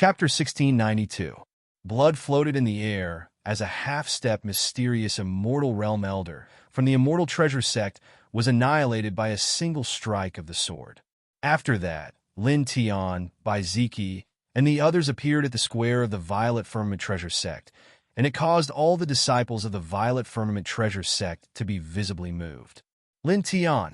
Chapter 1692. Blood floated in the air as a half-step mysterious immortal realm elder from the immortal treasure sect was annihilated by a single strike of the sword. After that, Lin Tian, by Ziki, and the others appeared at the square of the Violet Firmament Treasure Sect, and it caused all the disciples of the Violet Firmament Treasure Sect to be visibly moved. Lin Tian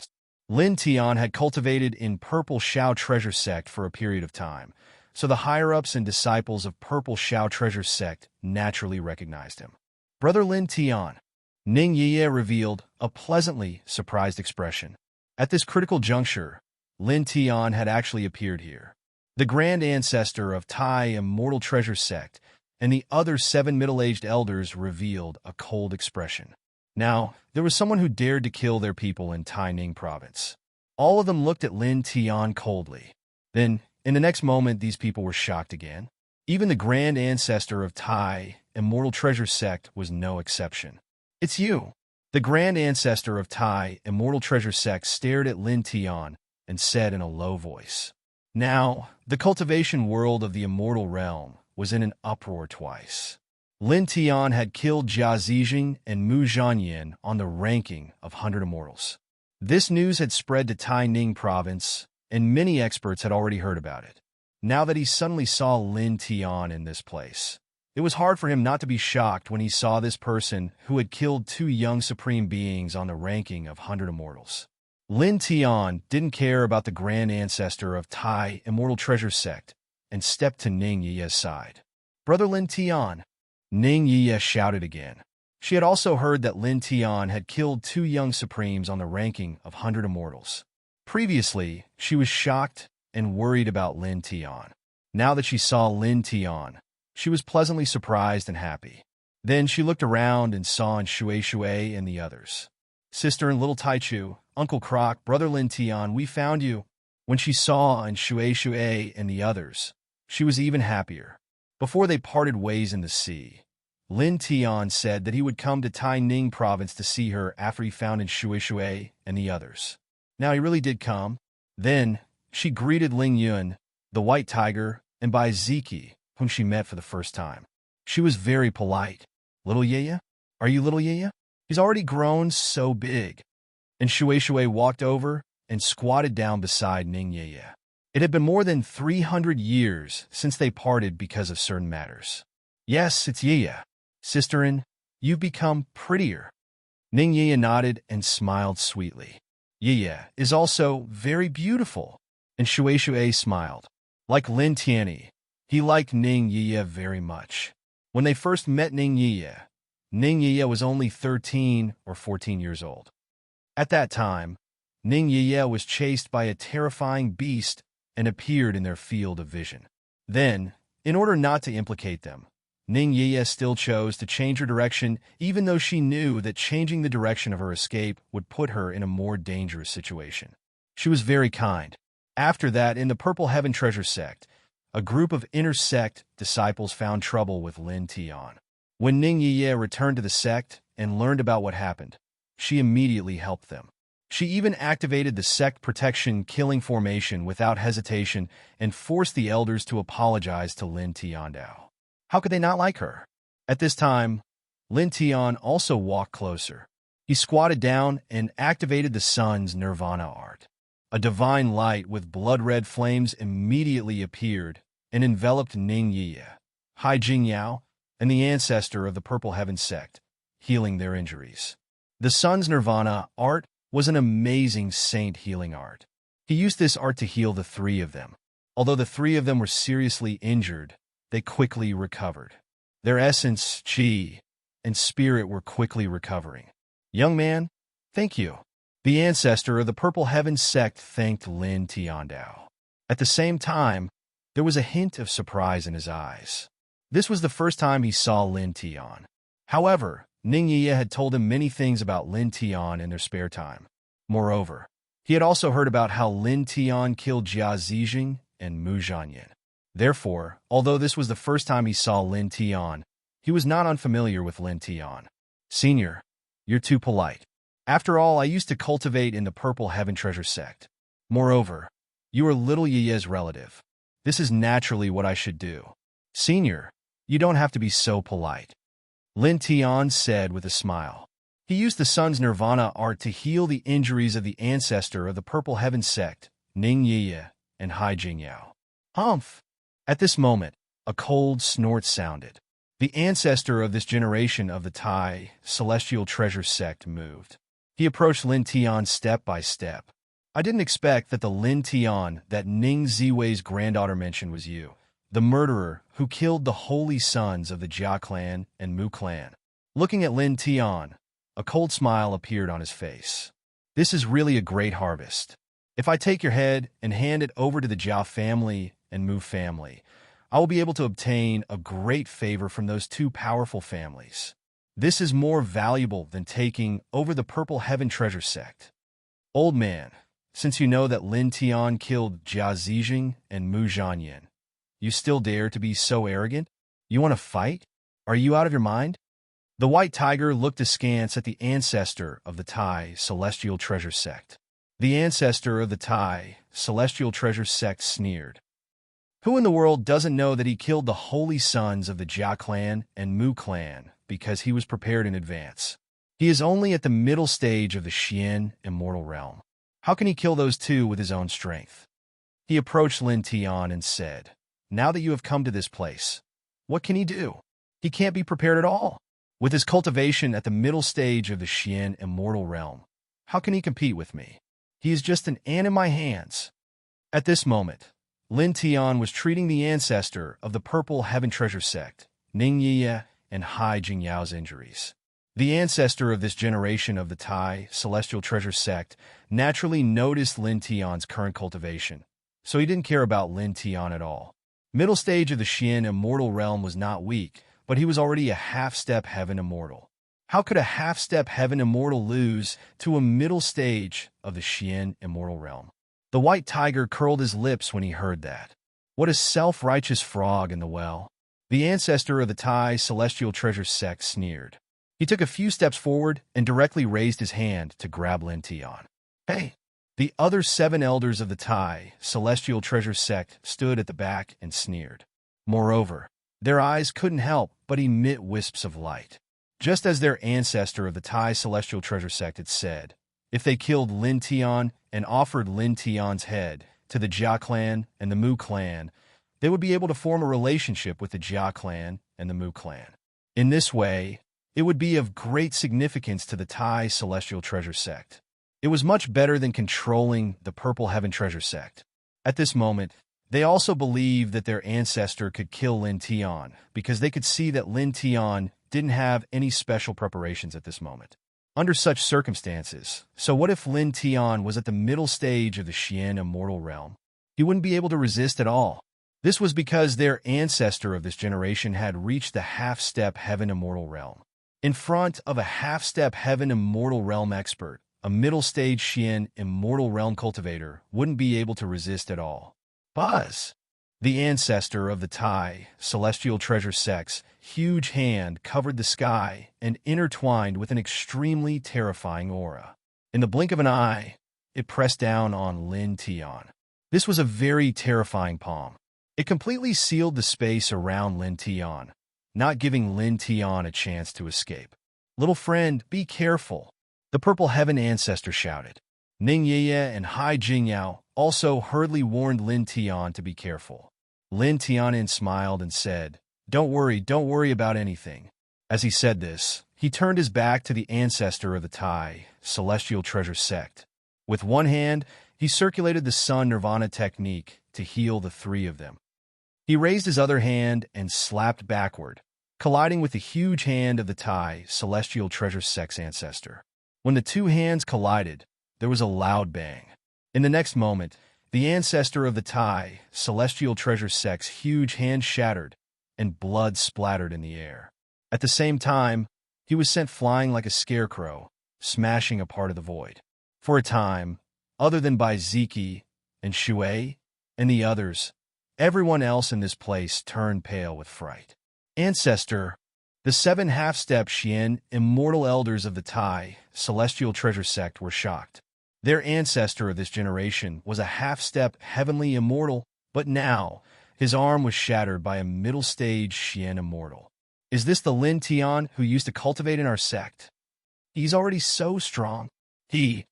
had cultivated in Purple Shao Treasure Sect for a period of time, so the higher-ups and disciples of Purple Shao Treasure Sect naturally recognized him. Brother Lin Tian, Ning Yiye revealed a pleasantly surprised expression. At this critical juncture, Lin Tian had actually appeared here. The grand ancestor of Tai Immortal Treasure Sect and the other 7 middle-aged elders revealed a cold expression. Now, there was someone who dared to kill their people in Taining province. All of them looked at Lin Tian coldly. Then, in the next moment, these people were shocked again. Even the grand ancestor of Tai Immortal Treasure Sect was no exception. "It's you." The grand ancestor of Tai Immortal Treasure Sect stared at Lin Tian and said in a low voice. Now, the cultivation world of the immortal realm was in an uproar twice. Lin Tian had killed Jia Zijing and Mu Zhanyin on the ranking of 100 immortals. This news had spread to Taining province, and many experts had already heard about it. Now that he suddenly saw Lin Tian in this place, it was hard for him not to be shocked when he saw this person who had killed 2 young supreme beings on the ranking of 100 immortals. Lin Tian didn't care about the grand ancestor of Tai Immortal Treasure Sect and stepped to Ning Yiye's side. "Brother Lin Tian," Ning Yiye shouted again. She had also heard that Lin Tian had killed 2 young supremes on the ranking of 100 immortals. Previously, she was shocked and worried about Lin Tian. Now that she saw Lin Tian, she was pleasantly surprised and happy. Then she looked around and saw Shui Shui and the others. "Sister and little Taichu, Uncle Croc, Brother Lin Tian, we found you." When she saw Shui Shui and the others, she was even happier. Before they parted ways in the sea, Lin Tian said that he would come to Taining province to see her after he found Shui Shui and the others. Now he really did come. Then she greeted Ling Yun, the white tiger, and by Ziki, whom she met for the first time. She was very polite. "Little Yeye? Are you little Yeye? He's already grown so big." And Shui Shui walked over and squatted down beside Ning Yeye. It had been more than 300 years since they parted because of certain matters. "Yes, it's Yeye. Sisterin, you've become prettier." Ning Yeye nodded and smiled sweetly. "Yeye is also very beautiful." And Shui Shui smiled. Like Lin Tianyi, he liked Ning Yeye very much. When they first met Ning Yeye was only 13 or 14 years old. At that time, Ning Yeye was chased by a terrifying beast and appeared in their field of vision. Then, in order not to implicate them, Ning Yeye still chose to change her direction even though she knew that changing the direction of her escape would put her in a more dangerous situation. She was very kind. After that, in the Purple Heaven Treasure Sect, a group of inner sect disciples found trouble with Lin Tian. When Ning Yeye returned to the sect and learned about what happened, she immediately helped them. She even activated the sect protection killing formation without hesitation and forced the elders to apologize to Lin Tiandao. How could they not like her? At this time, Lin Tian also walked closer. He squatted down and activated the sun's nirvana art. A divine light with blood-red flames immediately appeared and enveloped Ning Yeye, Hai Jingyao, and the ancestor of the Purple Heaven sect, healing their injuries. The sun's nirvana art was an amazing saint healing art. He used this art to heal the 3 of them. Although the 3 of them were seriously injured, they quickly recovered. Their essence, chi, and spirit were quickly recovering. "Young man, thank you." The ancestor of the Purple Heaven sect thanked Lin Tiandao. At the same time, there was a hint of surprise in his eyes. This was the first time he saw Lin Tian. However, Ning Yeye had told him many things about Lin Tian in their spare time. Moreover, he had also heard about how Lin Tian killed Jia Zijing and Mu Zhanyin. Therefore, although this was the first time he saw Lin Tian, he was not unfamiliar with Lin Tian. "Senior, you're too polite. After all, I used to cultivate in the Purple Heaven Treasure Sect. Moreover, you are little Yeye's relative. This is naturally what I should do. Senior, you don't have to be so polite, Lin Tian said with a smile. He used the sun's nirvana art to heal the injuries of the ancestor of the Purple Heaven sect, Ning Yiye and Hai Jingyao. Humph! At this moment, a cold snort sounded. The ancestor of this generation of the Tai Celestial Treasure sect moved. He approached Lin Tian step by step. I didn't expect that the Lin Tian that Ning Ziwei's granddaughter mentioned was you, the murderer who killed the holy sons of the Jia clan and Mu clan. Looking at Lin Tian, a cold smile appeared on his face. This is really a great harvest. If I take your head and hand it over to the Jia family and Mu family, I will be able to obtain a great favor from those two powerful families. This is more valuable than taking over the Purple Heaven Treasure sect. Old man, since you know that Lin Tian killed Jia Zijing and Mu Zhanyan, you still dare to be so arrogant? You want to fight? Are you out of your mind? The white tiger looked askance at the ancestor of the Tai Celestial Treasure sect. The ancestor of the Tai Celestial Treasure sect sneered. Who in the world doesn't know that he killed the holy sons of the Jia clan and Mu clan because he was prepared in advance? He is only at the middle stage of the Xian immortal realm. How can he kill those two with his own strength? He approached Lin Tian and said, now that you have come to this place, what can he do? He can't be prepared at all. With his cultivation at the middle stage of the Xian immortal realm, how can he compete with me? He is just an ant in my hands. At this moment, Lin Tian was treating the ancestor of the Purple Heaven Treasure sect, Ning Yiye and Hai Jingyao's injuries. The ancestor of this generation of the Tai Celestial Treasure sect naturally noticed Lin Tian's current cultivation, so he didn't care about Lin Tian at all. Middle stage of the Xian immortal realm was not weak, but he was already a half-step heaven immortal. How could a half-step heaven immortal lose to a middle stage of the Xian immortal realm? The white tiger curled his lips when he heard that. What a self-righteous frog in the well. The ancestor of the Tai Celestial Treasure sect sneered. He took a few steps forward and directly raised his hand to grab Lin Tian. Hey! The other 7 elders of the Tai Celestial Treasure sect stood at the back and sneered. Moreover, their eyes couldn't help but emit wisps of light. Just as their ancestor of the Tai Celestial Treasure sect had said, if they killed Lin Tian and offered Lin Tian's head to the Jia clan and the Mu clan, they would be able to form a relationship with the Jia clan and the Mu clan. In this way, it would be of great significance to the Tai Celestial Treasure sect. It was much better than controlling the Purple Heaven Treasure sect. At this moment, they also believed that their ancestor could kill Lin Tian because they could see that Lin Tian didn't have any special preparations at this moment. Under such circumstances, so what if Lin Tian was at the middle stage of the Xian immortal realm? He wouldn't be able to resist at all. This was because their ancestor of this generation had reached the half-step heaven immortal realm. In front of a half-step heaven immortal realm expert, a middle-stage Xian immortal realm cultivator wouldn't be able to resist at all. Buzz! The ancestor of the Tai Celestial Treasure sect's huge hand covered the sky and intertwined with an extremely terrifying aura. In the blink of an eye, it pressed down on Lin Tian. This was a very terrifying palm. It completely sealed the space around Lin Tian, not giving Lin Tian a chance to escape. Little friend, be careful, the Purple Heaven ancestor shouted. Ning Yiye and Hai Jingyao also hurriedly warned Lin Tian to be careful. Lin Tianin smiled and said, don't worry about anything. As he said this, he turned his back to the ancestor of the Tai Celestial Treasure sect. With one hand, he circulated the Sun Nirvana technique to heal the 3 of them. He raised his other hand and slapped backward, colliding with the huge hand of the Tai Celestial Treasure sect's ancestor. When the 2 hands collided, there was a loud bang. In the next moment, the ancestor of the Tai Celestial Treasure sect's huge hand shattered, and blood splattered in the air. At the same time, he was sent flying like a scarecrow, smashing a part of the void. For a time, other than by Ziki and Shui and the others, everyone else in this place turned pale with fright. Ancestor, the 7 half-step Xian immortal elders of the Tai Celestial Treasure sect were shocked. Their ancestor of this generation was a half-step heavenly immortal, but now, His arm was shattered by a middle-stage Xian immortal. Is this the Lin Tian who used to cultivate in our sect? He's already so strong. He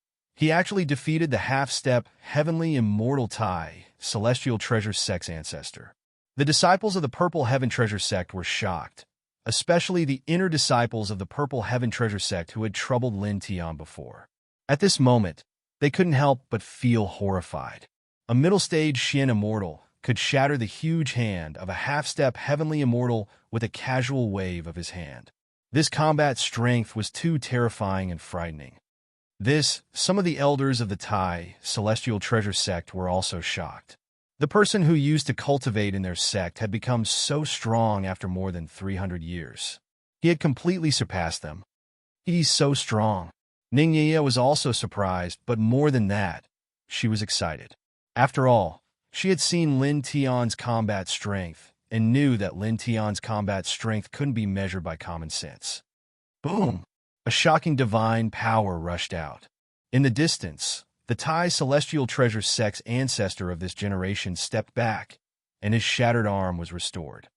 actually defeated the half-step heavenly immortal Tai, celestial treasure sect's ancestor. The disciples of the Purple Heaven Treasure sect were shocked, especially the inner disciples of the Purple Heaven Treasure sect who had troubled Lin Tian before. At this moment, they couldn't help but feel horrified. A middle-stage Xian immortal could shatter the huge hand of a half-step heavenly immortal with a casual wave of his hand. This combat strength was too terrifying and frightening. Some of the elders of the Tai, celestial treasure sect were also shocked. The person who used to cultivate in their sect had become so strong after more than 300 years. He had completely surpassed them. He's so strong. Ningya was also surprised, but more than that, she was excited. After all, she had seen Lin Tian's combat strength and knew that Lin Tian's combat strength couldn't be measured by common sense. Boom! A shocking divine power rushed out. In the distance, the Tai celestial treasure sect's ancestor of this generation stepped back, and his shattered arm was restored.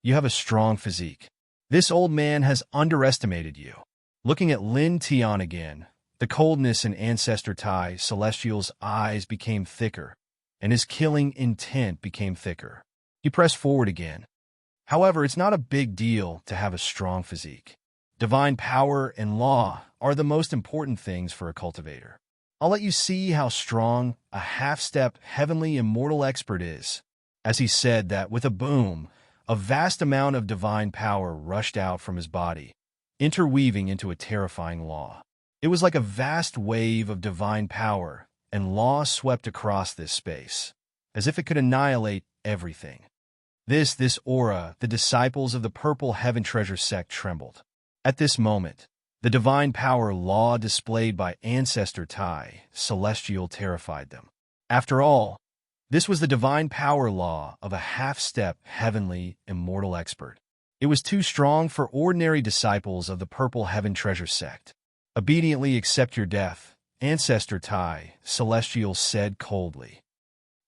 You have a strong physique. This old man has underestimated you. Looking at Lin Tian again, the coldness in ancestor Tai celestial's eyes became thicker, and his killing intent became thicker. He pressed forward again. However, it's not a big deal to have a strong physique. Divine power and law are the most important things for a cultivator. I'll let you see how strong a half-step heavenly immortal expert is. As he said that with a boom, a vast amount of divine power rushed out from his body, interweaving into a terrifying law. It was like a vast wave of divine power, and law swept across this space, as if it could annihilate everything. This aura, the disciples of the Purple Heaven Treasure sect trembled. At this moment, the divine power law displayed by Ancestor Tai, Celestial, terrified them. After all, this was the divine power law of a half-step heavenly immortal expert. It was too strong for ordinary disciples of the Purple Heaven Treasure sect. Obediently accept your death, Ancestor Tai, Celestial said coldly.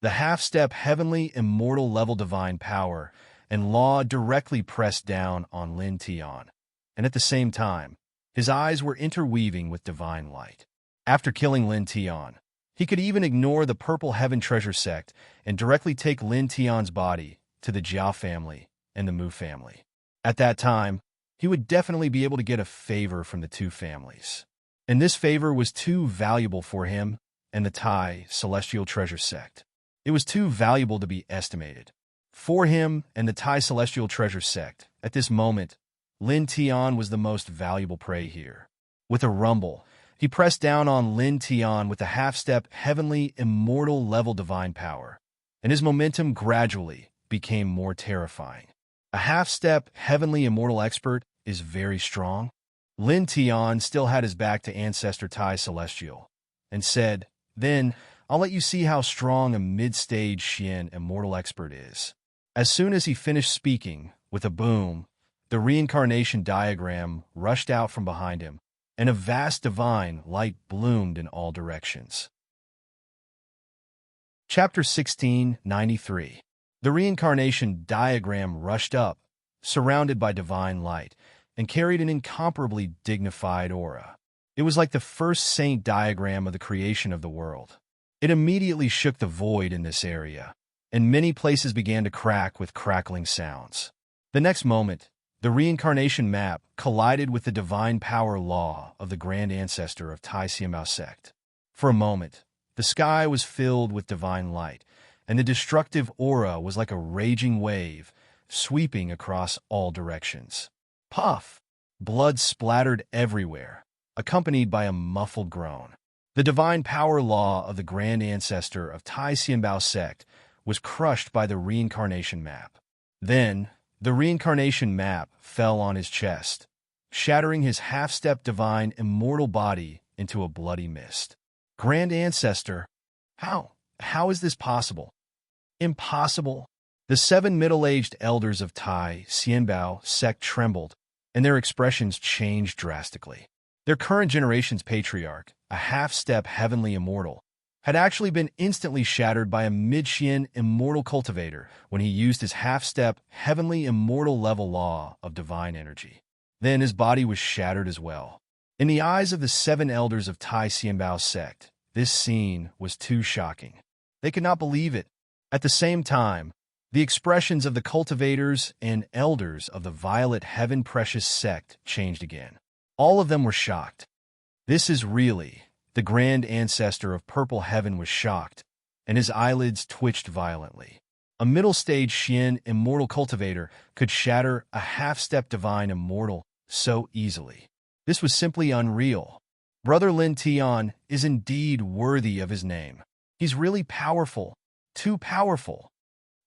The half-step heavenly immortal level divine power and law directly pressed down on Lin Tian, and at the same time, his eyes were interweaving with divine light. After killing Lin Tian, he could even ignore the Purple Heaven Treasure sect and directly take Lin Tian's body to the Jiao family and the Mu family. At that time, he would definitely be able to get a favor from the two families. And this favor was too valuable for him and the Tai Celestial Treasure sect. It was too valuable to be estimated. For him and the Tai Celestial Treasure sect, at this moment, Lin Tian was the most valuable prey here. With a rumble, he pressed down on Lin Tian with a half-step heavenly immortal level divine power, and his momentum gradually became more terrifying. A half-step heavenly immortal expert is very strong. Lin Tian still had his back to Ancestor Tai Celestial, and said, "Then, I'll let you see how strong a mid-stage Xian immortal expert is." As soon as he finished speaking, with a boom, the reincarnation diagram rushed out from behind him, and a vast divine light bloomed in all directions. Chapter 1693. The reincarnation diagram rushed up, surrounded by divine light, and carried an incomparably dignified aura. It was like the first saint diagram of the creation of the world. It immediately shook the void in this area, and many places began to crack with crackling sounds. The next moment, the reincarnation map collided with the divine power law of the grand ancestor of Tai Xianbao sect. For a moment, the sky was filled with divine light, and the destructive aura was like a raging wave, sweeping across all directions. Puff! Blood splattered everywhere, accompanied by a muffled groan. The divine power law of the grand ancestor of Tai Xianbao sect was crushed by the reincarnation map. Then, the reincarnation map fell on his chest, shattering his half-step divine immortal body into a bloody mist. Grand Ancestor, how is this possible? Impossible. The 7 middle-aged elders of Tai Xianbao sect trembled, and their expressions changed drastically. Their current generation's patriarch, a half-step heavenly immortal, had actually been instantly shattered by a mid-Xian immortal cultivator when he used his half-step, heavenly immortal level law of divine energy. Then his body was shattered as well. In the eyes of the 7 elders of Tai Xianbao sect, this scene was too shocking. They could not believe it. At the same time, the expressions of the cultivators and elders of the Violet Heaven Precious sect changed again. All of them were shocked. This is really... The Grand Ancestor of Purple Heaven was shocked, and his eyelids twitched violently. A middle-stage Xian immortal cultivator could shatter a half-step divine immortal so easily. This was simply unreal. Brother Lin Tian is indeed worthy of his name. He's really powerful, too powerful.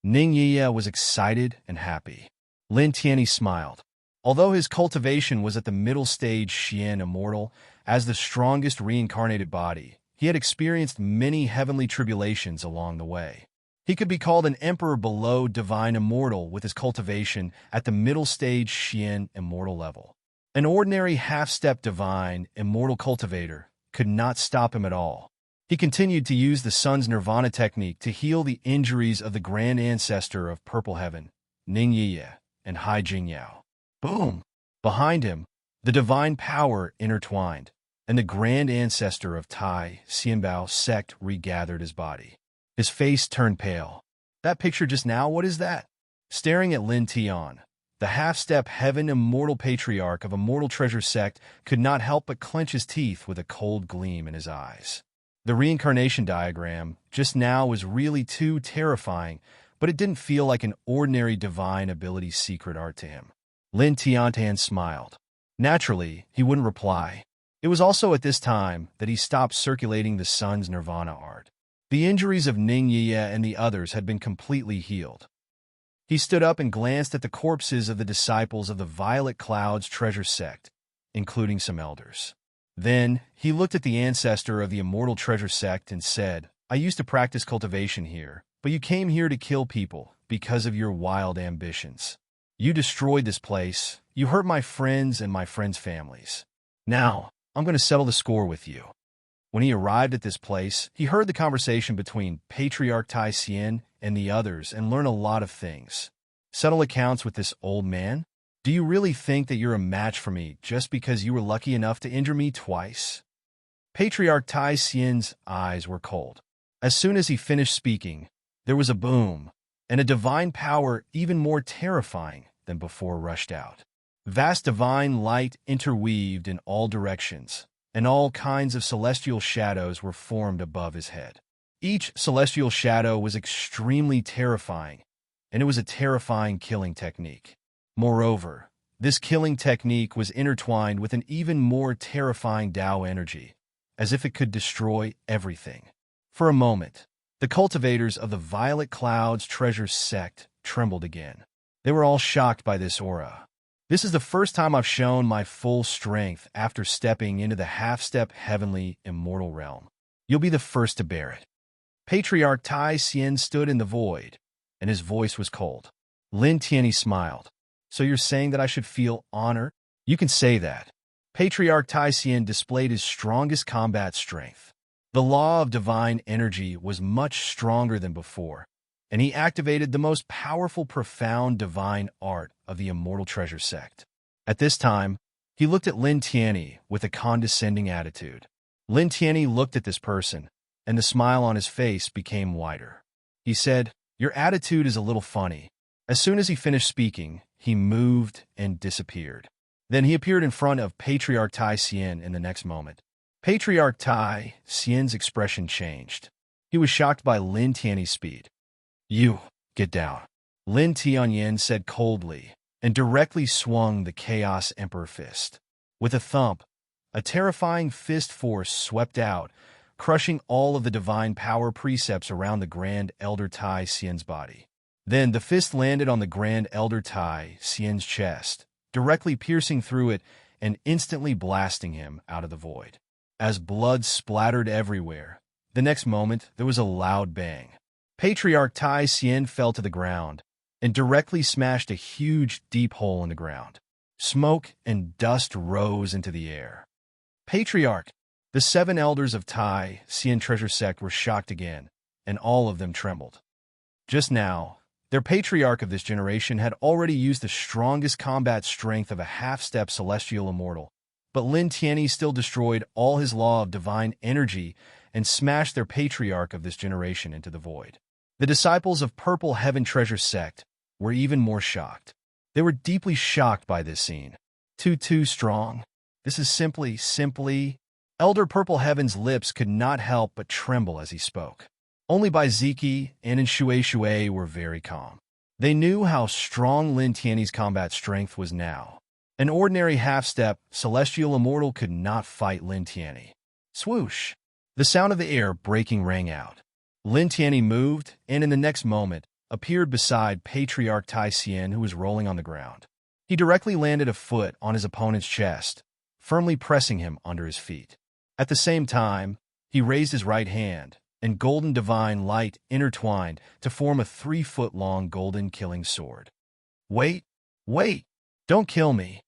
Ning Yiya was excited and happy. Lin Tianyi smiled. Although his cultivation was at the middle stage Xian immortal, as the strongest reincarnated body, he had experienced many heavenly tribulations along the way. He could be called an emperor below divine immortal with his cultivation at the middle stage Xian immortal level. An ordinary half-step divine immortal cultivator could not stop him at all. He continued to use the sun's nirvana technique to heal the injuries of the Grand Ancestor of Purple Heaven, Ning Yiya, and Hai Jingyao. Boom! Behind him, the divine power intertwined, and the Grand Ancestor of Tai Xianbao sect regathered his body. His face turned pale. That picture just now, what is that? Staring at Lin Tian, the half-step heaven immortal patriarch of Immortal Treasure sect could not help but clench his teeth with a cold gleam in his eyes. The reincarnation diagram just now was really too terrifying, but it didn't feel like an ordinary divine ability secret art to him. Lin Tiantan smiled. Naturally, he wouldn't reply. It was also at this time that he stopped circulating the sun's nirvana art. The injuries of Ning Yiya and the others had been completely healed. He stood up and glanced at the corpses of the disciples of the Violet Cloud's treasure sect, including some elders. Then, he looked at the ancestor of the Immortal Treasure sect and said, "I used to practice cultivation here, but you came here to kill people because of your wild ambitions. You destroyed this place, you hurt my friends and my friends' families. Now, I'm going to settle the score with you." When he arrived at this place, he heard the conversation between Patriarch Tai Xian and the others and learned a lot of things. Settle accounts with this old man? Do you really think that you're a match for me just because you were lucky enough to injure me twice? Patriarch Tai Xian's eyes were cold. As soon as he finished speaking, there was a boom, and a divine power even more terrifying than before rushed out. Vast divine light interweaved in all directions, and all kinds of celestial shadows were formed above his head. Each celestial shadow was extremely terrifying, and it was a terrifying killing technique. Moreover, this killing technique was intertwined with an even more terrifying Tao energy, as if it could destroy everything. For a moment, the cultivators of the Violet Cloud's treasure sect trembled again. They were all shocked by this aura. This is the first time I've shown my full strength after stepping into the half-step heavenly immortal realm. You'll be the first to bear it. Patriarch Tai Xian stood in the void, and his voice was cold. Lin Tianyi smiled. "So you're saying that I should feel honor?" "You can say that." Patriarch Tai Xian displayed his strongest combat strength. The law of divine energy was much stronger than before, and he activated the most powerful profound divine art of the Immortal Treasure sect. At this time, he looked at Lin Tianyi with a condescending attitude. Lin Tianyi looked at this person, and the smile on his face became wider. He said, "Your attitude is a little funny." As soon as he finished speaking, he moved and disappeared. Then he appeared in front of Patriarch Tai Xian in the next moment. Patriarch Tai Xian's expression changed. He was shocked by Lin Tianyi's speed. "You, get down," Lin Tianyin said coldly, and directly swung the Chaos Emperor fist. With a thump, a terrifying fist force swept out, crushing all of the divine power precepts around the Grand Elder Tai Xian's body. Then the fist landed on the Grand Elder Tai Xian's chest, directly piercing through it and instantly blasting him out of the void. As blood splattered everywhere, the next moment there was a loud bang. Patriarch Tai Xian fell to the ground and directly smashed a huge, deep hole in the ground. Smoke and dust rose into the air. "Patriarch!" The 7 elders of Tai Xian treasure sect were shocked again, and all of them trembled. Just now, their patriarch of this generation had already used the strongest combat strength of a half-step celestial immortal, but Lin Tianyi still destroyed all his law of divine energy and smashed their patriarch of this generation into the void. The disciples of Purple Heaven treasure sect were even more shocked. They were deeply shocked by this scene. Too strong. This is simply... Elder Purple Heaven's lips could not help but tremble as he spoke. Only Bai Ziki and Shui were very calm. They knew how strong Lin Tianyi's combat strength was now. An ordinary half-step celestial immortal could not fight Lin Tianyi. Swoosh! The sound of the air breaking rang out. Lin Tianyi moved, and in the next moment, appeared beside Patriarch Tai Xian, who was rolling on the ground. He directly landed a foot on his opponent's chest, firmly pressing him under his feet. At the same time, he raised his right hand, and golden divine light intertwined to form a 3-foot-long golden killing sword. Wait! Don't kill me!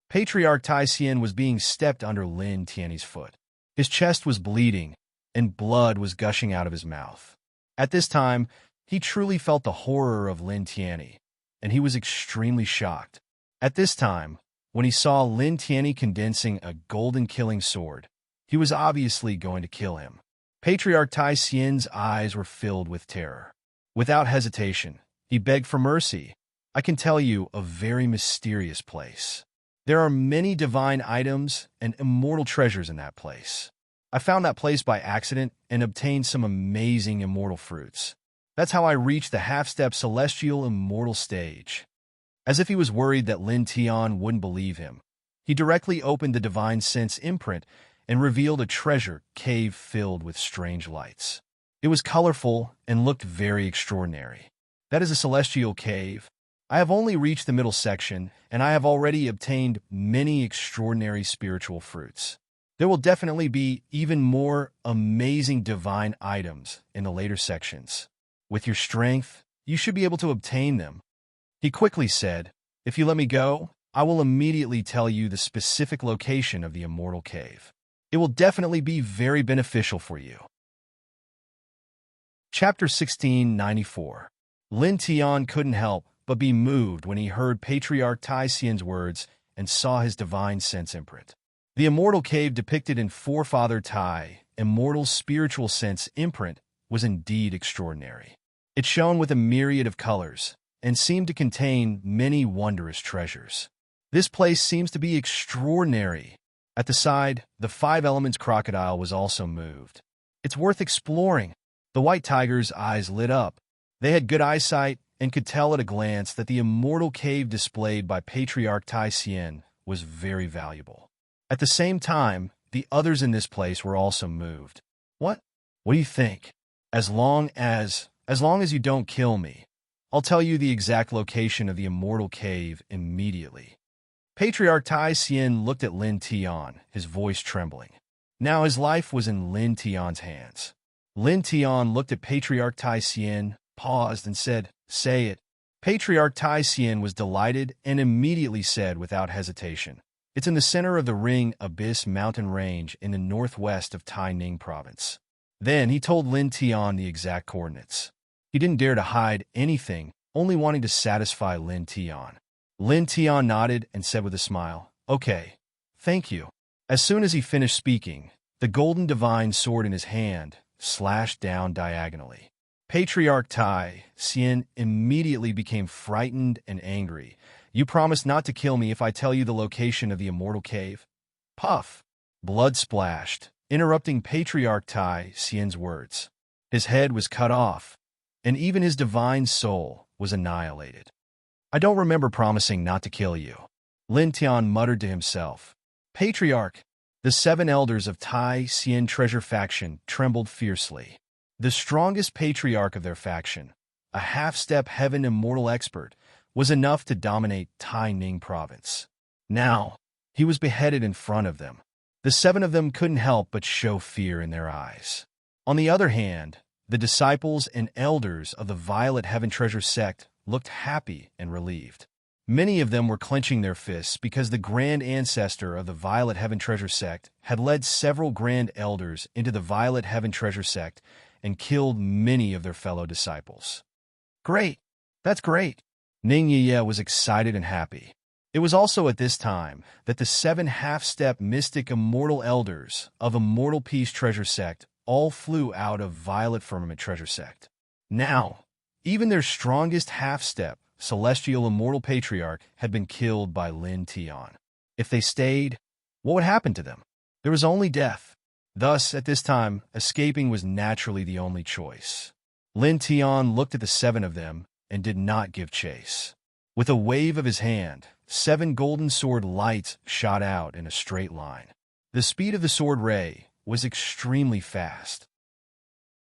Patriarch Tai Xian was being stepped under Lin Tianyi's foot. His chest was bleeding, and blood was gushing out of his mouth. At this time, he truly felt the horror of Lin Tianyi, and he was extremely shocked. At this time, when he saw Lin Tianyi condensing a golden killing sword, he was obviously going to kill him. Patriarch Tai Xian's eyes were filled with terror. Without hesitation, he begged for mercy. I can tell you a very mysterious place. There are many divine items and immortal treasures in that place. I found that place by accident and obtained some amazing immortal fruits. That's how I reached the half-step celestial immortal stage. As if he was worried that Lin Tian wouldn't believe him, he directly opened the divine sense imprint and revealed a treasure cave filled with strange lights. It was colorful and looked very extraordinary. That is a celestial cave. I have only reached the middle section, and I have already obtained many extraordinary spiritual fruits. There will definitely be even more amazing divine items in the later sections. With your strength, you should be able to obtain them. He quickly said, if you let me go, I will immediately tell you the specific location of the immortal cave. It will definitely be very beneficial for you. Chapter 1694. Lin Tian couldn't help but be moved when he heard Patriarch Tai Xian's words and saw his divine sense imprint. The immortal cave depicted in Forefather Tai, immortal spiritual sense imprint, was indeed extraordinary. It shone with a myriad of colors and seemed to contain many wondrous treasures. This place seems to be extraordinary. At the side, the 5 elements crocodile was also moved. It's worth exploring. The white tiger's eyes lit up. They had good eyesight and could tell at a glance that the immortal cave displayed by Patriarch Tai Xian was very valuable. At the same time, the others in this place were also moved. What do you think? As long as you don't kill me, I'll tell you the exact location of the immortal cave immediately. Patriarch Tai Xian looked at Lin Tian, his voice trembling. Now his life was in Lin Tian's hands. Lin Tian looked at Patriarch Tai Xian, paused, and said, "Say it." Patriarch Tai Xian was delighted and immediately said without hesitation, "It's in the center of the Ring Abyss mountain range in the northwest of Taining province." Then he told Lin Tian the exact coordinates. He didn't dare to hide anything, only wanting to satisfy Lin Tian. Lin Tian nodded and said with a smile, "Okay, thank you." As soon as he finished speaking, the golden divine sword in his hand slashed down diagonally. Patriarch Tai Xian immediately became frightened and angry. "You promised not to kill me if I tell you the location of the immortal cave?" Puff! Blood splashed, interrupting Patriarch Tai Xian's words. His head was cut off, and even his divine soul was annihilated. "I don't remember promising not to kill you," Lin Tian muttered to himself. Patriarch, the 7 elders of Tai Xian treasure faction trembled fiercely. The strongest patriarch of their faction, a half-step heaven immortal expert, was enough to dominate Taining province. Now, he was beheaded in front of them. The 7 of them couldn't help but show fear in their eyes. On the other hand, the disciples and elders of the Violet Heaven treasure sect looked happy and relieved. Many of them were clenching their fists because the grand ancestor of the Violet Heaven Treasure Sect had led several grand elders into the Violet Heaven Treasure Sect and killed many of their fellow disciples. Great! That's great! Ning Yiye was excited and happy. It was also at this time that the 7 half-step mystic immortal elders of Immortal Peace Treasure Sect all flew out of Violet Firmament Treasure Sect. Now, even their strongest half-step, Celestial Immortal Patriarch, had been killed by Lin Tian. If they stayed, what would happen to them? There was only death. Thus, at this time, escaping was naturally the only choice. Lin Tian looked at the 7 of them and did not give chase. With a wave of his hand, 7 golden sword lights shot out in a straight line. The speed of the sword ray was extremely fast.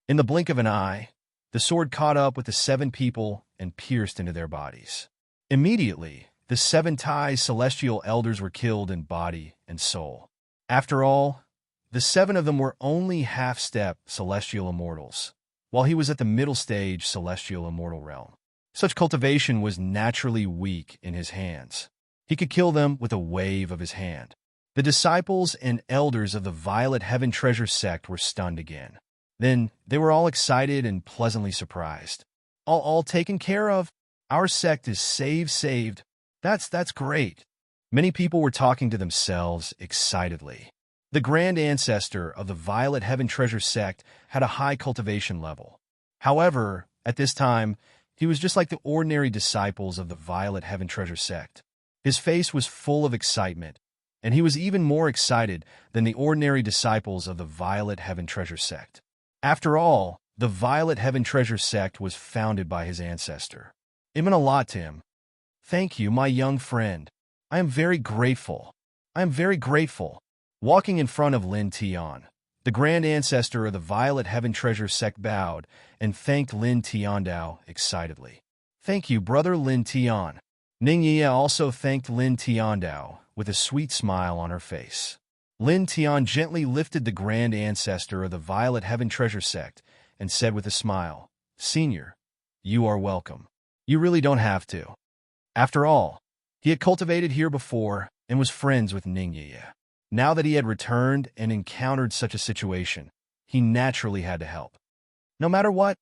In the blink of an eye, the sword caught up with the 7 people and pierced into their bodies. Immediately, the 7 Tai celestial elders were killed in body and soul. After all, the 7 of them were only half-step celestial immortals, while he was at the middle stage celestial immortal realm. Such cultivation was naturally weak in his hands. He could kill them with a wave of his hand. The disciples and elders of the Violet Heaven Treasure Sect were stunned again. Then they were all excited and pleasantly surprised. All taken care of? Our sect is saved. That's great. Many people were talking to themselves excitedly. The grand ancestor of the Violet Heaven Treasure Sect had a high cultivation level. However, at this time, he was just like the ordinary disciples of the Violet Heaven Treasure Sect. His face was full of excitement, and he was even more excited than the ordinary disciples of the Violet Heaven Treasure Sect. After all, the Violet Heaven Treasure Sect was founded by his ancestor. It meant a lot to him. Thank you, my young friend. I am very grateful. Walking in front of Lin Tian, the grand ancestor of the Violet Heaven Treasure Sect bowed and thanked Lin Tiandao excitedly. Thank you, brother Lin Tian. Ning Yiye also thanked Lin Tiandao with a sweet smile on her face. Lin Tian gently lifted the grand ancestor of the Violet Heaven Treasure Sect and said with a smile, Senior, you are welcome. You really don't have to. After all, he had cultivated here before and was friends with Ning Yiye. Now that he had returned and encountered such a situation, he naturally had to help. No matter what,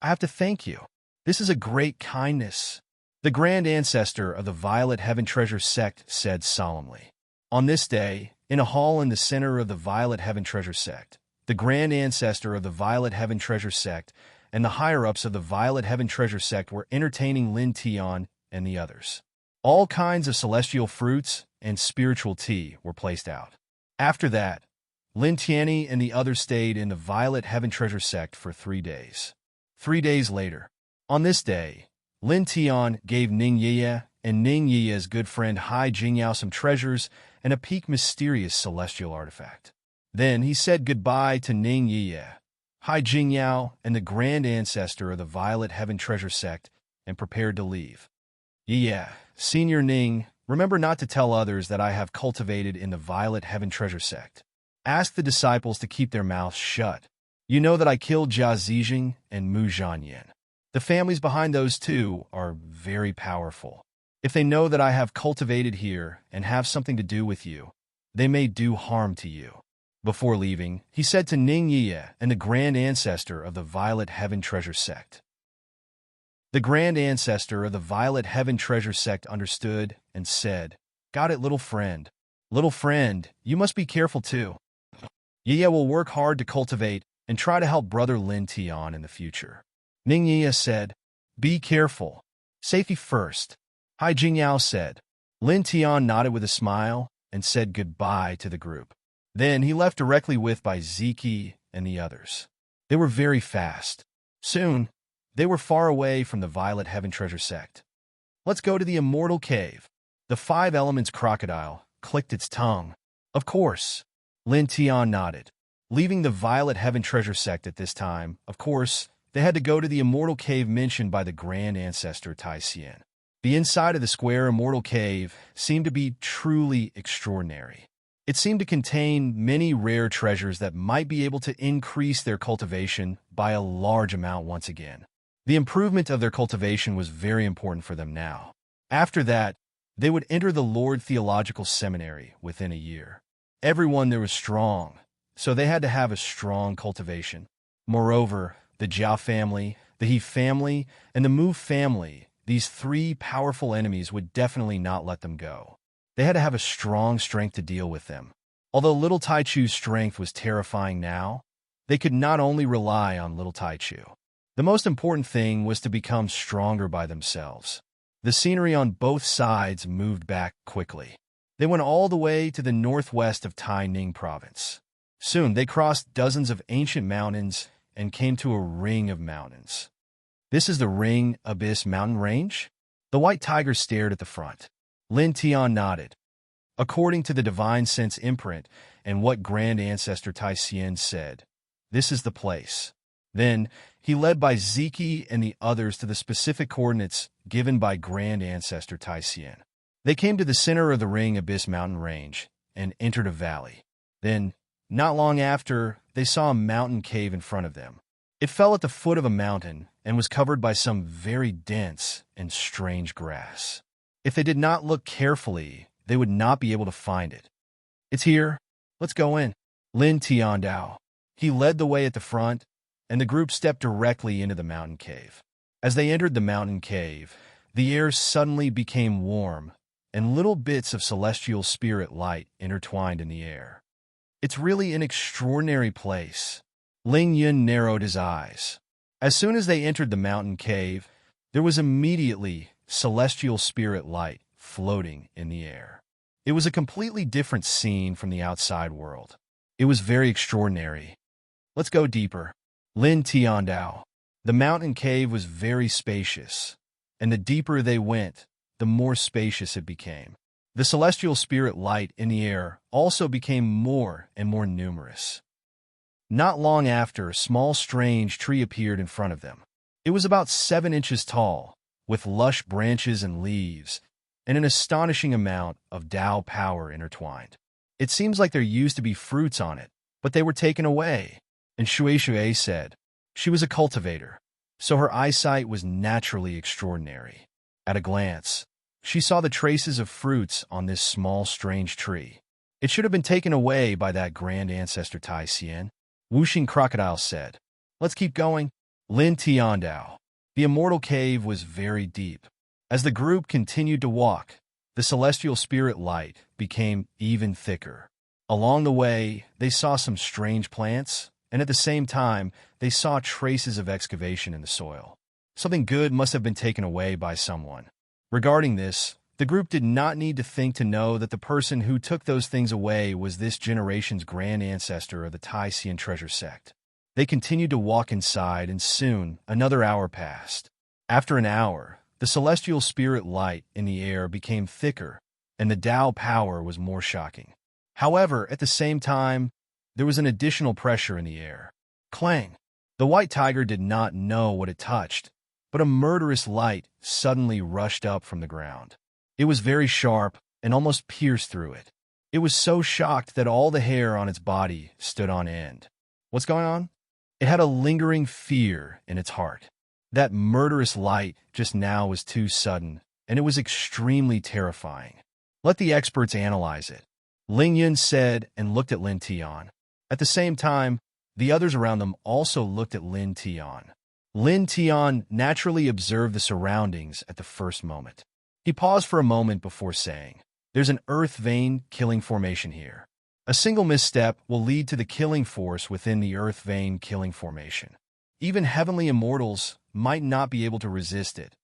I have to thank you. This is a great kindness. The grand ancestor of the Violet Heaven Treasure Sect said solemnly. On this day, in a hall in the center of the Violet Heaven Treasure Sect, the grand ancestor of the Violet Heaven Treasure Sect and the higher-ups of the Violet Heaven Treasure Sect were entertaining Lin Tian and the others. All kinds of celestial fruits and spiritual tea were placed out. After that, Lin Tianyi and the others stayed in the Violet Heaven Treasure Sect for 3 days. 3 days later, on this day, Lin Tian gave Ning Yiye and Ning Yiye's good friend Hai Jingyao some treasures and a peak mysterious celestial artifact. Then he said goodbye to Ning Yiye, Hai Jingyao, and the grand ancestor of the Violet Heaven Treasure Sect and prepared to leave. Yiye, Senior Ning, remember not to tell others that I have cultivated in the Violet Heaven Treasure Sect. Ask the disciples to keep their mouths shut. You know that I killed Jia Zijing and Mu Zhanyan. The families behind those two are very powerful. If they know that I have cultivated here and have something to do with you, they may do harm to you. Before leaving, he said to Ning Yiye and the grand ancestor of the Violet Heaven Treasure Sect. The grand ancestor of the Violet Heaven Treasure Sect understood and said, Got it, little friend. Little friend, you must be careful too. Yiye will work hard to cultivate and try to help brother Lin Tian in the future. Ning Yiye said, Be careful. Safety first. Hai Jingyao said. Lin Tian nodded with a smile and said goodbye to the group. Then he left directly with Bai Ziki and the others. They were very fast. Soon, they were far away from the Violet Heaven Treasure Sect. Let's go to the Immortal Cave. The 5 Elements crocodile clicked its tongue. Of course. Lin Tian nodded. Leaving the Violet Heaven Treasure Sect at this time, of course, they had to go to the Immortal Cave mentioned by the Grand Ancestor Tai Xian. The inside of the square Immortal Cave seemed to be truly extraordinary. It seemed to contain many rare treasures that might be able to increase their cultivation by a large amount once again. The improvement of their cultivation was very important for them now. After that, they would enter the Lord Theological Seminary within a year. Everyone there was strong, so they had to have a strong cultivation. Moreover, the Jia family, the He family, and the Mu family, these three powerful enemies would definitely not let them go. They had to have a strong strength to deal with them. Although Little Taichu's strength was terrifying now, they could not only rely on Little Taichu. The most important thing was to become stronger by themselves. The scenery on both sides moved back quickly. They went all the way to the northwest of Taining province. Soon they crossed dozens of ancient mountains and came to a ring of mountains. This is the Ring Abyss mountain range? The white tiger stared at the front. Lin Tian nodded. According to the Divine Sense imprint and what Grand Ancestor Tai Xian said, this is the place. Then, he led by Ziki and the others to the specific coordinates given by Grand Ancestor Tai Xian. They came to the center of the Ring Abyss mountain range and entered a valley. Then, not long after, they saw a mountain cave in front of them. It fell at the foot of a mountain and was covered by some very dense and strange grass. If they did not look carefully, they would not be able to find it. It's here. Let's go in. Lin Tiandao. He led the way at the front, and the group stepped directly into the mountain cave. As they entered the mountain cave, the air suddenly became warm, and little bits of celestial spirit light intertwined in the air. It's really an extraordinary place. Ling Yun narrowed his eyes. As soon as they entered the mountain cave, there was immediately celestial spirit light floating in the air. It was a completely different scene from the outside world. It was very extraordinary. Let's go deeper. Lin Tiandao. The mountain cave was very spacious, and the deeper they went, the more spacious it became. The celestial spirit light in the air also became more and more numerous. Not long after, a small strange tree appeared in front of them. It was about 7 inches tall, with lush branches and leaves, and an astonishing amount of Tao power intertwined. It seems like there used to be fruits on it, but they were taken away. And Shui said, she was a cultivator, so her eyesight was naturally extraordinary. At a glance, she saw the traces of fruits on this small strange tree. It should have been taken away by that Grand Ancestor Tai Xian. Wuxing Crocodile said, let's keep going. Lin Tiandao. The immortal cave was very deep. As the group continued to walk, the celestial spirit light became even thicker. Along the way, they saw some strange plants, and at the same time, they saw traces of excavation in the soil. Something good must have been taken away by someone. Regarding this, the group did not need to think to know that the person who took those things away was this generation's grand ancestor of the Tai Xian treasure sect. They continued to walk inside, and soon another hour passed. After an hour, the celestial spirit light in the air became thicker, and the Tao power was more shocking. However, at the same time, there was an additional pressure in the air. Clang! The white tiger did not know what it touched, but a murderous light suddenly rushed up from the ground. It was very sharp and almost pierced through it. It was so shocked that all the hair on its body stood on end. What's going on? It had a lingering fear in its heart. That murderous light just now was too sudden, and it was extremely terrifying. Let the experts analyze it, Ling Yun said and looked at Lin Tian. At the same time, the others around them also looked at Lin Tian. Lin Tian naturally observed the surroundings at the first moment. He paused for a moment before saying, there's an earth vein killing formation here. A single misstep will lead to the killing force within the earth vein killing formation. Even heavenly immortals might not be able to resist it.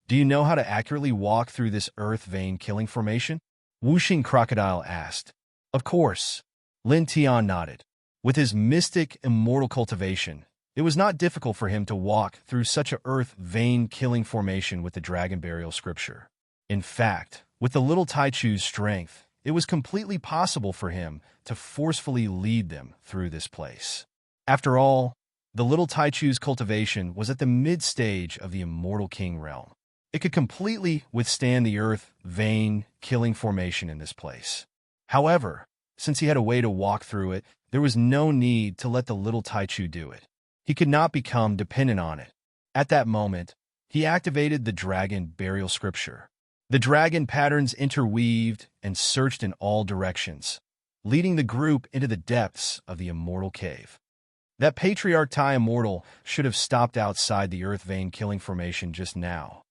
Do you know how to accurately walk through this earth vein killing formation? Wuxing Crocodile asked. Of course. Lin Tian nodded. With his mystic immortal cultivation, it was not difficult for him to walk through such a earth vein killing formation with the dragon burial scripture. In fact, with the little Taichu's strength, it was completely possible for him to forcefully lead them through this place. After all, the little Taichu's cultivation was at the mid-stage of the immortal king realm. It could completely withstand the earth vein killing formation in this place. However, since he had a way to walk through it, there was no need to let the little Taichu do it. He could not become dependent on it. At that moment, he activated the dragon burial scripture. The dragon patterns interweaved and searched in all directions, leading the group into the depths of the immortal cave. That patriarch Tai immortal should have stopped outside the earth vein killing formation just now.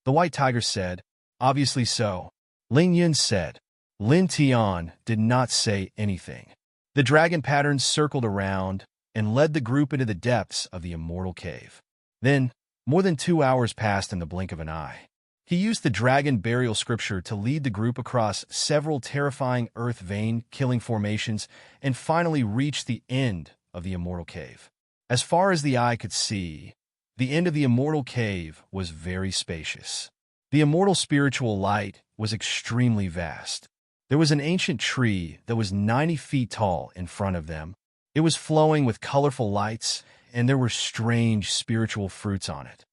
The white tiger said, obviously so. Ling Yun said. Lin Tian did not say anything. The dragon patterns circled around and led the group into the depths of the immortal cave. Then, more than 2 hours passed in the blink of an eye. He used the dragon burial scripture to lead the group across several terrifying earth vein killing formations and finally reached the end of the immortal cave. As far as the eye could see, the end of the immortal cave was very spacious. The immortal spiritual light was extremely vast. There was an ancient tree that was 90 feet tall in front of them. It was flowing with colorful lights, and there were strange spiritual fruits on it.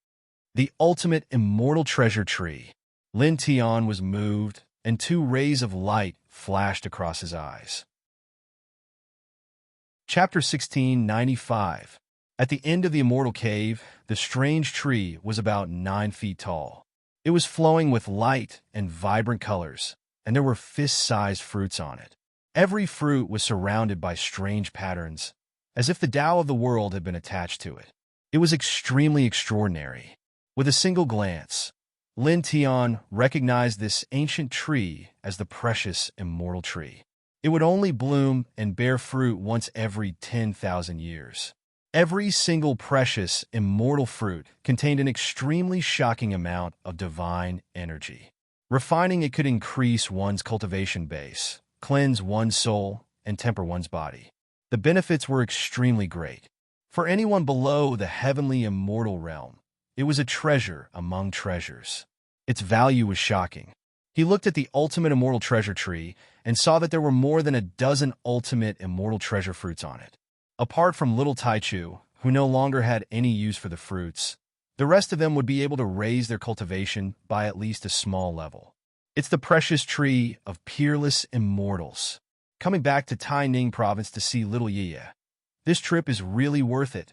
The ultimate immortal treasure tree. Lin Tian was moved, and 2 rays of light flashed across his eyes. Chapter 1695. At the end of the immortal cave, the strange tree was about 9 feet tall. It was flowing with light and vibrant colors, and there were fist-sized fruits on it. Every fruit was surrounded by strange patterns, as if the Tao of the world had been attached to it. It was extremely extraordinary. With a single glance, Lin Tian recognized this ancient tree as the precious immortal tree. It would only bloom and bear fruit once every 10,000 years. Every single precious immortal fruit contained an extremely shocking amount of divine energy. Refining it could increase one's cultivation base, cleanse one's soul, and temper one's body. The benefits were extremely great. For anyone below the heavenly immortal realm, it was a treasure among treasures. Its value was shocking. He looked at the ultimate immortal treasure tree and saw that there were more than a dozen ultimate immortal treasure fruits on it. Apart from little Taichu, who no longer had any use for the fruits, the rest of them would be able to raise their cultivation by at least a small level. It's the precious tree of peerless immortals. Coming back to Taining province to see little Yiye. This trip is really worth it.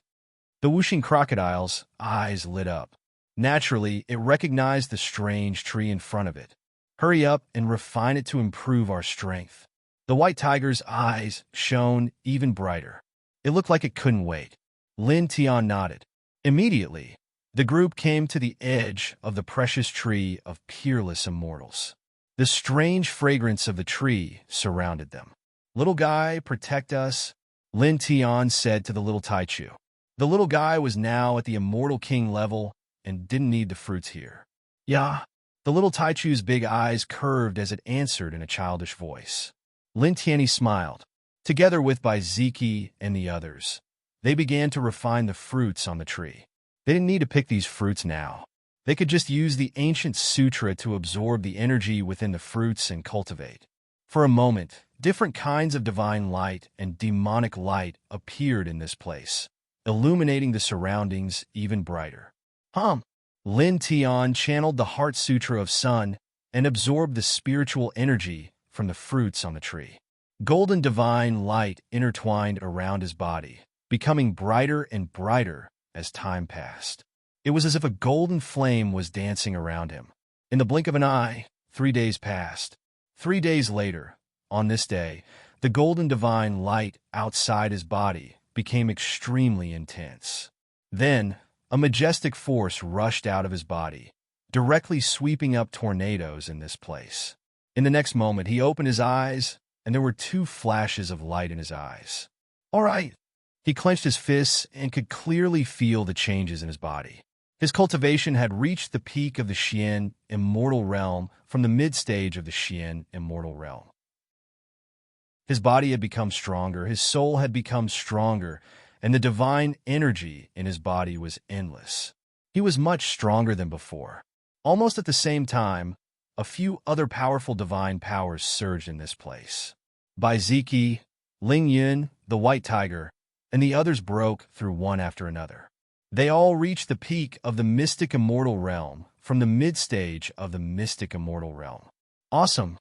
The Wuxing crocodile's eyes lit up. Naturally, it recognized the strange tree in front of it. Hurry up and refine it to improve our strength. The white tiger's eyes shone even brighter. It looked like it couldn't wait. Lin Tian nodded. Immediately, the group came to the edge of the precious tree of peerless immortals. The strange fragrance of the tree surrounded them. Little guy, protect us, Lin Tian said to the little Taichu. The little guy was now at the immortal king level and didn't need the fruits here. Yeah. The little Taichu's big eyes curved as it answered in a childish voice. Lin Tianyi smiled. Together with Bai Ziki and the others, they began to refine the fruits on the tree. They didn't need to pick these fruits now. They could just use the ancient sutra to absorb the energy within the fruits and cultivate. For a moment, different kinds of divine light and demonic light appeared in this place, illuminating the surroundings even brighter. Lin Tian channeled the Heart Sutra of Sun and absorbed the spiritual energy from the fruits on the tree. Golden divine light intertwined around his body, becoming brighter and brighter as time passed. It was as if a golden flame was dancing around him. In the blink of an eye, 3 days passed. 3 days later, on this day, the golden divine light outside his body became extremely intense. Then, a majestic force rushed out of his body, directly sweeping up tornadoes in this place. In the next moment, he opened his eyes, and there were 2 flashes of light in his eyes. All right. He clenched his fists and could clearly feel the changes in his body. His cultivation had reached the peak of the Xian immortal realm from the mid-stage of the Xian immortal realm. His body had become stronger, his soul had become stronger, and the divine energy in his body was endless. He was much stronger than before. Almost at the same time, a few other powerful divine powers surged in this place. Bai Ziki, Ling Yun, the White Tiger, and the others broke through one after another. They all reached the peak of the mystic immortal realm from the mid-stage of the mystic immortal realm. Awesome!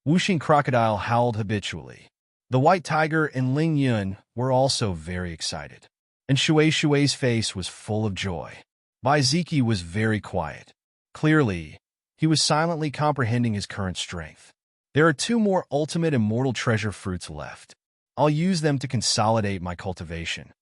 Wuxing Crocodile howled habitually. The White Tiger and Ling Yun were also very excited, and Shui's face was full of joy. Bai Ziki was very quiet. Clearly, he He was silently comprehending his current strength. There are 2 more ultimate immortal treasure fruits left. I'll use them to consolidate my cultivation.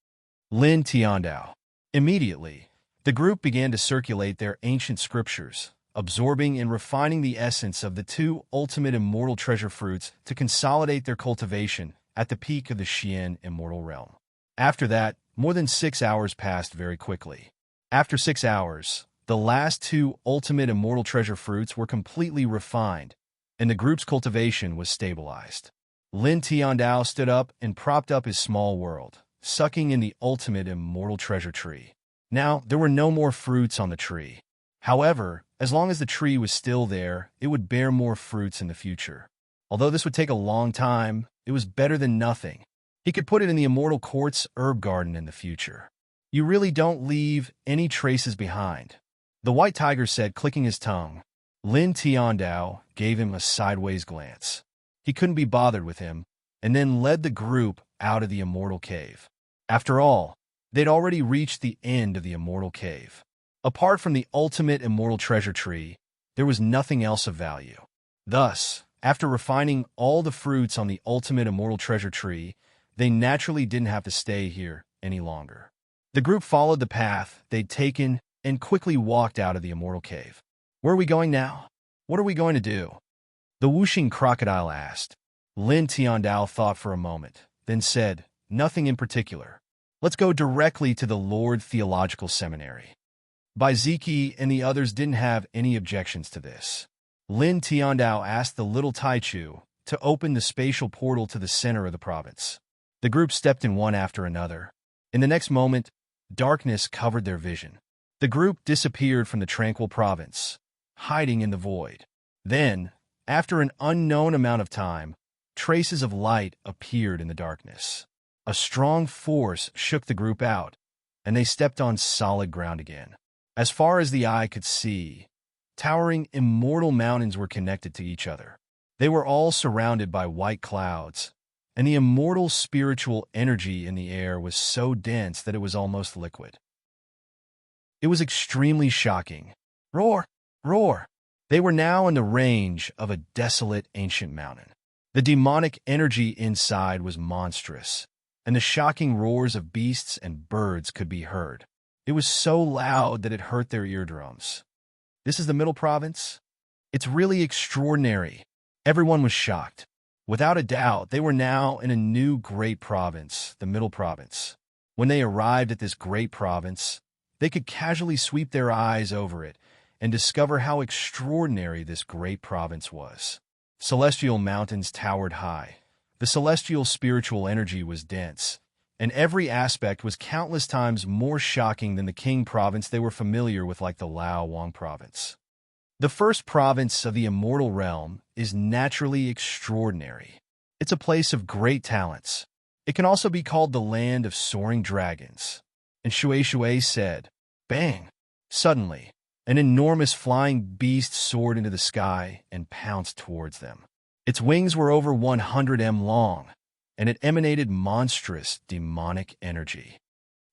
Lin Tiandao. Immediately, the group began to circulate their ancient scriptures, absorbing and refining the essence of the 2 ultimate immortal treasure fruits to consolidate their cultivation at the peak of the Xian immortal realm. After that, more than 6 hours passed very quickly. After 6 hours, the last 2 ultimate immortal treasure fruits were completely refined, and the group's cultivation was stabilized. Lin Tiandao stood up and propped up his small world, sucking in the ultimate immortal treasure tree. Now, there were no more fruits on the tree. However, as long as the tree was still there, it would bear more fruits in the future. Although this would take a long time, it was better than nothing. He could put it in the immortal quartz herb garden in the future. You really don't leave any traces behind, the white tiger said, clicking his tongue. Lin Tiandao gave him a sideways glance. He couldn't be bothered with him, and then led the group out of the immortal cave. After all, they'd already reached the end of the immortal cave. Apart from the ultimate immortal treasure tree, there was nothing else of value. Thus, after refining all the fruits on the ultimate immortal treasure tree, they naturally didn't have to stay here any longer. The group followed the path they'd taken and quickly walked out of the immortal cave. Where are we going now? What are we going to do? The whooshing crocodile asked. Lin Tiandao thought for a moment, then said, nothing in particular. Let's go directly to the Lord Theological Seminary. Baiziki and the others didn't have any objections to this. Lin Tiandao asked the little Taichu to open the spatial portal to the center of the province. The group stepped in one after another. In the next moment, darkness covered their vision. The group disappeared from the tranquil province, hiding in the void. Then, after an unknown amount of time, traces of light appeared in the darkness. A strong force shook the group out, and they stepped on solid ground again. As far as the eye could see, towering immortal mountains were connected to each other. They were all surrounded by white clouds, and the immortal spiritual energy in the air was so dense that it was almost liquid. It was extremely shocking. Roar! Roar! They were now in the range of a desolate ancient mountain. The demonic energy inside was monstrous, and the shocking roars of beasts and birds could be heard. It was so loud that it hurt their eardrums. This is the Middle Province? It's really extraordinary. Everyone was shocked. Without a doubt, they were now in a new great province, the Middle Province. When they arrived at this great province, they could casually sweep their eyes over it and discover how extraordinary this great province was. Celestial mountains towered high. The celestial spiritual energy was dense, and every aspect was countless times more shocking than the King province they were familiar with, like the Lao Wang province. The first province of the immortal realm is naturally extraordinary. It's a place of great talents. It can also be called the land of soaring dragons. And Shui said, bang! Suddenly, an enormous flying beast soared into the sky and pounced towards them. Its wings were over 100 m long, and it emanated monstrous demonic energy.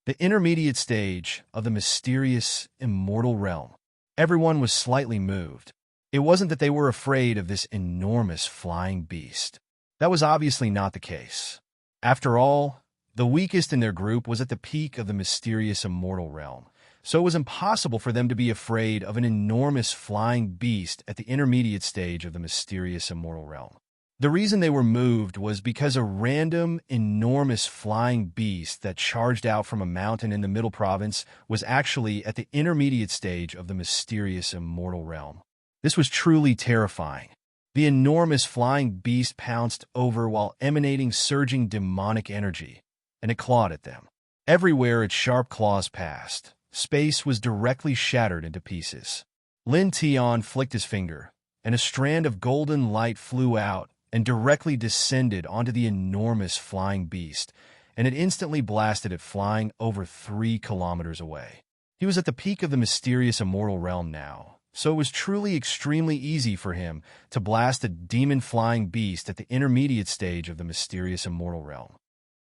The intermediate stage of the mysterious immortal realm. Everyone was slightly moved. It wasn't that they were afraid of this enormous flying beast. That was obviously not the case. After all, the weakest in their group was at the peak of the mysterious immortal realm, so it was impossible for them to be afraid of an enormous flying beast at the intermediate stage of the mysterious immortal realm. The reason they were moved was because a random, enormous flying beast that charged out from a mountain in the Middle Province was actually at the intermediate stage of the mysterious immortal realm. This was truly terrifying. The enormous flying beast pounced over while emanating surging demonic energy, and it clawed at them. Everywhere its sharp claws passed, space was directly shattered into pieces. Lin Tian flicked his finger, and a strand of golden light flew out and directly descended onto the enormous flying beast, and it instantly blasted it, flying over 3 kilometers away. He was at the peak of the mysterious immortal realm now, so it was truly extremely easy for him to blast a demon flying beast at the intermediate stage of the mysterious immortal realm.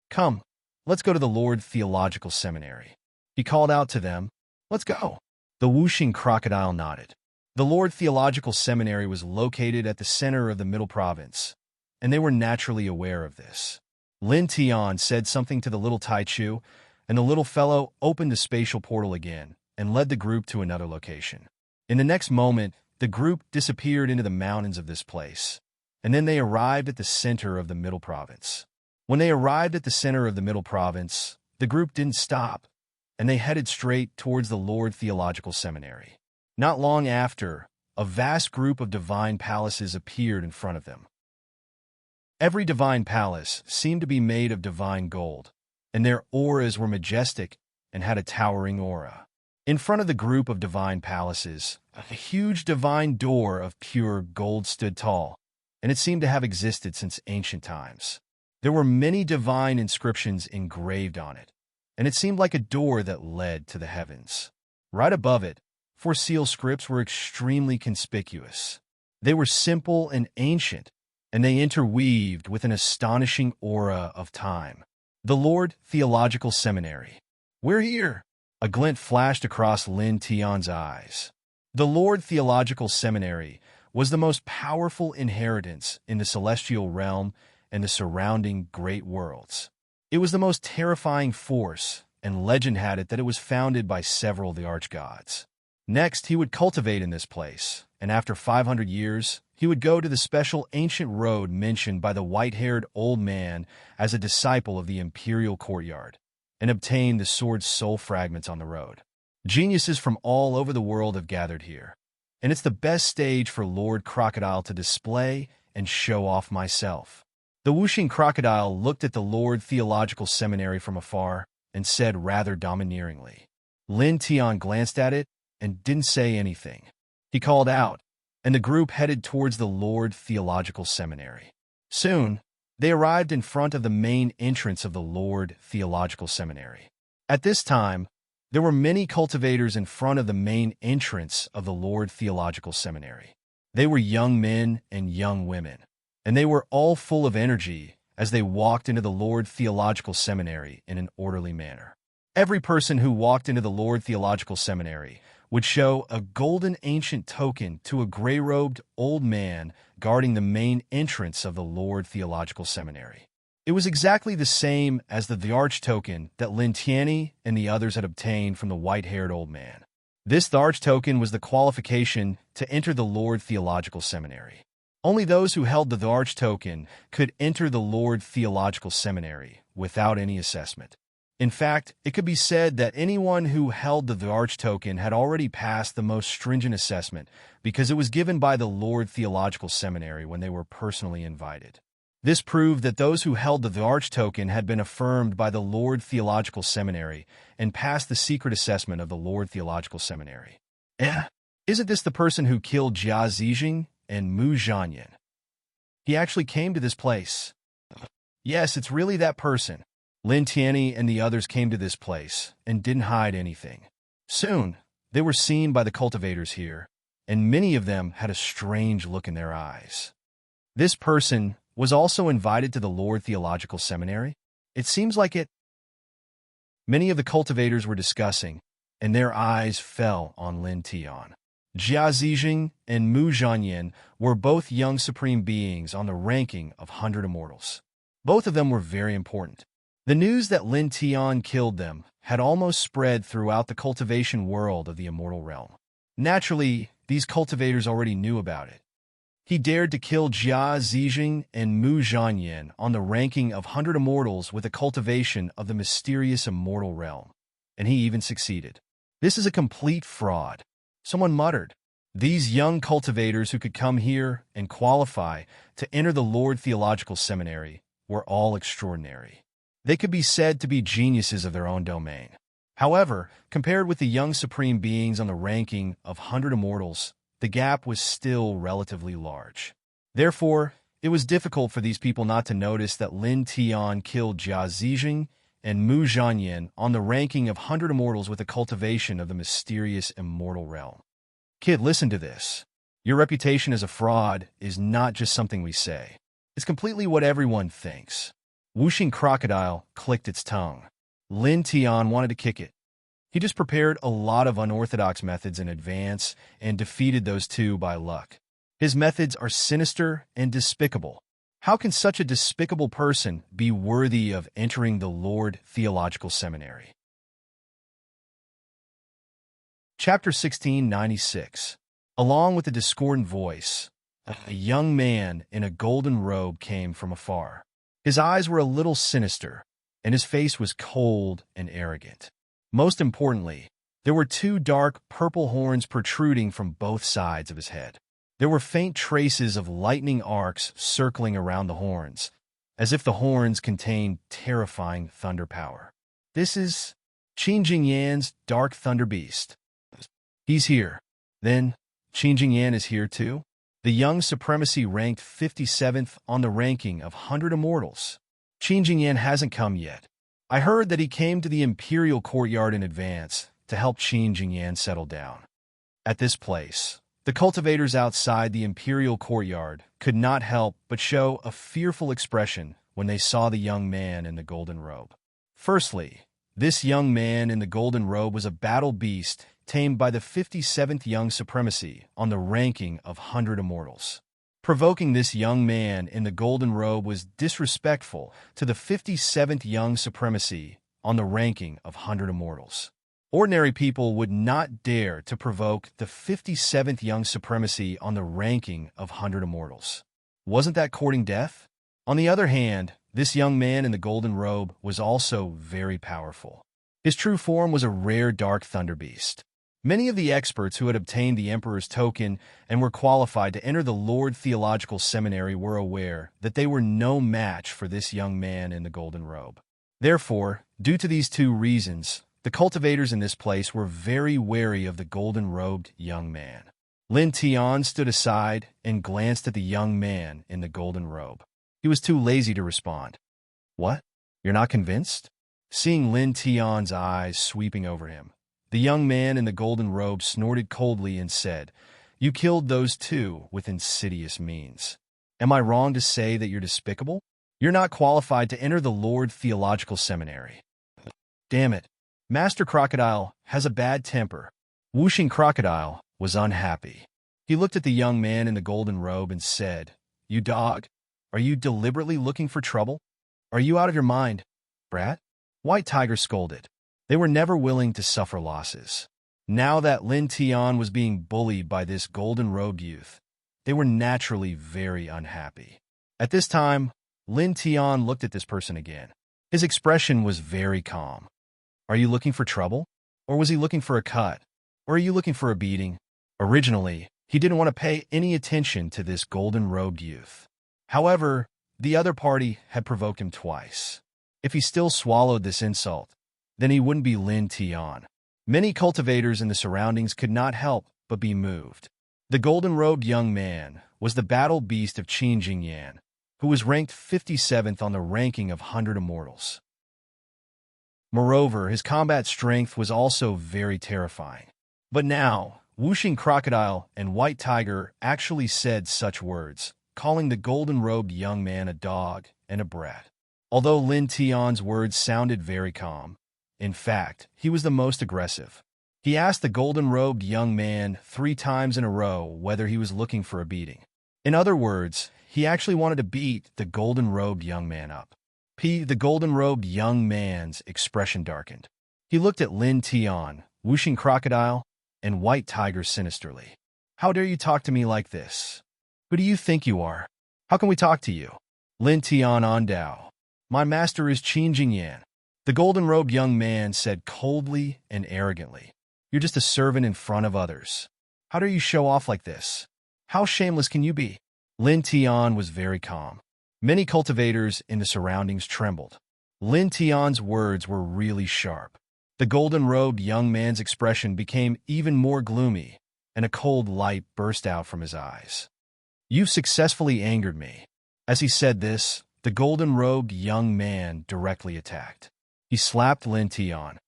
Come, let's go to the Lord Theological Seminary. He called out to them. Let's go. The whooshing crocodile nodded. The Lord Theological Seminary was located at the center of the Middle Province, and they were naturally aware of this. Lin Tian said something to the little Taichu, and the little fellow opened the spatial portal again and led the group to another location. In the next moment, the group disappeared into the mountains of this place, and then they arrived at the center of the Middle Province. When they arrived at the center of the Middle Province, the group didn't stop, and they headed straight towards the Lord Theological Seminary. Not long after, a vast group of divine palaces appeared in front of them. Every divine palace seemed to be made of divine gold, and their auras were majestic and had a towering aura. In front of the group of divine palaces, a huge divine door of pure gold stood tall, and it seemed to have existed since ancient times. There were many divine inscriptions engraved on it, and it seemed like a door that led to the heavens. Right above it, 4 seal scripts were extremely conspicuous. They were simple and ancient, and they interweaved with an astonishing aura of time. The Lord Theological Seminary. We're here! A glint flashed across Lin Tian's eyes. The Lord Theological Seminary was the most powerful inheritance in the celestial realm and the surrounding great worlds. It was the most terrifying force, and legend had it that it was founded by several of the archgods. Next, he would cultivate in this place, and after 500 years, he would go to the special ancient road mentioned by the white-haired old man as a disciple of the imperial courtyard, and obtain the sword's soul fragments on the road. Geniuses from all over the world have gathered here, and it's the best stage for Lord Crocodile to display and show off myself. The Wuxing Crocodile looked at the Lord Theological Seminary from afar and said rather domineeringly. Lin Tian glanced at it and didn't say anything. He called out, and the group headed towards the Lord Theological Seminary. Soon, they arrived in front of the main entrance of the Lord Theological Seminary. At this time, there were many cultivators in front of the main entrance of the Lord Theological Seminary. They were young men and young women, and they were all full of energy as they walked into the Lord Theological Seminary in an orderly manner. Every person who walked into the Lord Theological Seminary would show a golden ancient token to a gray-robed old man guarding the main entrance of the Lord Theological Seminary. It was exactly the same as the Tharch token that Lin Tianyi and the others had obtained from the white-haired old man. This Tharch token was the qualification to enter the Lord Theological Seminary. Only those who held the Tharch token could enter the Lord Theological Seminary without any assessment. In fact, it could be said that anyone who held the Tharch token had already passed the most stringent assessment because it was given by the Lord Theological Seminary when they were personally invited. This proved that those who held the Tharch token had been affirmed by the Lord Theological Seminary and passed the secret assessment of the Lord Theological Seminary. Isn't this the person who killed Jia Zijing and Mu Zhanyan? He actually came to this place. Yes, it's really that person. Lin Tianyi and the others came to this place and didn't hide anything. Soon, they were seen by the cultivators here, and many of them had a strange look in their eyes. This person was also invited to the Lord Theological Seminary. It seems like it. Many of the cultivators were discussing, and their eyes fell on Lin Tian. Jia Zijing and Mu Zhanyan were both young supreme beings on the ranking of 100 immortals. Both of them were very important. The news that Lin Tian killed them had almost spread throughout the cultivation world of the immortal realm. Naturally, these cultivators already knew about it. He dared to kill Jia Zijing and Mu Zhanyan on the ranking of 100 immortals with a cultivation of the mysterious immortal realm, and he even succeeded. This is a complete fraud. Someone muttered. These young cultivators who could come here and qualify to enter the Lord Theological Seminary were all extraordinary. They could be said to be geniuses of their own domain. However, compared with the young supreme beings on the ranking of 100 immortals, the gap was still relatively large. Therefore, it was difficult for these people not to notice that Lin Tian killed Jia Zijing and Mu Zhanyan on the ranking of 100 immortals with a cultivation of the mysterious immortal realm. Kid, listen to this. Your reputation as a fraud is not just something we say. It's completely what everyone thinks. Wuxing Crocodile clicked its tongue. Lin Tian wanted to kick it. He just prepared a lot of unorthodox methods in advance and defeated those two by luck. His methods are sinister and despicable. How can such a despicable person be worthy of entering the Lord Theological Seminary? Chapter 1696. Along with a discordant voice, a young man in a golden robe came from afar. His eyes were a little sinister, and his face was cold and arrogant. Most importantly, there were two dark purple horns protruding from both sides of his head. There were faint traces of lightning arcs circling around the horns, as if the horns contained terrifying thunder power. This is Qin Jingyan's dark thunder beast. He's here. Then, Qin Jingyan is here too? The young supremacy ranked 57th on the ranking of 100 immortals. Qin Jingyan hasn't come yet. I heard that he came to the Imperial Courtyard in advance to help Qin Jingyan settle down. At this place, the cultivators outside the Imperial Courtyard could not help but show a fearful expression when they saw the young man in the golden robe. Firstly, this young man in the golden robe was a battle beast tamed by the 57th Young Supremacy on the ranking of 100 immortals. Provoking this young man in the golden robe was disrespectful to the 57th Young Supremacy on the ranking of 100 immortals. Ordinary people would not dare to provoke the 57th Young Supremacy on the ranking of 100 immortals. Wasn't that courting death? On the other hand, this young man in the golden robe was also very powerful. His true form was a rare dark thunder beast. Many of the experts who had obtained the Emperor's token and were qualified to enter the Lord Theological Seminary were aware that they were no match for this young man in the golden robe. Therefore, due to these two reasons, the cultivators in this place were very wary of the golden-robed young man. Lin Tian stood aside and glanced at the young man in the golden robe. He was too lazy to respond. "What? You're not convinced?" Seeing Lin Tian's eyes sweeping over him, the young man in the golden robe snorted coldly and said, "You killed those two with insidious means. Am I wrong to say that you're despicable? You're not qualified to enter the Lord Theological Seminary." "Damn it. Master Crocodile has a bad temper." Wuxing Crocodile was unhappy. He looked at the young man in the golden robe and said, "You dog, are you deliberately looking for trouble? Are you out of your mind, brat?" White Tiger scolded. They were never willing to suffer losses. Now that Lin Tian was being bullied by this golden-robed youth, they were naturally very unhappy. At this time, Lin Tian looked at this person again. His expression was very calm. Are you looking for trouble? Or was he looking for a cut? Or are you looking for a beating? Originally, he didn't want to pay any attention to this golden-robed youth. However, the other party had provoked him twice. If he still swallowed this insult, then he wouldn't be Lin Tian. Many cultivators in the surroundings could not help but be moved. The golden-robed young man was the battle beast of Qin Jingyan, who was ranked 57th on the ranking of 100 immortals. Moreover, his combat strength was also very terrifying. But now, Wuxing Crocodile and White Tiger actually said such words, calling the golden-robed young man a dog and a brat. Although Lin Tian's words sounded very calm, in fact, he was the most aggressive. He asked the golden-robed young man 3 times in a row whether he was looking for a beating. In other words, he actually wanted to beat the golden-robed young man up. The golden-robed young man's expression darkened. He looked at Lin Tian, Wuxing Crocodile, and White Tiger sinisterly. "How dare you talk to me like this? Who do you think you are? How can we talk to you?" Lin Tian Ondao. "My master is Qin Jingyan." The golden-robed young man said coldly and arrogantly, "You're just a servant in front of others. How dare you show off like this? How shameless can you be?" Lin Tian was very calm. Many cultivators in the surroundings trembled. Lin Tian's words were really sharp. The golden-robed young man's expression became even more gloomy, and a cold light burst out from his eyes. "You've successfully angered me." As he said this, the golden-robed young man directly attacked. He slapped Lin Tian.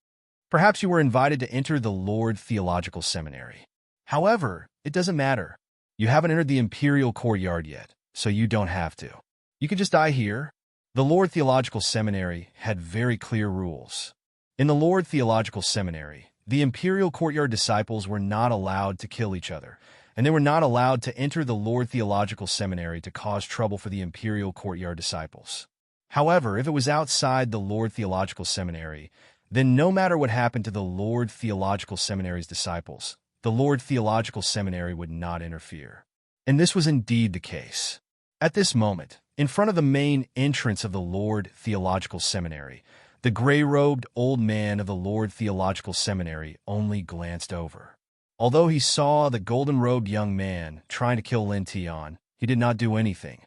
"Perhaps you were invited to enter the Lord Theological Seminary. However, it doesn't matter. You haven't entered the Imperial Courtyard yet, so you don't have to. You can just die here." The Lord Theological Seminary had very clear rules. In the Lord Theological Seminary, The Imperial Courtyard disciples were not allowed to kill each other, and they were not allowed to enter the Lord Theological Seminary to cause trouble for the Imperial Courtyard disciples. However, if it was outside the Lord Theological Seminary, then no matter what happened to the Lord Theological Seminary's disciples, the Lord Theological Seminary would not interfere. And this was indeed the case. At this moment, in front of the main entrance of the Lord Theological Seminary, the gray-robed old man of the Lord Theological Seminary only glanced over. Although he saw the golden-robed young man trying to kill Lin Tian, he did not do anything.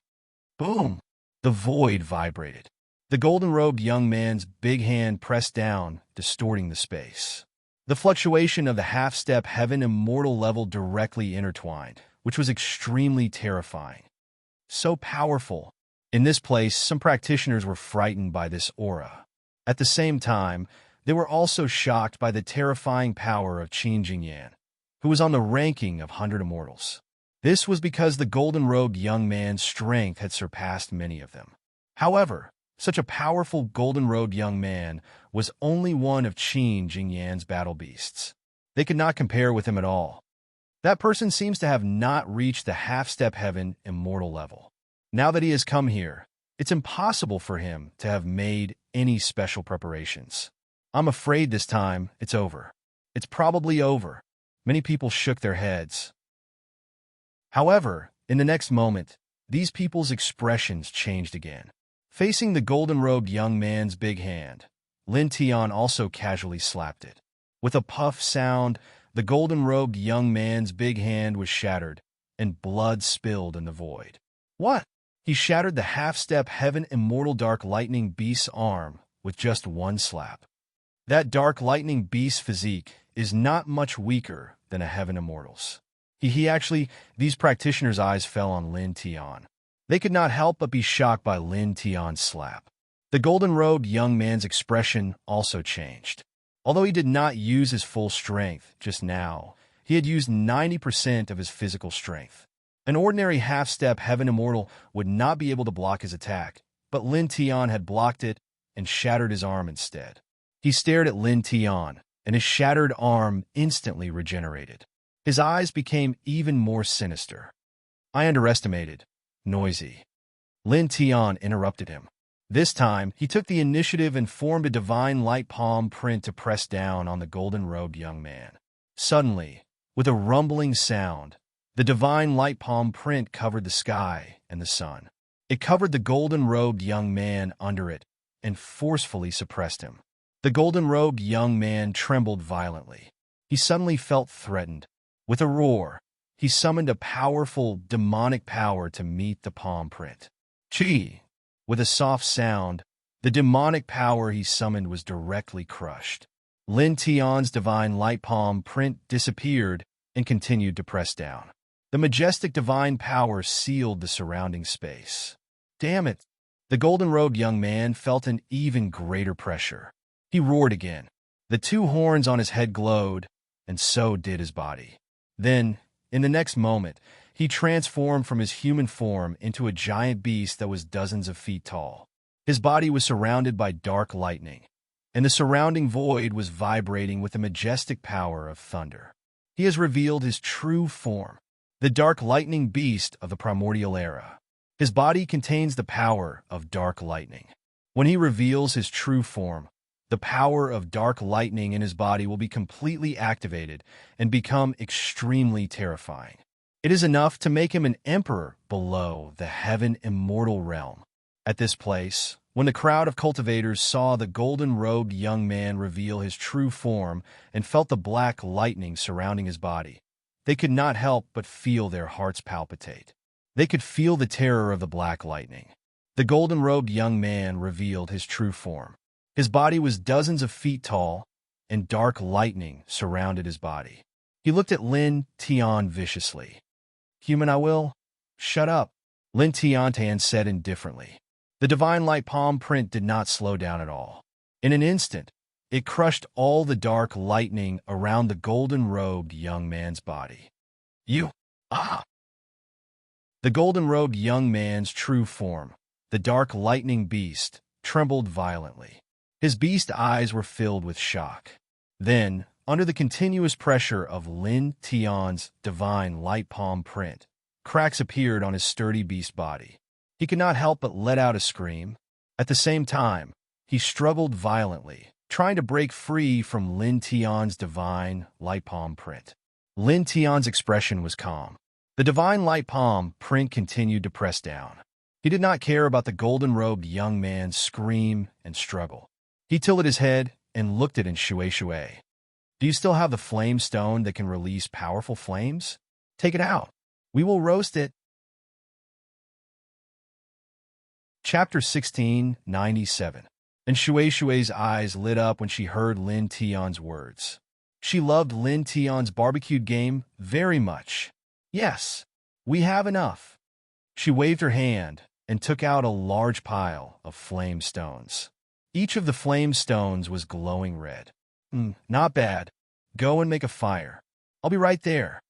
Boom! The void vibrated. The golden-robed young man's big hand pressed down, distorting the space. The fluctuation of the half-step heaven immortal level directly intertwined, which was extremely terrifying. So powerful. In this place, some practitioners were frightened by this aura. At the same time, they were also shocked by the terrifying power of Qin Jingyan, who was on the ranking of 100 immortals. This was because the golden-robed young man's strength had surpassed many of them. However, such a powerful golden-robed young man was only one of Qin Jingyan's battle beasts. They could not compare with him at all. That person seems to have not reached the half-step heaven immortal level. Now that he has come here, it's impossible for him to have made any special preparations. I'm afraid this time it's over. It's probably over. Many people shook their heads. However, in the next moment, these people's expressions changed again. Facing the golden-robed young man's big hand, Lin Tian also casually slapped it. With a puff sound, the golden-robed young man's big hand was shattered, and blood spilled in the void. What? He shattered the half-step heaven immortal dark lightning beast's arm with just one slap. That dark lightning beast's physique is not much weaker than a heaven immortal's. These practitioners' eyes fell on Lin Tian. They could not help but be shocked by Lin Tian's slap. The golden-robed young man's expression also changed. Although he did not use his full strength just now, he had used 90% of his physical strength. An ordinary half-step heaven immortal would not be able to block his attack, but Lin Tian had blocked it and shattered his arm instead. He stared at Lin Tian, and his shattered arm instantly regenerated. His eyes became even more sinister. I underestimated. Noisy. Lin Tian interrupted him. This time, he took the initiative and formed a divine light palm print to press down on the golden-robed young man. Suddenly, with a rumbling sound, the divine light palm print covered the sky and the sun. It covered the golden-robed young man under it and forcefully suppressed him. The golden-robed young man trembled violently. He suddenly felt threatened. With a roar, he summoned a powerful, demonic power to meet the palm print. Chi! With a soft sound, the demonic power he summoned was directly crushed. Lin Tian's divine light palm print disappeared and continued to press down. The majestic divine power sealed the surrounding space. Damn it! The golden-robed young man felt an even greater pressure. He roared again. The two horns on his head glowed, and so did his body. Then, in the next moment, he transformed from his human form into a giant beast that was dozens of feet tall. His body was surrounded by dark lightning, and the surrounding void was vibrating with the majestic power of thunder. He has revealed his true form, the dark lightning beast of the primordial era. His body contains the power of dark lightning. When he reveals his true form, the power of dark lightning in his body will be completely activated and become extremely terrifying. It is enough to make him an emperor below the heaven immortal realm. At this place, when the crowd of cultivators saw the golden-robed young man reveal his true form and felt the black lightning surrounding his body, they could not help but feel their hearts palpitate. They could feel the terror of the black lightning. The golden-robed young man revealed his true form. His body was dozens of feet tall, and dark lightning surrounded his body. He looked at Lin Tian viciously. "Human I will? Shut up," Lin Tian said indifferently. The divine light palm print did not slow down at all. In an instant, it crushed all the dark lightning around the golden-robed young man's body. The golden-robed young man's true form, the dark lightning beast, trembled violently. His beast eyes were filled with shock. Then, Under the continuous pressure of Lin Tian's divine light palm print, cracks appeared on his sturdy beast body. He could not help but let out a scream. At the same time, he struggled violently, trying to break free from Lin Tian's divine light palm print. Lin Tian's expression was calm. The divine light palm print continued to press down. He did not care about the golden-robed young man's scream and struggle. He tilted his head and looked at Shui. Do you still have the flame stone that can release powerful flames? Take it out. We will roast it. Chapter 1697. And Shui's eyes lit up when she heard Lin Tian's words. She loved Lin Tian's barbecued game very much. Yes, we have enough. She waved her hand and took out a large pile of flame stones. Each of the flame stones was glowing red. Not bad. Go and make a fire. I'll be right there.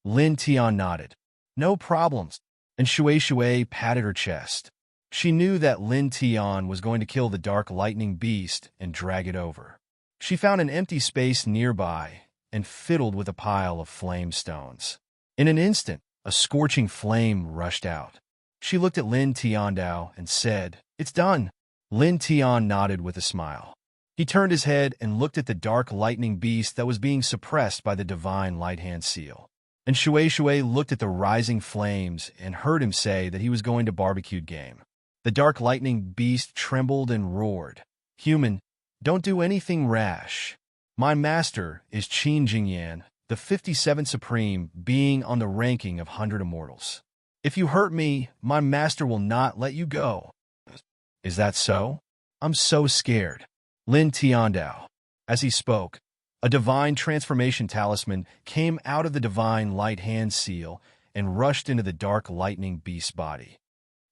Lin Tian nodded. No problems. And Shui patted her chest. She knew that Lin Tian was going to kill the dark lightning beast and drag it over. She found an empty space nearby and fiddled with a pile of flame stones. In an instant, a scorching flame rushed out. She looked at Lin Tiandao and said, "It's done." Lin Tian nodded with a smile. He turned his head and looked at the dark lightning beast that was being suppressed by the divine light-hand seal. And Shui looked at the rising flames and heard him say that he was going to barbecue game. The dark lightning beast trembled and roared. "Human, don't do anything rash. My master is Qin Jingyan, the 57th supreme being on the ranking of 100 immortals. If you hurt me, my master will not let you go." Is that so? I'm so scared. Lin Tiandao. As he spoke, a divine transformation talisman came out of the divine light hand seal and rushed into the dark lightning beast's body.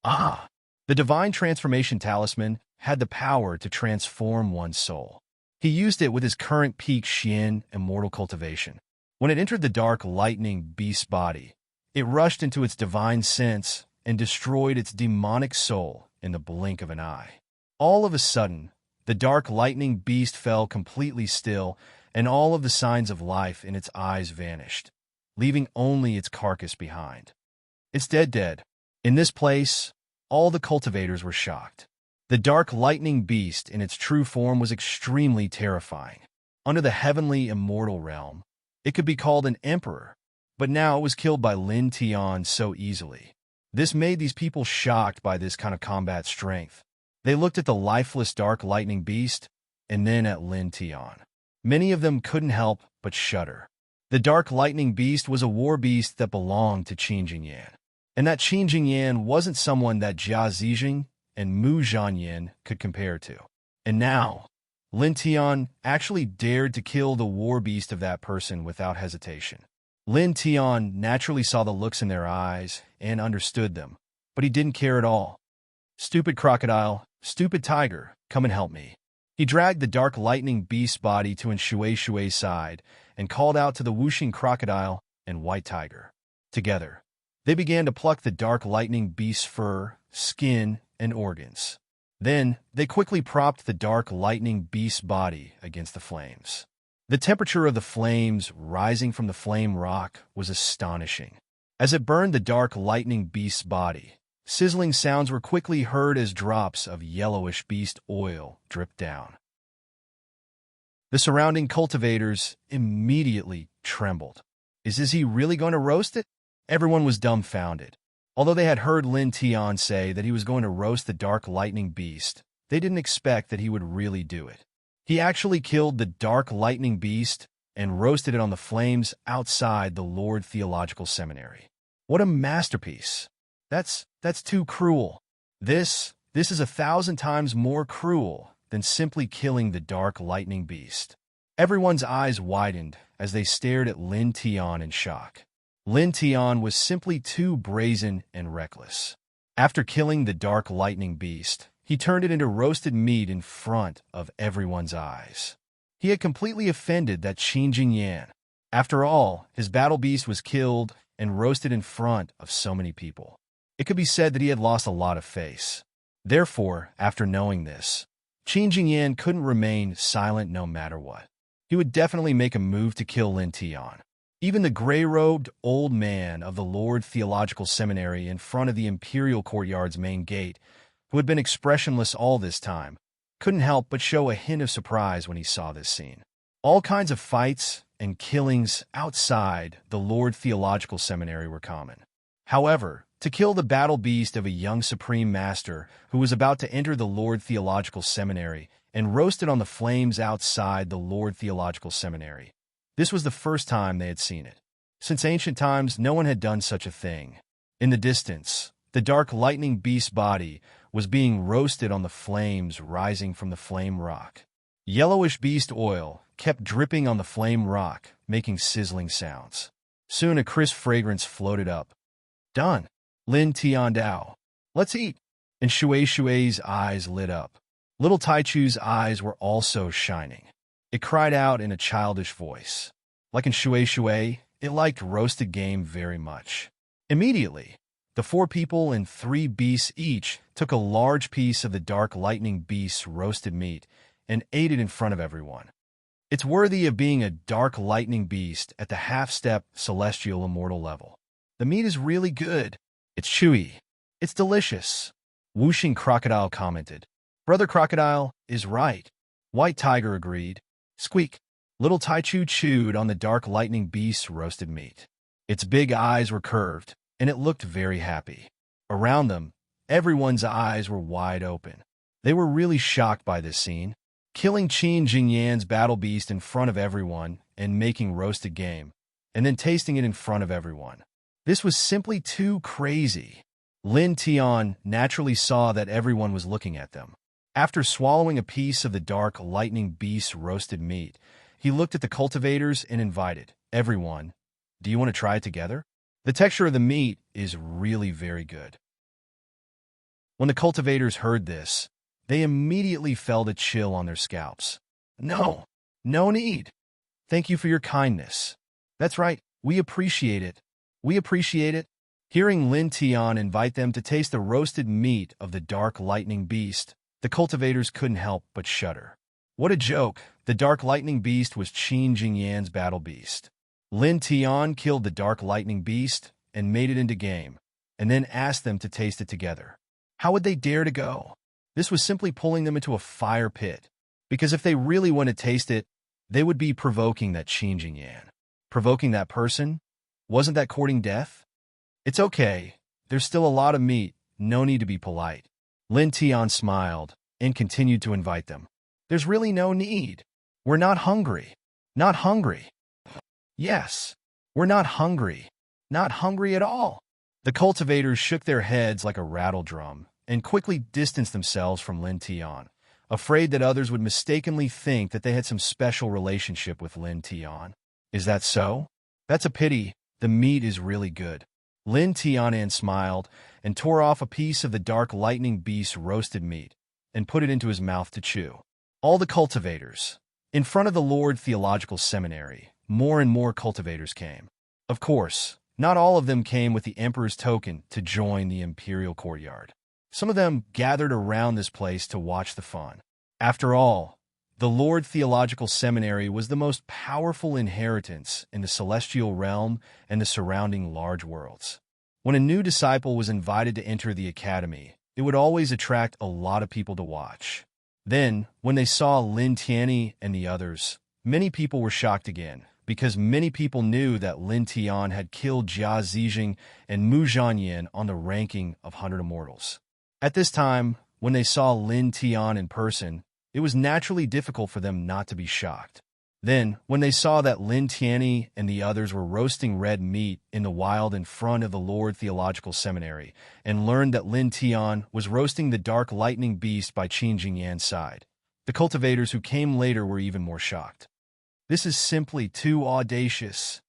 Ah! The divine transformation talisman had the power to transform one's soul. He used it with his current peak Xian immortal cultivation. When it entered the dark lightning beast's body, it rushed into its divine sense and destroyed its demonic soul in the blink of an eye. All of a sudden, the dark lightning beast fell completely still, and all of the signs of life in its eyes vanished, leaving only its carcass behind. It's dead. In this place, all the cultivators were shocked. The dark lightning beast in its true form was extremely terrifying. Under the heavenly immortal realm, it could be called an emperor, but now it was killed by Lin Tian so easily. This made these people shocked by this kind of combat strength. They looked at the lifeless dark lightning beast, and then at Lin Tian. Many of them couldn't help but shudder. The dark lightning beast was a war beast that belonged to Qin Jingyan. And that Qin Jingyan wasn't someone that Jia Zijing and Mu Zhanyin could compare to. And now, Lin Tian actually dared to kill the war beast of that person without hesitation. Lin Tian naturally saw the looks in their eyes and understood them, but he didn't care at all. "Stupid crocodile, stupid tiger, come and help me." He dragged the dark lightning beast's body to Shui's side and called out to the whooshing crocodile and white tiger. Together, they began to pluck the dark lightning beast's fur, skin, and organs. Then, they quickly propped the dark lightning beast's body against the flames. The temperature of the flames rising from the flame rock was astonishing. As it burned the dark lightning beast's body, sizzling sounds were quickly heard as drops of yellowish beast oil dripped down. The surrounding cultivators immediately trembled. Is he really going to roast it? Everyone was dumbfounded. Although they had heard Lin Tian say that he was going to roast the dark lightning beast, they didn't expect that he would really do it. He actually killed the dark lightning beast and roasted it on the flames outside the Lord Theological Seminary. What a masterpiece. That's too cruel. This is 1,000 times more cruel than simply killing the dark lightning beast. Everyone's eyes widened as they stared at Lin Tian in shock. Lin Tian was simply too brazen and reckless. After killing the dark lightning beast, he turned it into roasted meat in front of everyone's eyes. He had completely offended that Qin Jingyan. After all, his battle beast was killed and roasted in front of so many people. It could be said that he had lost a lot of face. Therefore, after knowing this, Qin Jingyan couldn't remain silent no matter what. he would definitely make a move to kill Lin Tian. Even the gray-robed old man of the Lord Theological Seminary in front of the Imperial Courtyard's main gate, who had been expressionless all this time, couldn't help but show a hint of surprise when he saw this scene. All kinds of fights and killings outside the Lord Theological Seminary were common. However, to kill the battle beast of a young Supreme Master who was about to enter the Lord Theological Seminary and roast it on the flames outside the Lord Theological Seminary, this was the first time they had seen it. Since ancient times, no one had done such a thing. In the distance, the dark lightning beast's body was being roasted on the flames rising from the flame rock. Yellowish beast oil kept dripping on the flame rock, making sizzling sounds. Soon a crisp fragrance floated up. Done. Lin Tian Dao. Let's eat. And Shui's eyes lit up. Little Taichu's eyes were also shining. It cried out in a childish voice. Like in Shui, it liked roasted game very much. Immediately, the 4 people and 3 beasts each took a large piece of the dark lightning beast's roasted meat and ate it in front of everyone. It's worthy of being a dark lightning beast at the half-step celestial immortal level. The meat is really good. It's chewy. It's delicious. Whooshing Crocodile commented. Brother Crocodile is right. White Tiger agreed. Squeak. Little Taichu chewed on the dark lightning beast's roasted meat. Its big eyes were curved, and it looked very happy. Around them, everyone's eyes were wide open. They were really shocked by this scene. Killing Qin Jingyan's battle beast in front of everyone and making roasted game, and then tasting it in front of everyone. This was simply too crazy. Lin Tian naturally saw that everyone was looking at them. After swallowing a piece of the dark lightning beast's roasted meat, he looked at the cultivators and invited, everyone, do you want to try it together? The texture of the meat is really very good. When the cultivators heard this, they immediately felt a chill on their scalps. No, no need. Thank you for your kindness. That's right, we appreciate it. We appreciate it. Hearing Lin Tian invite them to taste the roasted meat of the dark lightning beast, the cultivators couldn't help but shudder. What a joke! The dark lightning beast was Qin Jingyan's battle beast. Lin Tian killed the dark lightning beast and made it into game, and then asked them to taste it together. How would they dare to go? This was simply pulling them into a fire pit, because if they really want to taste it, they would be provoking that Qin Jingyan. Provoking that person? Wasn't that courting death? It's okay. There's still a lot of meat. No need to be polite. Lin Tian smiled and continued to invite them. There's really no need. We're not hungry. Not hungry. Yes, we're not hungry. Not hungry at all. The cultivators shook their heads like a rattle drum and quickly distanced themselves from Lin Tian, afraid that others would mistakenly think that they had some special relationship with Lin Tian. Is that so? That's a pity. The meat is really good. Lin Tianan smiled and tore off a piece of the dark lightning beast's roasted meat and put it into his mouth to chew. All the cultivators. In front of the Lord Theological Seminary, more and more cultivators came. Of course, not all of them came with the Emperor's token to join the Imperial Courtyard. Some of them gathered around this place to watch the fun. After all, the Lord Theological Seminary was the most powerful inheritance in the celestial realm and the surrounding large worlds. When a new disciple was invited to enter the academy, it would always attract a lot of people to watch. Then, when they saw Lin Tianyi and the others, many people were shocked again, because many people knew that Lin Tian had killed Jia Zijing and Mu Zhanyin on the ranking of 100 Immortals. At this time, when they saw Lin Tian in person, it was naturally difficult for them not to be shocked. Then, when they saw that Lin Tianyi and the others were roasting red meat in the wild in front of the Lord Theological Seminary, and learned that Lin Tian was roasting the dark lightning beast by Qin Jingyan's side, the cultivators who came later were even more shocked. This is simply too audacious.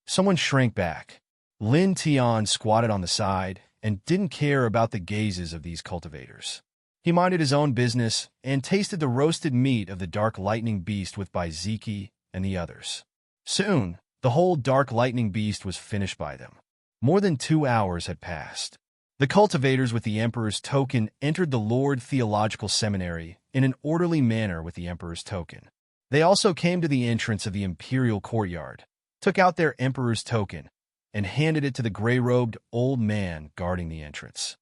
Someone shrank back. Lin Tian squatted on the side and didn't care about the gazes of these cultivators. He minded his own business and tasted the roasted meat of the dark lightning beast with Bai Ziki and the others. Soon, the whole dark lightning beast was finished by them. More than 2 hours had passed. The cultivators with the Emperor's token entered the Lord Theological Seminary in an orderly manner with the Emperor's token. They also came to the entrance of the imperial courtyard, took out their emperor's token, and handed it to the gray-robed old man guarding the entrance.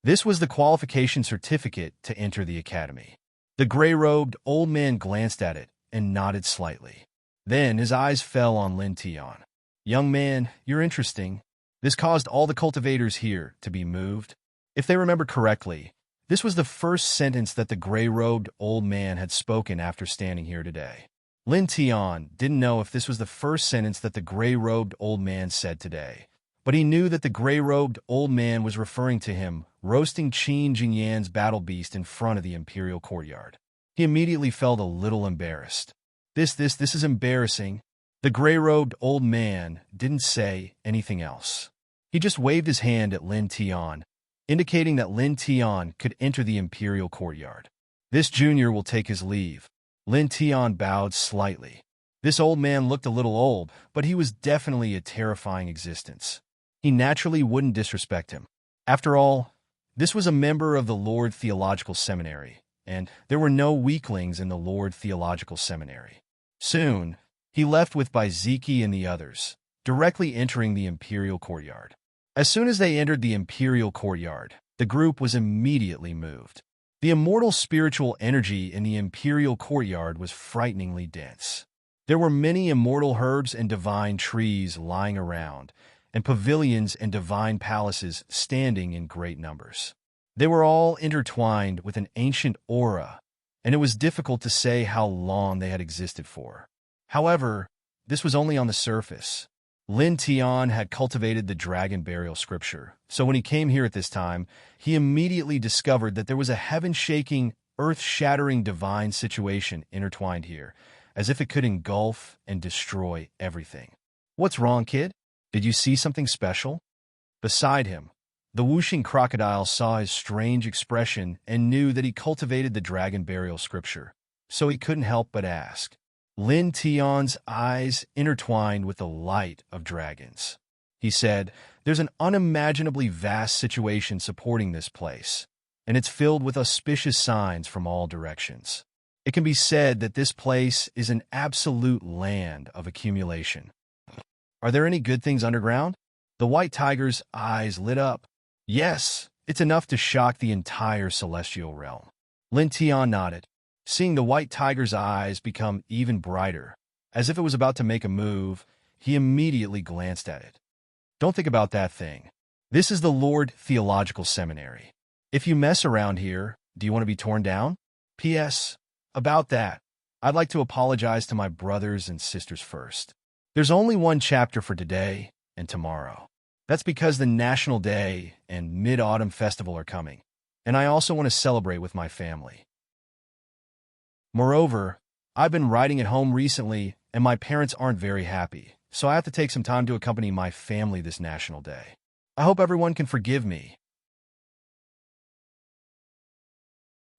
This was the qualification certificate to enter the academy. The gray-robed old man glanced at it and nodded slightly. Then his eyes fell on Lin Tian. "Young man, you're interesting." This caused all the cultivators here to be moved. If they remember correctly, this was the first sentence that the gray-robed old man had spoken after standing here today. Lin Tian didn't know if this was the first sentence that the gray-robed old man said today, but he knew that the gray-robed old man was referring to him roasting Qin Jingyan's battle beast in front of the imperial courtyard. He immediately felt a little embarrassed. This is embarrassing. The gray-robed old man didn't say anything else. He just waved his hand at Lin Tian, indicating that Lin Tian could enter the imperial courtyard. "This junior will take his leave." Lin Tian bowed slightly. This old man looked a little old, but he was definitely a terrifying existence. He naturally wouldn't disrespect him. After all, this was a member of the Lord Theological Seminary, and there were no weaklings in the Lord Theological Seminary. Soon, he left with Baiziki and the others, directly entering the imperial courtyard. As soon as they entered the imperial courtyard, the group was immediately moved. The immortal spiritual energy in the imperial courtyard was frighteningly dense. There were many immortal herbs and divine trees lying around, and pavilions and divine palaces standing in great numbers. They were all intertwined with an ancient aura, and it was difficult to say how long they had existed for. However, this was only on the surface. Lin Tian had cultivated the dragon burial scripture, so when he came here at this time, he immediately discovered that there was a heaven-shaking, earth-shattering divine situation intertwined here, as if it could engulf and destroy everything. "What's wrong, kid? Did you see something special?" Beside him, the whooshing crocodile saw his strange expression and knew that he cultivated the dragon burial scripture, so he couldn't help but ask. Lin Tian's eyes intertwined with the light of dragons. He said, "There's an unimaginably vast situation supporting this place, and it's filled with auspicious signs from all directions. It can be said that this place is an absolute land of accumulation. Are there any good things underground?" The white tiger's eyes lit up. "Yes, it's enough to shock the entire celestial realm." Lin Tian nodded, seeing the white tiger's eyes become even brighter. As if it was about to make a move, he immediately glanced at it. "Don't think about that thing. This is the Lord Theological Seminary. If you mess around here, do you want to be torn down? P.S. About that, I'd like to apologize to my brothers and sisters first. There's only one chapter for today and tomorrow. That's because the National Day and Mid-Autumn Festival are coming, and I also want to celebrate with my family. Moreover, I've been writing at home recently, and my parents aren't very happy, so I have to take some time to accompany my family this National Day. I hope everyone can forgive me."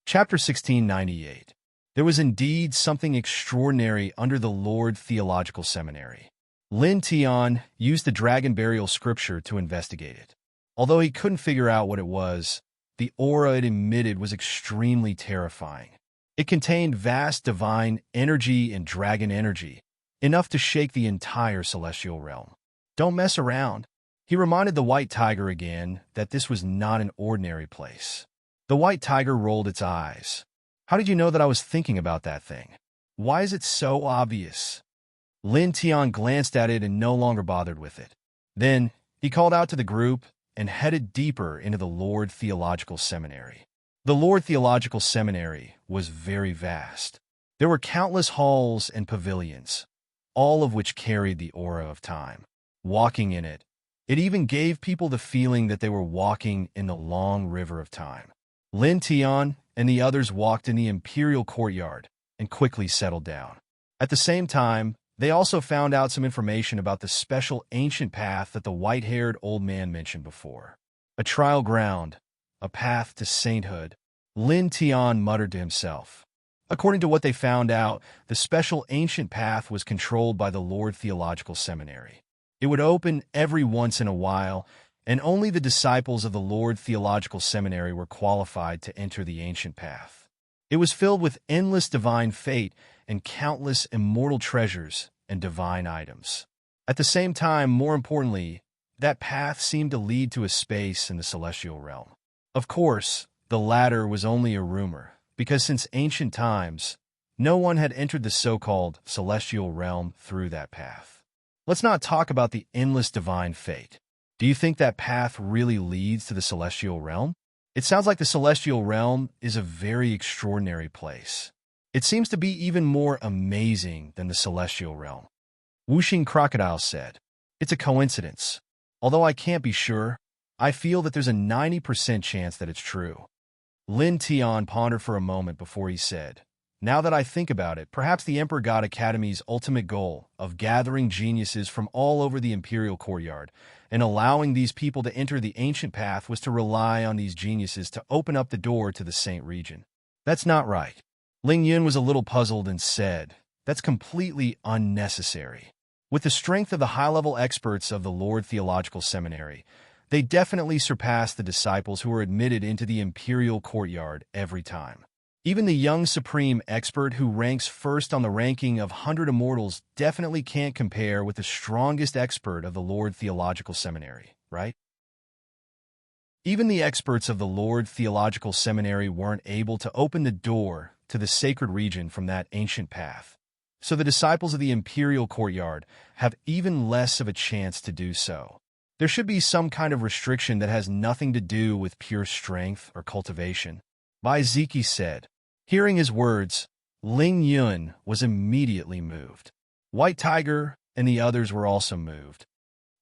Chapter 1698. There was indeed something extraordinary under the Lord Theological Seminary. Lin Tian used the dragon burial scripture to investigate it. Although he couldn't figure out what it was, the aura it emitted was extremely terrifying. It contained vast divine energy and dragon energy, enough to shake the entire celestial realm. "Don't mess around." He reminded the white tiger again that this was not an ordinary place. The white tiger rolled its eyes. "How did you know that I was thinking about that thing? Why is it so obvious?" Lin Tian glanced at it and no longer bothered with it. Then he called out to the group and headed deeper into the Lord Theological Seminary. The Lord Theological Seminary was very vast. There were countless halls and pavilions, all of which carried the aura of time. Walking in it, it even gave people the feeling that they were walking in the long river of time. Lin Tian and the others walked in the imperial courtyard and quickly settled down. At the same time, they also found out some information about the special ancient path that the white-haired old man mentioned before. A trial ground, a path to sainthood, Lin Tian muttered to himself. According to what they found out, the special ancient path was controlled by the Lord Theological Seminary. It would open every once in a while, and only the disciples of the Lord Theological Seminary were qualified to enter the ancient path. It was filled with endless divine fate and countless immortal treasures and divine items. At the same time, more importantly, that path seemed to lead to a space in the celestial realm. Of course, the latter was only a rumor, because since ancient times, no one had entered the so-called celestial realm through that path. Let's not talk about the endless divine fate. Do you think that path really leads to the celestial realm? It sounds like the celestial realm is a very extraordinary place. It seems to be even more amazing than the celestial realm. Whooshing Crocodile said, "It's a coincidence. Although I can't be sure, I feel that there's a 90% chance that it's true." Lin Tian pondered for a moment before he said, "Now that I think about it, perhaps the Emperor God Academy's ultimate goal of gathering geniuses from all over the Imperial Courtyard and allowing these people to enter the ancient path was to rely on these geniuses to open up the door to the Saint region. That's not right." Ling Yun was a little puzzled and said, "That's completely unnecessary. With the strength of the high-level experts of the Lord Theological Seminary, they definitely surpass the disciples who are admitted into the Imperial Courtyard every time. Even the young Supreme Expert who ranks first on the ranking of 100 Immortals definitely can't compare with the strongest expert of the Lord Theological Seminary, right? Even the experts of the Lord Theological Seminary weren't able to open the door to the sacred region from that ancient path. So the disciples of the Imperial Courtyard have even less of a chance to do so. There should be some kind of restriction that has nothing to do with pure strength or cultivation." Bai Ziki said. Hearing his words, Ling Yun was immediately moved. White Tiger and the others were also moved.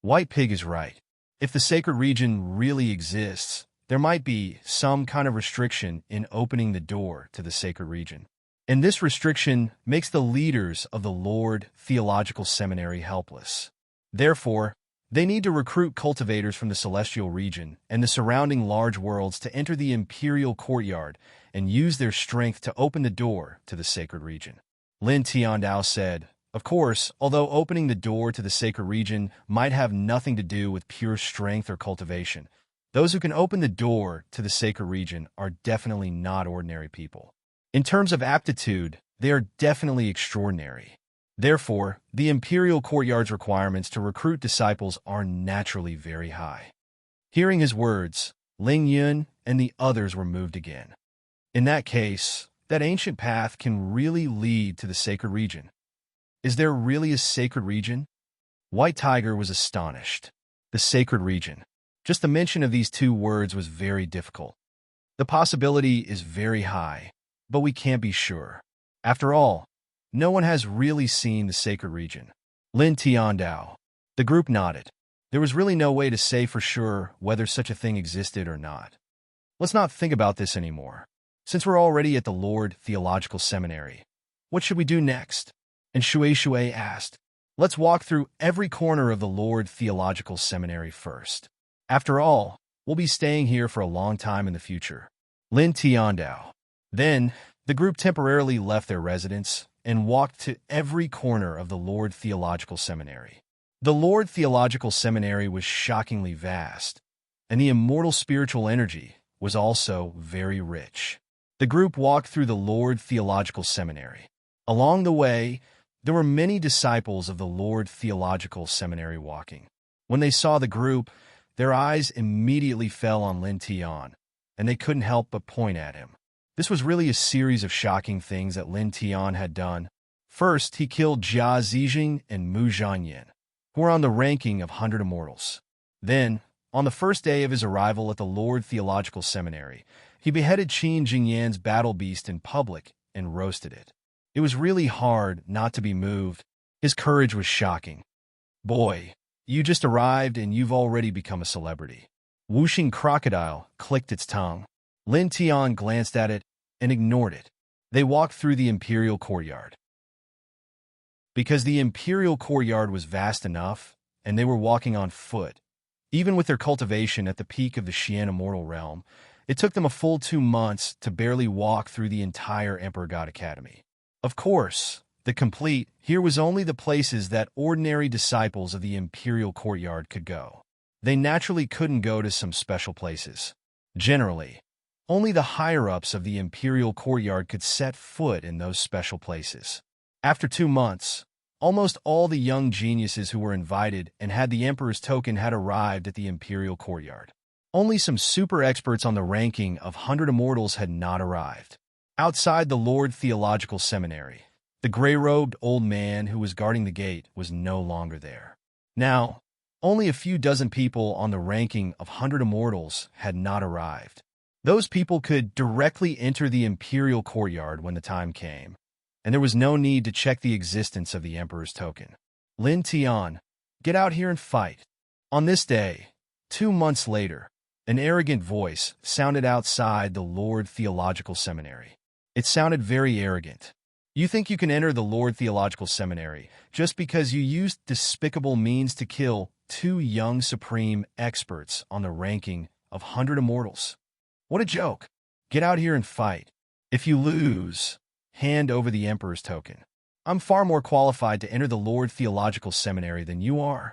White Pig is right. If the sacred region really exists, there might be some kind of restriction in opening the door to the sacred region. And this restriction makes the leaders of the Lord Theological Seminary helpless. Therefore, they need to recruit cultivators from the celestial region and the surrounding large worlds to enter the Imperial Courtyard and use their strength to open the door to the sacred region. Lin Tiandao said, "Of course, although opening the door to the sacred region might have nothing to do with pure strength or cultivation, those who can open the door to the sacred region are definitely not ordinary people. In terms of aptitude, they are definitely extraordinary. Therefore, the Imperial Courtyard's requirements to recruit disciples are naturally very high." Hearing his words, Ling Yun and the others were moved again. In that case, that ancient path can really lead to the sacred region. Is there really a sacred region? White Tiger was astonished. The sacred region. Just the mention of these two words was very difficult. The possibility is very high, but we can't be sure. After all, no one has really seen the sacred region. Lin Tiandao. The group nodded. There was really no way to say for sure whether such a thing existed or not. Let's not think about this anymore. Since we're already at the Lord Theological Seminary, what should we do next? And Shui asked. Let's walk through every corner of the Lord Theological Seminary first. After all, we'll be staying here for a long time in the future. Lin Tiandao. Then, the group temporarily left their residence and walked to every corner of the Lord Theological Seminary. The Lord Theological Seminary was shockingly vast, and the immortal spiritual energy was also very rich. The group walked through the Lord Theological Seminary. Along the way, there were many disciples of the Lord Theological Seminary walking. When they saw the group, their eyes immediately fell on Lin Tian, and they couldn't help but point at him. This was really a series of shocking things that Lin Tian had done. First, he killed Jia Zijing and Mu Zhanyin, who were on the ranking of 100 Immortals. Then, on the first day of his arrival at the Lord Theological Seminary, he beheaded Qin Jingyan's battle beast in public and roasted it. It was really hard not to be moved. His courage was shocking. Boy, you just arrived and you've already become a celebrity. Whooshing Crocodile clicked its tongue. Lin Tian glanced at it and ignored it. They walked through the Imperial Courtyard. Because the Imperial Courtyard was vast enough, and they were walking on foot, even with their cultivation at the peak of the Xian Immortal Realm, it took them a full 2 months to barely walk through the entire Emperor God Academy. Of course, the complete here was only the places that ordinary disciples of the Imperial Courtyard could go. They naturally couldn't go to some special places. Generally, Only the higher-ups of the imperial courtyard could set foot in those special places. After 2 months, almost all the young geniuses who were invited and had the Emperor's token had arrived at the imperial courtyard. Only some super experts on the ranking of 100 immortals had not arrived. Outside the Lord Theological Seminary, the gray-robed old man who was guarding the gate was no longer there. Now, only a few dozen people on the ranking of 100 immortals had not arrived. Those people could directly enter the imperial courtyard when the time came, and there was no need to check the existence of the Emperor's token. Lin Tian, get out here and fight. On this day, 2 months later, an arrogant voice sounded outside the Lord Theological Seminary. It sounded very arrogant. You think you can enter the Lord Theological Seminary just because you used despicable means to kill 2 young supreme experts on the ranking of 100 immortals? What a joke. Get out here and fight. If you lose, hand over the Emperor's token. I'm far more qualified to enter the Lord Theological Seminary than you are.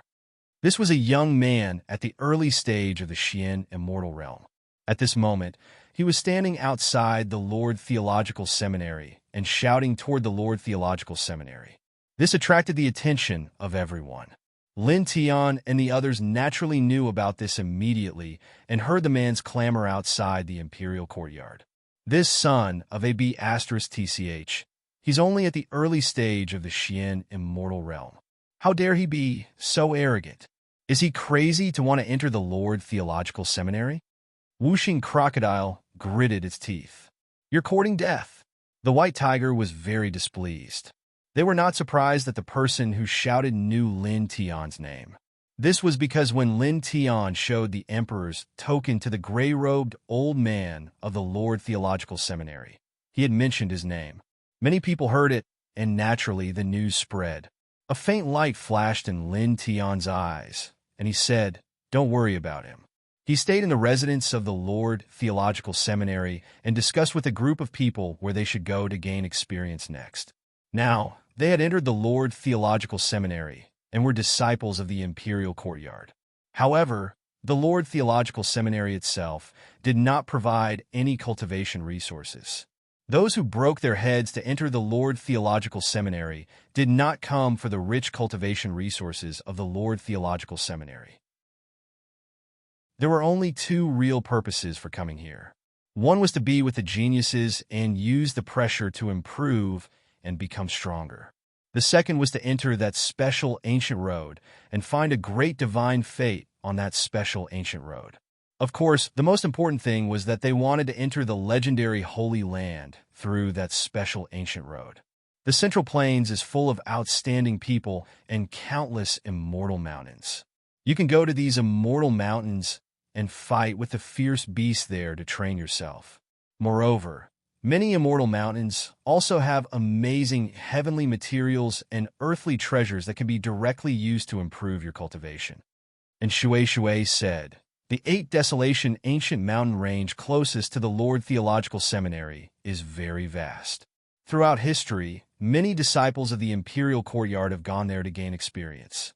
This was a young man at the early stage of the Xian immortal realm. At this moment, he was standing outside the Lord Theological Seminary and shouting toward the Lord Theological Seminary. This attracted the attention of everyone. Lin Tian and the others naturally knew about this immediately and heard the man's clamor outside the imperial courtyard. This son of a B*TCH, he's only at the early stage of the Xian immortal realm. How dare he be so arrogant? Is he crazy to want to enter the Lord Theological Seminary? Wuxing Crocodile gritted its teeth. You're courting death. The white tiger was very displeased. They were not surprised that the person who shouted knew Lin Tian's name. This was because when Lin Tian showed the Emperor's token to the gray-robed old man of the Lord Theological Seminary, he had mentioned his name. Many people heard it, and naturally the news spread. A faint light flashed in Lin Tian's eyes, and he said, "Don't worry about him." He stayed in the residence of the Lord Theological Seminary and discussed with a group of people where they should go to gain experience next. Now, they had entered the Lord Theological Seminary and were disciples of the imperial courtyard. However, the Lord Theological Seminary itself did not provide any cultivation resources. Those who broke their heads to enter the Lord Theological Seminary did not come for the rich cultivation resources of the Lord Theological Seminary. There were only 2 real purposes for coming here. One was to be with the geniuses and use the pressure to improve and become stronger. The second was to enter that special ancient road and find a great divine fate on that special ancient road. Of course, the most important thing was that they wanted to enter the legendary Holy Land through that special ancient road. The Central Plains is full of outstanding people and countless immortal mountains. You can go to these immortal mountains and fight with the fierce beasts there to train yourself. Moreover, many immortal mountains also have amazing heavenly materials and earthly treasures that can be directly used to improve your cultivation. And Shui said, the 8 Desolation ancient mountain range closest to the Lord Theological Seminary is very vast. Throughout history, many disciples of the imperial courtyard have gone there to gain experience.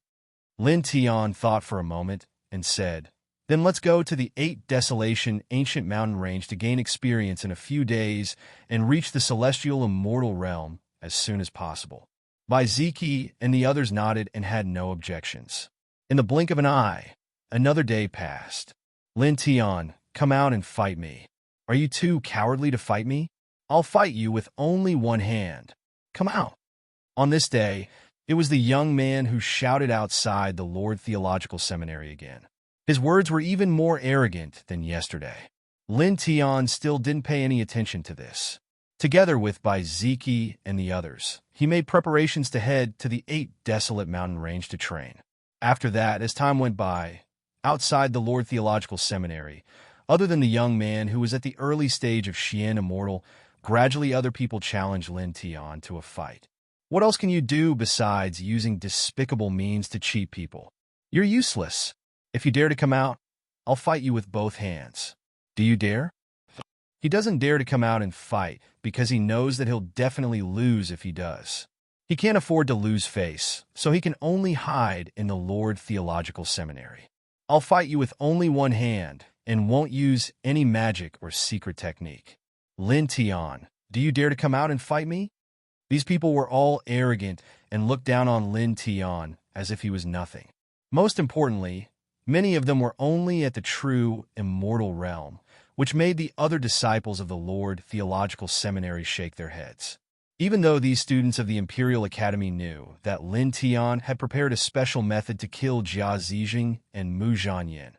Lin Tian thought for a moment and said, then let's go to the 8 Desolation ancient mountain range to gain experience in a few days and reach the celestial immortal realm as soon as possible. Bai Ziki and the others nodded and had no objections. In the blink of an eye, another day passed. Lin Tian, come out and fight me. Are you too cowardly to fight me? I'll fight you with only one hand. Come out. On this day, it was the young man who shouted outside the Lord Theological Seminary again. His words were even more arrogant than yesterday. Lin Tian still didn't pay any attention to this. Together with Bai Ziki and the others, he made preparations to head to the 8 Desolate mountain range to train. After that, as time went by, outside the Lord Theological Seminary, other than the young man who was at the early stage of Xian Immortal, gradually other people challenged Lin Tian to a fight. What else can you do besides using despicable means to cheat people? You're useless. If you dare to come out, I'll fight you with both hands. Do you dare? He doesn't dare to come out and fight because he knows that he'll definitely lose if he does. He can't afford to lose face, so he can only hide in the Lord Theological Seminary. I'll fight you with only one hand, and won't use any magic or secret technique. Lin Tian, do you dare to come out and fight me? These people were all arrogant and looked down on Lin Tian as if he was nothing. Most importantly, many of them were only at the true immortal realm, which made the other disciples of the Lord Theological Seminary shake their heads. Even though these students of the Imperial Academy knew that Lin Tian had prepared a special method to kill Jia Zijing and Mu Zhanyin,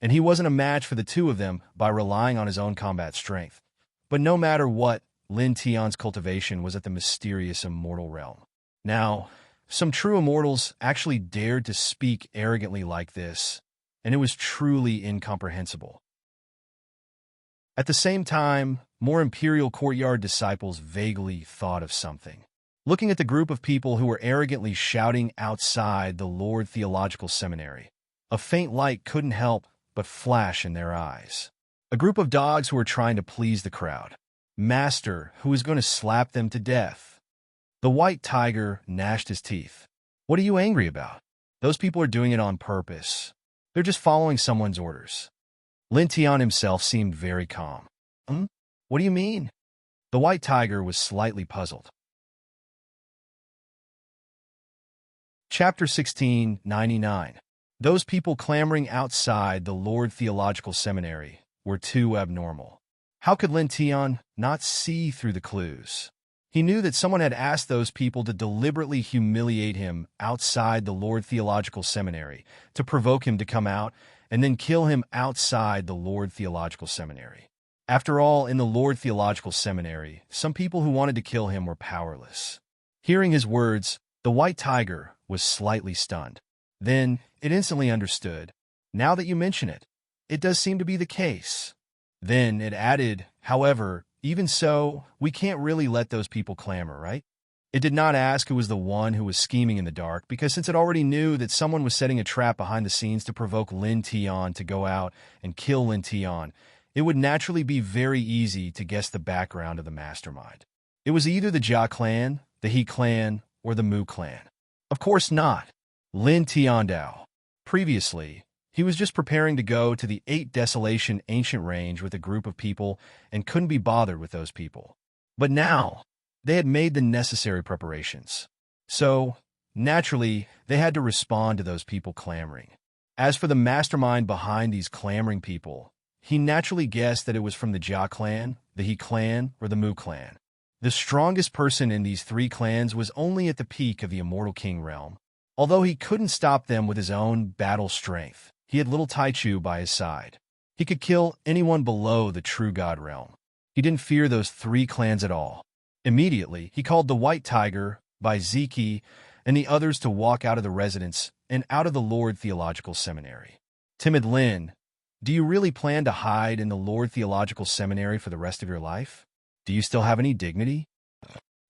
and he wasn't a match for the two of them by relying on his own combat strength. But no matter what, Lin Tian's cultivation was at the mysterious immortal realm. Now, some true immortals actually dared to speak arrogantly like this, and it was truly incomprehensible. At the same time, more Imperial Courtyard disciples vaguely thought of something. Looking at the group of people who were arrogantly shouting outside the Lord Theological Seminary, a faint light couldn't help but flash in their eyes. A group of dogs who were trying to please the crowd. Master, who was going to slap them to death. The white tiger gnashed his teeth. What are you angry about? Those people are doing it on purpose. They're just following someone's orders. Lin Tian himself seemed very calm. What do you mean? The white tiger was slightly puzzled. Chapter 1699. Those people clamoring outside the Lord Theological Seminary were too abnormal. How could Lin Tian not see through the clues? He knew that someone had asked those people to deliberately humiliate him outside the Lord Theological Seminary, to provoke him to come out, and then kill him outside the Lord Theological Seminary. After all, in the Lord Theological Seminary, some people who wanted to kill him were powerless. Hearing his words, the white tiger was slightly stunned. Then, it instantly understood. Now that you mention it, it does seem to be the case. Then it added, however, even so, we can't really let those people clamor, right? It did not ask who was the one who was scheming in the dark, because since it already knew that someone was setting a trap behind the scenes to provoke Lin Tian to go out and kill Lin Tian, it would naturally be very easy to guess the background of the mastermind. It was either the Jia clan, the He clan, or the Mu clan. Of course not. Lin Tiandao. Previously, he was just preparing to go to the 8 Desolation Ancient Range with a group of people and couldn't be bothered with those people. But now, they had made the necessary preparations. So, naturally, they had to respond to those people clamoring. As for the mastermind behind these clamoring people, he naturally guessed that it was from the Jia clan, the He clan, or the Mu clan. The strongest person in these 3 clans was only at the peak of the Immortal King realm. Although he couldn't stop them with his own battle strength, he had little Taichu by his side. He could kill anyone below the True God realm. He didn't fear those 3 clans at all. Immediately, he called the White Tiger, by Ziki, and the others to walk out of the residence and out of the Lord Theological Seminary. Timid Lin, do you really plan to hide in the Lord Theological Seminary for the rest of your life? Do you still have any dignity?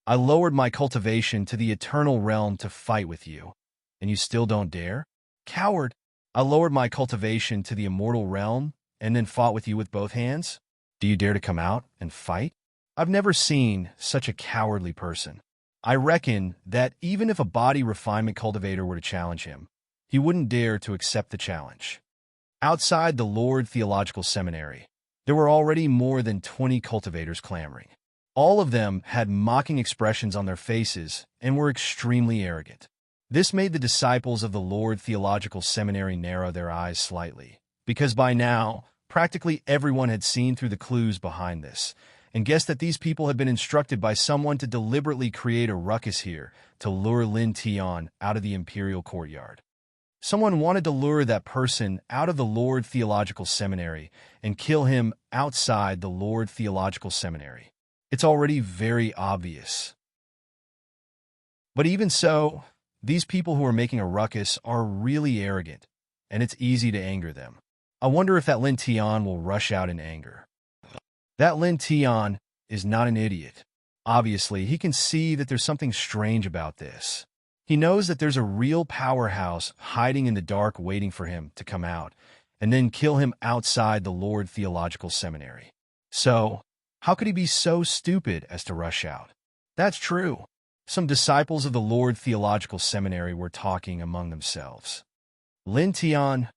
I lowered my cultivation to the eternal realm to fight with you, and you still don't dare? Coward! I lowered my cultivation to the immortal realm and then fought with you with both hands? Do you dare to come out and fight? I've never seen such a cowardly person. I reckon that even if a body refinement cultivator were to challenge him, he wouldn't dare to accept the challenge. Outside the Lord Theological Seminary, there were already more than 20 cultivators clamoring. All of them had mocking expressions on their faces and were extremely arrogant. This made the disciples of the Lord Theological Seminary narrow their eyes slightly, because by now, practically everyone had seen through the clues behind this, and guessed that these people had been instructed by someone to deliberately create a ruckus here to lure Lin Tian out of the Imperial Courtyard. Someone wanted to lure that person out of the Lord Theological Seminary and kill him outside the Lord Theological Seminary. It's already very obvious. But even so, these people who are making a ruckus are really arrogant, and it's easy to anger them. I wonder if that Lin Tian will rush out in anger. That Lin Tian is not an idiot. Obviously, he can see that there's something strange about this. He knows that there's a real powerhouse hiding in the dark waiting for him to come out, and then kill him outside the Lord Theological Seminary. So, how could he be so stupid as to rush out? That's true. Some disciples of the Lord Theological Seminary were talking among themselves. Lin Tian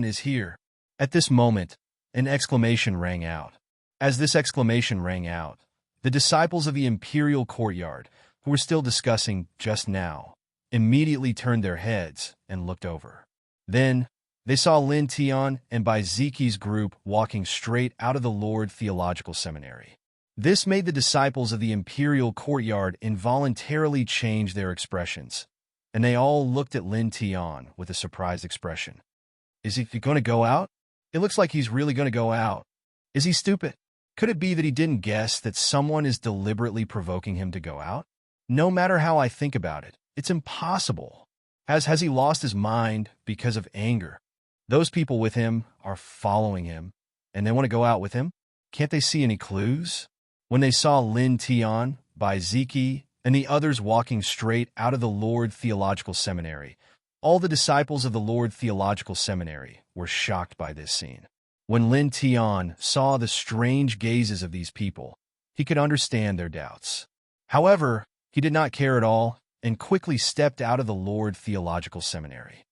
is here. At this moment, an exclamation rang out. As this exclamation rang out, the disciples of the imperial courtyard, who were still discussing just now, immediately turned their heads and looked over. Then, they saw Lin Tian and Baiziki's group walking straight out of the Lord Theological Seminary. This made the disciples of the imperial courtyard involuntarily change their expressions, and they all looked at Lin Tian with a surprised expression. Is he going to go out? It looks like he's really going to go out. Is he stupid? Could it be that he didn't guess that someone is deliberately provoking him to go out? No matter how I think about it, it's impossible. Has he lost his mind because of anger? Those people with him are following him, and they want to go out with him? Can't they see any clues? When they saw Lin Tian, Baiziki, and the others walking straight out of the Lord Theological Seminary, all the disciples of the Lord Theological Seminary were shocked by this scene. When Lin Tian saw the strange gazes of these people, he could understand their doubts. However, he did not care at all and quickly stepped out of the Lord Theological Seminary.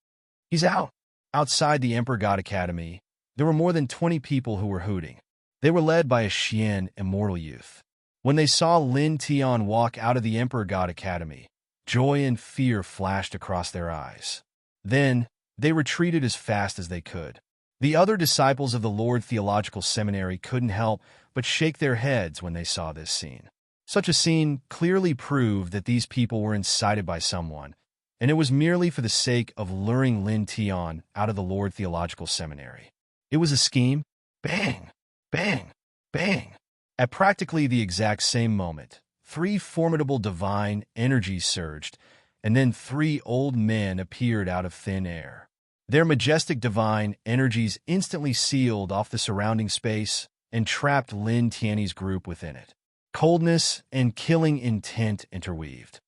He's out. Outside the Emperor God Academy, there were more than 20 people who were hooting. They were led by a Xian immortal youth. When they saw Lin Tian walk out of the Emperor God Academy, joy and fear flashed across their eyes. Then, they retreated as fast as they could. The other disciples of the Lord Theological Seminary couldn't help but shake their heads when they saw this scene. Such a scene clearly proved that these people were incited by someone, and it was merely for the sake of luring Lin Tian out of the Lord Theological Seminary. It was a scheme. Bang! Bang! Bang! At practically the exact same moment, 3 formidable divine energies surged, and then 3 old men appeared out of thin air. Their majestic divine energies instantly sealed off the surrounding space and trapped Lin Tian's group within it. Coldness and killing intent interweaved.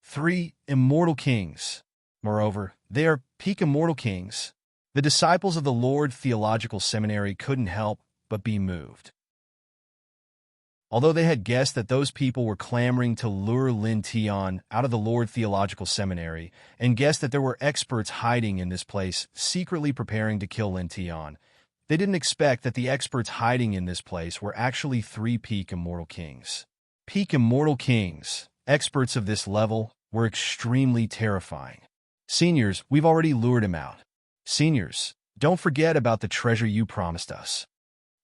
3 immortal kings. Moreover, they are peak immortal kings. The disciples of the Lord Theological Seminary couldn't help but be moved. Although they had guessed that those people were clamoring to lure Lin Tian out of the Lord Theological Seminary and guessed that there were experts hiding in this place secretly preparing to kill Lin Tian, they didn't expect that the experts hiding in this place were actually 3 peak immortal kings. Peak immortal kings, experts of this level, were extremely terrifying. Seniors, we've already lured him out. Seniors, don't forget about the treasure you promised us.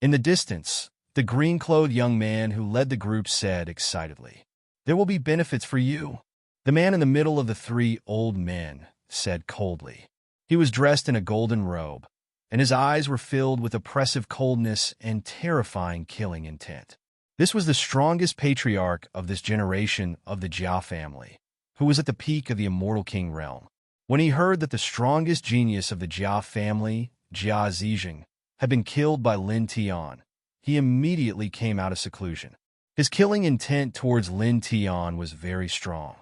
In the distance, the green-clothed young man who led the group said excitedly, "There will be benefits for you." The man in the middle of the 3 old men said coldly. He was dressed in a golden robe, and his eyes were filled with oppressive coldness and terrifying killing intent. This was the strongest patriarch of this generation of the Jia family, who was at the peak of the Immortal King realm. When he heard that the strongest genius of the Jia family, Jia Zijing, had been killed by Lin Tian, he immediately came out of seclusion. His killing intent towards Lin Tian was very strong,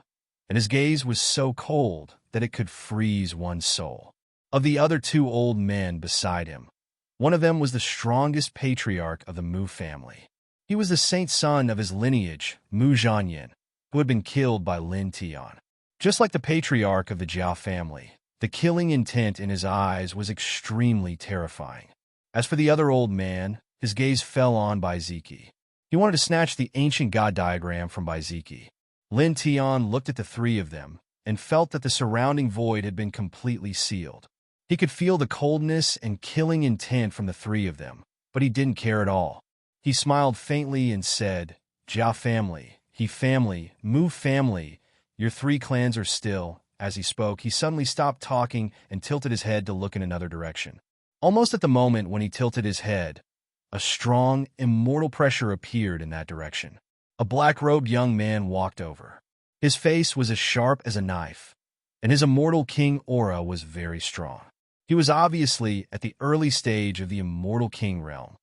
and his gaze was so cold that it could freeze one's soul. Of the other 2 old men beside him, one of them was the strongest patriarch of the Mu family. He was the saint son of his lineage, Mu Zhanyan, who had been killed by Lin Tian. Just like the patriarch of the Jia family, the killing intent in his eyes was extremely terrifying. As for the other old man, his gaze fell on Baiziki. He wanted to snatch the ancient god diagram from Baiziki. Lin Tian looked at the 3 of them and felt that the surrounding void had been completely sealed. He could feel the coldness and killing intent from the 3 of them, but he didn't care at all. He smiled faintly and said, "Jia family, He family, Mu family, your 3 clans are still." As he spoke, he suddenly stopped talking and tilted his head to look in another direction. Almost at the moment when he tilted his head, a strong, immortal pressure appeared in that direction. A black-robed young man walked over. His face was as sharp as a knife, and his immortal king aura was very strong. He was obviously at the early stage of the immortal king realm.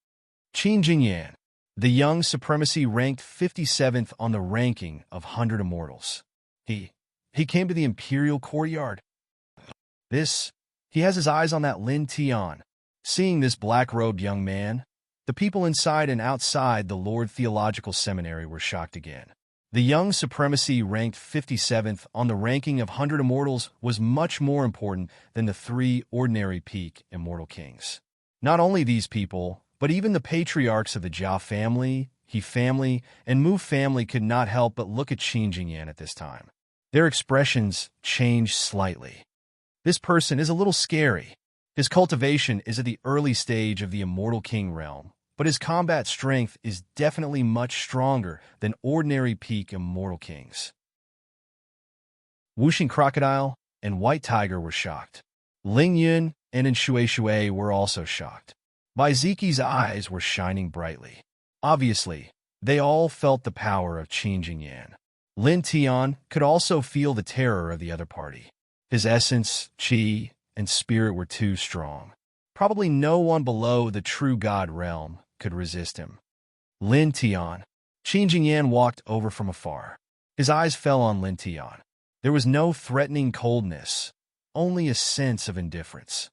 Qin Jingyan, the young supremacy ranked 57th on the ranking of 100 immortals. He came to the imperial courtyard. He has his eyes on that Lin Tian. Seeing this black-robed young man, the people inside and outside the Lord Theological Seminary were shocked again. The young supremacy ranked 57th on the ranking of 100 immortals was much more important than the 3 ordinary peak immortal kings. Not only these people, but even the patriarchs of the Jia family, He family, and Mu family could not help but look at Qin Jingyan at this time. Their expressions changed slightly. This person is a little scary. His cultivation is at the early stage of the Immortal King realm, but his combat strength is definitely much stronger than ordinary peak Immortal Kings. Wuxing Crocodile and White Tiger were shocked. Ling Yun and Shui Shui were also shocked. Bai Ziqi's eyes were shining brightly. Obviously, they all felt the power of Qin Jingyan. Lin Tian could also feel the terror of the other party. His essence, qi, and spirit were too strong. Probably no one below the true god realm could resist him. Lin Tian. Qin Jingyan walked over from afar. His eyes fell on Lin Tian. There was no threatening coldness, only a sense of indifference.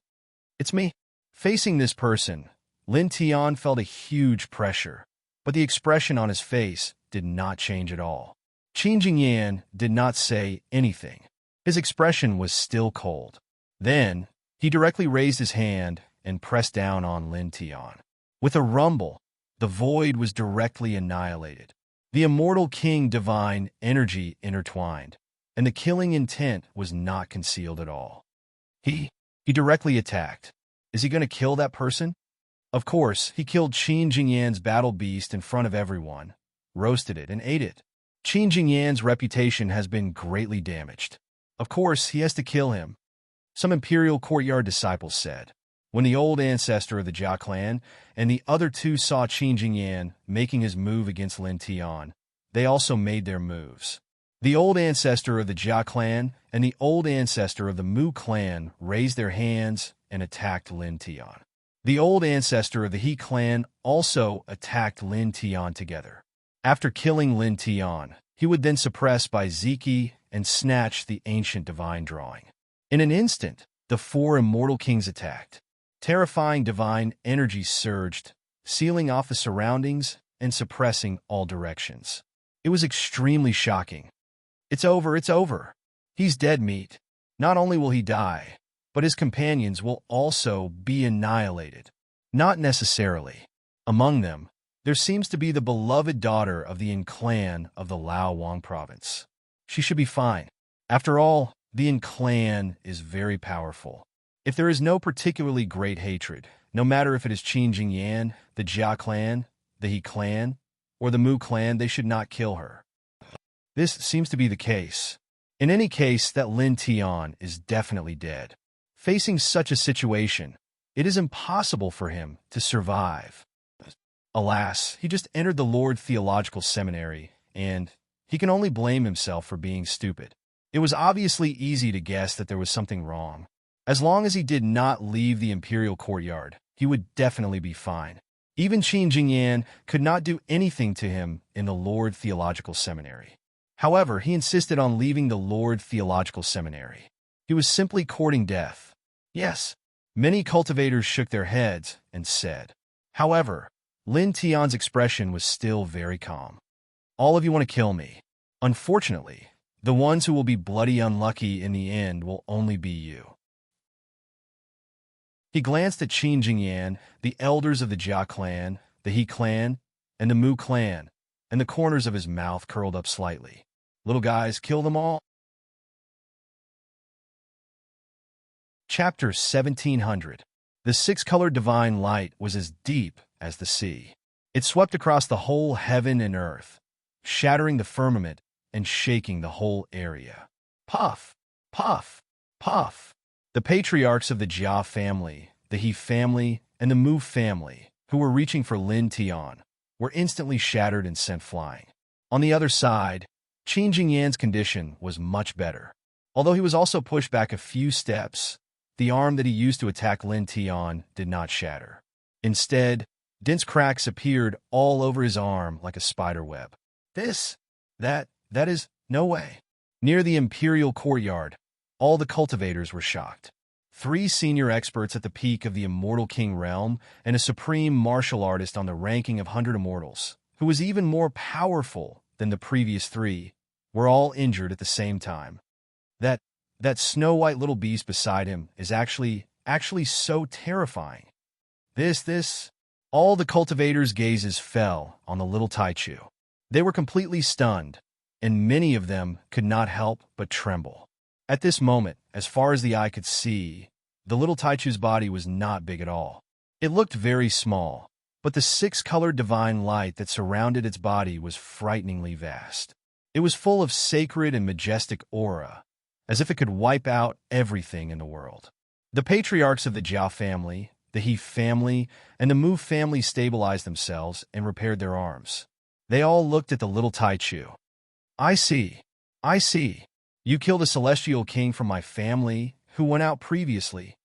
It's me. Facing this person, Lin Tian felt a huge pressure, but the expression on his face did not change at all. Qin Jingyan did not say anything. His expression was still cold. Then, he directly raised his hand and pressed down on Lin Tian. With a rumble, the void was directly annihilated. The Immortal King divine energy intertwined, and the killing intent was not concealed at all. He directly attacked. Is he going to kill that person? Of course, he killed Qin Jingyan's battle beast in front of everyone, roasted it, and ate it. Qin Jingyan's reputation has been greatly damaged. Of course, he has to kill him. Some Imperial Courtyard disciples said. When the old ancestor of the Jia clan and the other two saw Qin Jingyan making his move against Lin Tian, they also made their moves. The old ancestor of the Jia clan and the old ancestor of the Mu clan raised their hands and attacked Lin Tian. The old ancestor of the He clan also attacked Lin Tian together. After killing Lin Tian, he would then suppress Bai Ziqi and snatch the ancient divine drawing. In an instant, the four Immortal Kings attacked. Terrifying divine energy surged, sealing off the surroundings and suppressing all directions. It was extremely shocking. It's over, it's over. He's dead meat. Not only will he die, but his companions will also be annihilated. Not necessarily. Among them, there seems to be the beloved daughter of the Yin clan of the Lao Wang province. She should be fine. After all, the Yin clan is very powerful. If there is no particularly great hatred, no matter if it is Qin Jingyan, the Jia clan, the He clan, or the Mu clan, they should not kill her. This seems to be the case. In any case, that Lin Tian is definitely dead. Facing such a situation, it is impossible for him to survive. Alas, he just entered the Lord Theological Seminary, and he can only blame himself for being stupid. It was obviously easy to guess that there was something wrong. As long as he did not leave the Imperial Courtyard, he would definitely be fine. Even Qin Jingyan could not do anything to him in the Lord Theological Seminary. However, he insisted on leaving the Lord Theological Seminary. He was simply courting death. Yes, many cultivators shook their heads and said. However, Lin Tian's expression was still very calm. All of you want to kill me. Unfortunately, the ones who will be bloody unlucky in the end will only be you. He glanced at Qin Jingyan, the elders of the Jia clan, the He clan, and the Mu clan, and the corners of his mouth curled up slightly. Little guys, kill them all. Chapter 1700. The six-colored divine light was as deep as the sea. It swept across the whole heaven and earth, shattering the firmament and shaking the whole area. Puff, puff, puff. The patriarchs of the Jia family, the He family, and the Mu family, who were reaching for Lin Tian, were instantly shattered and sent flying. On the other side, Qin Jingyan's condition was much better. Although he was also pushed back a few steps, the arm that he used to attack Lin Tian did not shatter. Instead, dense cracks appeared all over his arm like a spider web. That is, no way. Near the Imperial Courtyard, all the cultivators were shocked. 3 senior experts at the peak of the Immortal King realm and a supreme martial artist on the ranking of 100 Immortals, who was even more powerful than the previous 3, were all injured at the same time. That snow-white little beast beside him is actually so terrifying. This. All the cultivators' gazes fell on the little Taichu. They were completely stunned, and many of them could not help but tremble. At this moment, as far as the eye could see, the little Taichu's body was not big at all. It looked very small, but the six-colored divine light that surrounded its body was frighteningly vast. It was full of sacred and majestic aura, as if it could wipe out everything in the world. The patriarchs of the Jia family, the He family, and the Mu family stabilized themselves and repaired their arms. They all looked at the little Taichu. I see. You killed a celestial king from my family who went out previously.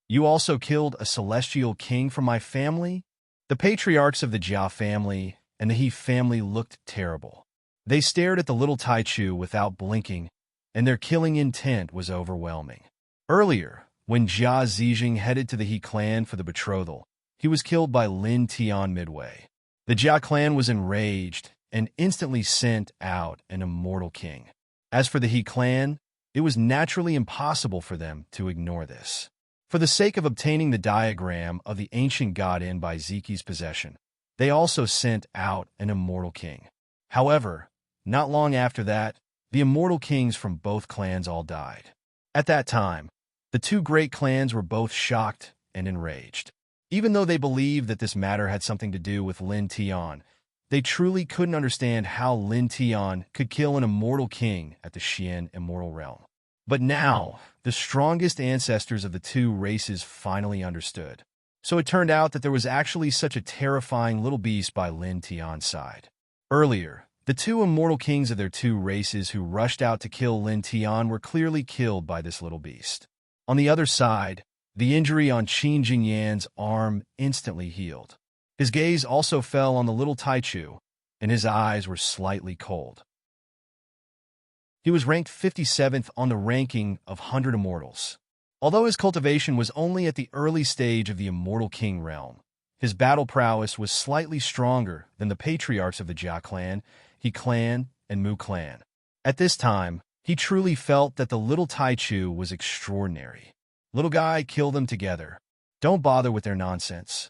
You also killed a celestial king from my family? The patriarchs of the Jia family and the He family looked terrible. They stared at the little Taichu without blinking, and their killing intent was overwhelming. Earlier, when Jia Zijing headed to the He clan for the betrothal, he was killed by Lin Tian midway. The Jia clan was enraged and instantly sent out an immortal king. As for the He clan, it was naturally impossible for them to ignore this. For the sake of obtaining the diagram of the ancient god-in by Ziki's possession, they also sent out an immortal king. However, not long after that, the immortal kings from both clans all died. At that time, the two great clans were both shocked and enraged. Even though they believed that this matter had something to do with Lin Tian, they truly couldn't understand how Lin Tian could kill an immortal king at the Xian immortal realm. But now, the strongest ancestors of the two races finally understood. So it turned out that there was actually such a terrifying little beast by Lin Tian's side. Earlier, the two immortal kings of their two races who rushed out to kill Lin Tian were clearly killed by this little beast. On the other side, the injury on Qin Jingyan's arm instantly healed. His gaze also fell on the little Taichu, and his eyes were slightly cold. He was ranked 57th on the ranking of 100 immortals. Although his cultivation was only at the early stage of the immortal king realm, his battle prowess was slightly stronger than the patriarchs of the Jia clan, He clan, and Mu clan. At this time, he truly felt that the little Taichu was extraordinary. Little guy, kill them together. Don't bother with their nonsense.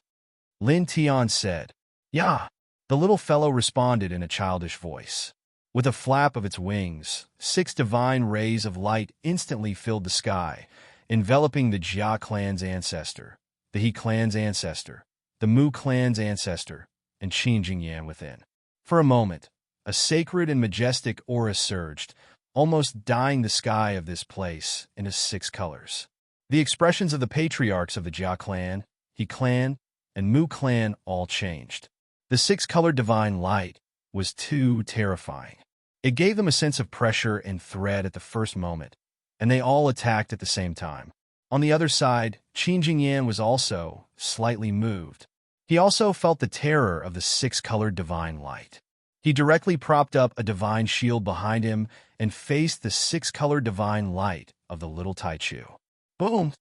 Lin Tian said. Yeah. The little fellow responded in a childish voice. With a flap of its wings, 6 divine rays of light instantly filled the sky, enveloping the Jia clan's ancestor, the He clan's ancestor, the Mu clan's ancestor, and Qin Jingyan within. For a moment, a sacred and majestic aura surged, almost dyeing the sky of this place into 6 colors. The expressions of the patriarchs of the Jia clan, He clan, and Mu clan all changed. The 6-colored divine light was too terrifying. It gave them a sense of pressure and threat at the first moment, and they all attacked at the same time. On the other side, Qin Jingyan was also slightly moved. He also felt the terror of the 6-colored divine light. He directly propped up a divine shield behind him and faced the 6-colored divine light of the little Taichu. Boom!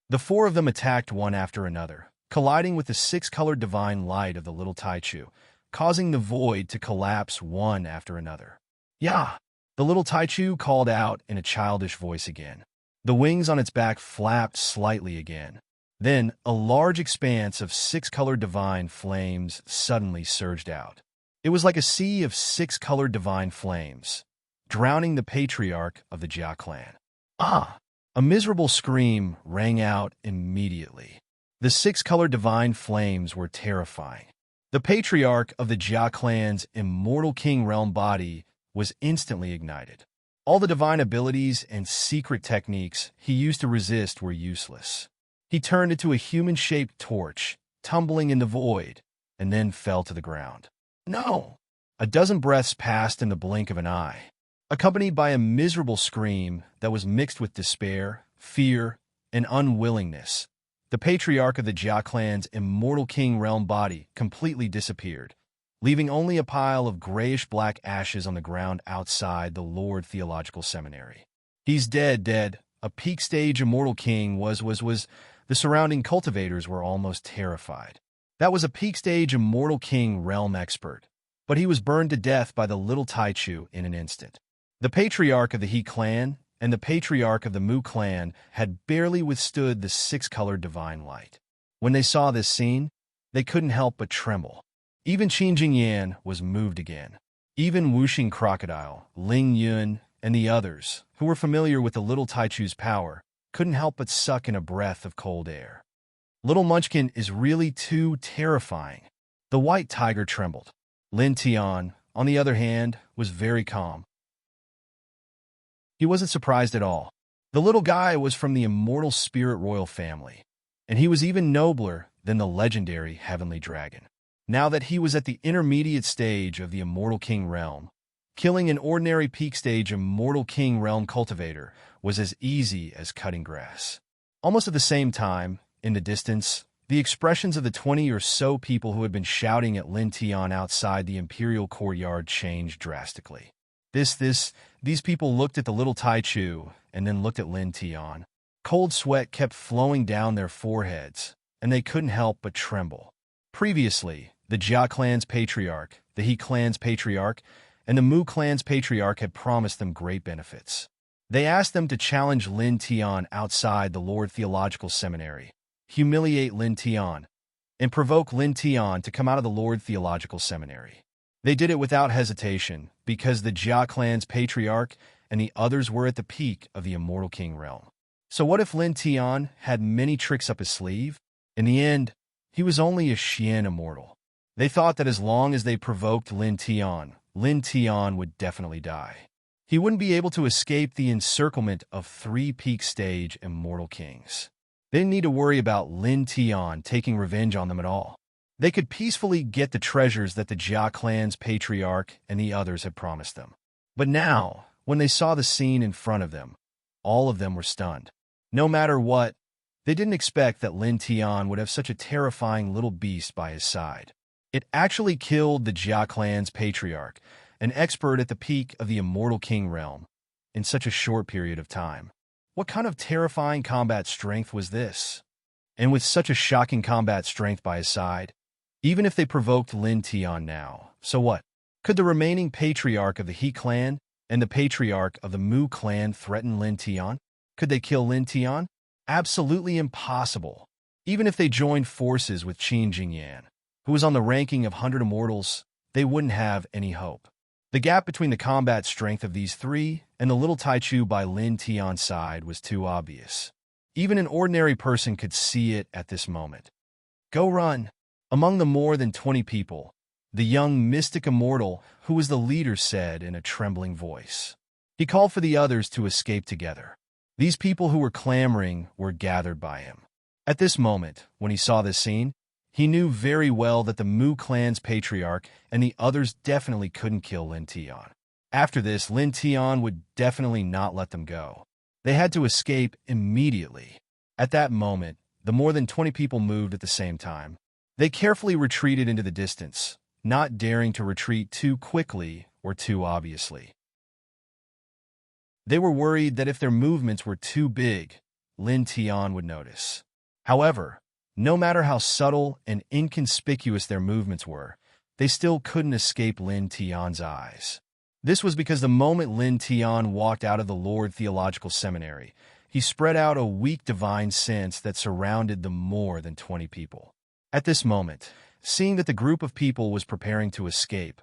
The 4 of them attacked one after another, colliding with the 6-colored divine light of the little Taichu, causing the void to collapse one after another. Yeah! The little Taichu called out in a childish voice again. The wings on its back flapped slightly again. Then, a large expanse of 6-colored divine flames suddenly surged out. It was like a sea of 6-colored divine flames, drowning the patriarch of the Jia clan. Ah! A miserable scream rang out immediately. The 6-colored divine flames were terrifying. The patriarch of the Jia clan's immortal king realm body was instantly ignited. All the divine abilities and secret techniques he used to resist were useless. He turned into a human-shaped torch, tumbling in the void, and then fell to the ground. No! A dozen breaths passed in the blink of an eye, accompanied by a miserable scream that was mixed with despair, fear, and unwillingness. The patriarch of the Jia clan's immortal king realm body completely disappeared, leaving only a pile of grayish-black ashes on the ground outside the Lord Theological Seminary. He's dead. A peak-stage immortal king was. The surrounding cultivators were almost terrified. That was a peak-stage immortal king realm expert, but he was burned to death by the little Taichu in an instant. The patriarch of the He clan and the patriarch of the Mu clan had barely withstood the 6-colored divine light. When they saw this scene, they couldn't help but tremble. Even Qin Jingyan was moved again. Even Wuxing Crocodile, Ling Yun, and the others, who were familiar with the little Taichu's power, couldn't help but suck in a breath of cold air. Little Munchkin is really too terrifying. The white tiger trembled. Lin Tian, on the other hand, was very calm. He wasn't surprised at all. The little guy was from the immortal spirit royal family, and he was even nobler than the legendary heavenly dragon. Now that he was at the intermediate stage of the Immortal King realm, killing an ordinary peak stage Immortal King realm cultivator was as easy as cutting grass. Almost at the same time, in the distance, the expressions of the 20 or so people who had been shouting at Lin Tian outside the imperial courtyard changed drastically. These people looked at the little Taichu and then looked at Lin Tian. Cold sweat kept flowing down their foreheads, and they couldn't help but tremble. Previously, the Jia clan's patriarch, the He clan's patriarch, and the Mu clan's patriarch had promised them great benefits. They asked them to challenge Lin Tian outside the Lord Theological Seminary, humiliate Lin Tian, and provoke Lin Tian to come out of the Lord Theological Seminary. They did it without hesitation because the Jia clan's patriarch and the others were at the peak of the Immortal King realm. So what if Lin Tian had many tricks up his sleeve? In the end, he was only a Xian immortal. They thought that as long as they provoked Lin Tian would definitely die. He wouldn't be able to escape the encirclement of 3 peak stage immortal kings. They didn't need to worry about Lin Tian taking revenge on them at all. They could peacefully get the treasures that the Jia clan's patriarch and the others had promised them. But now, when they saw the scene in front of them, all of them were stunned. No matter what, they didn't expect that Lin Tian would have such a terrifying little beast by his side. It actually killed the Jia clan's patriarch, an expert at the peak of the Immortal King realm, in such a short period of time. What kind of terrifying combat strength was this? And with such a shocking combat strength by his side, even if they provoked Lin Tian now, so what? Could the remaining patriarch of the He clan and the patriarch of the Mu clan threaten Lin Tian? Could they kill Lin Tian? Absolutely impossible. Even if they joined forces with Qin Jingyan, who was on the ranking of 100 immortals, they wouldn't have any hope. The gap between the combat strength of these 3 and the little Taichu by Lin Tian's side was too obvious. Even an ordinary person could see it at this moment. Go run! Among the more than 20 people, the young mystic immortal who was the leader said in a trembling voice. He called for the others to escape together. These people who were clamoring were gathered by him. At this moment, when he saw this scene, he knew very well that the Mu clan's patriarch and the others definitely couldn't kill Lin Tian. After this, Lin Tian would definitely not let them go. They had to escape immediately. At that moment, the more than 20 people moved at the same time. They carefully retreated into the distance, not daring to retreat too quickly or too obviously. They were worried that if their movements were too big, Lin Tian would notice. However, no matter how subtle and inconspicuous their movements were, they still couldn't escape Lin Tian's eyes. This was because the moment Lin Tian walked out of the Lord Theological Seminary, he spread out a weak divine sense that surrounded the more than 20 people. At this moment, seeing that the group of people was preparing to escape,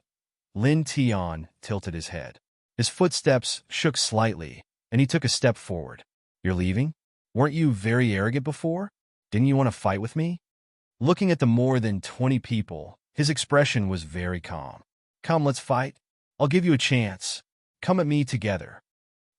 Lin Tian tilted his head. His footsteps shook slightly, and he took a step forward. You're leaving? Weren't you very arrogant before? Didn't you want to fight with me? Looking at the more than 20 people, his expression was very calm. Come, let's fight. I'll give you a chance. Come at me together.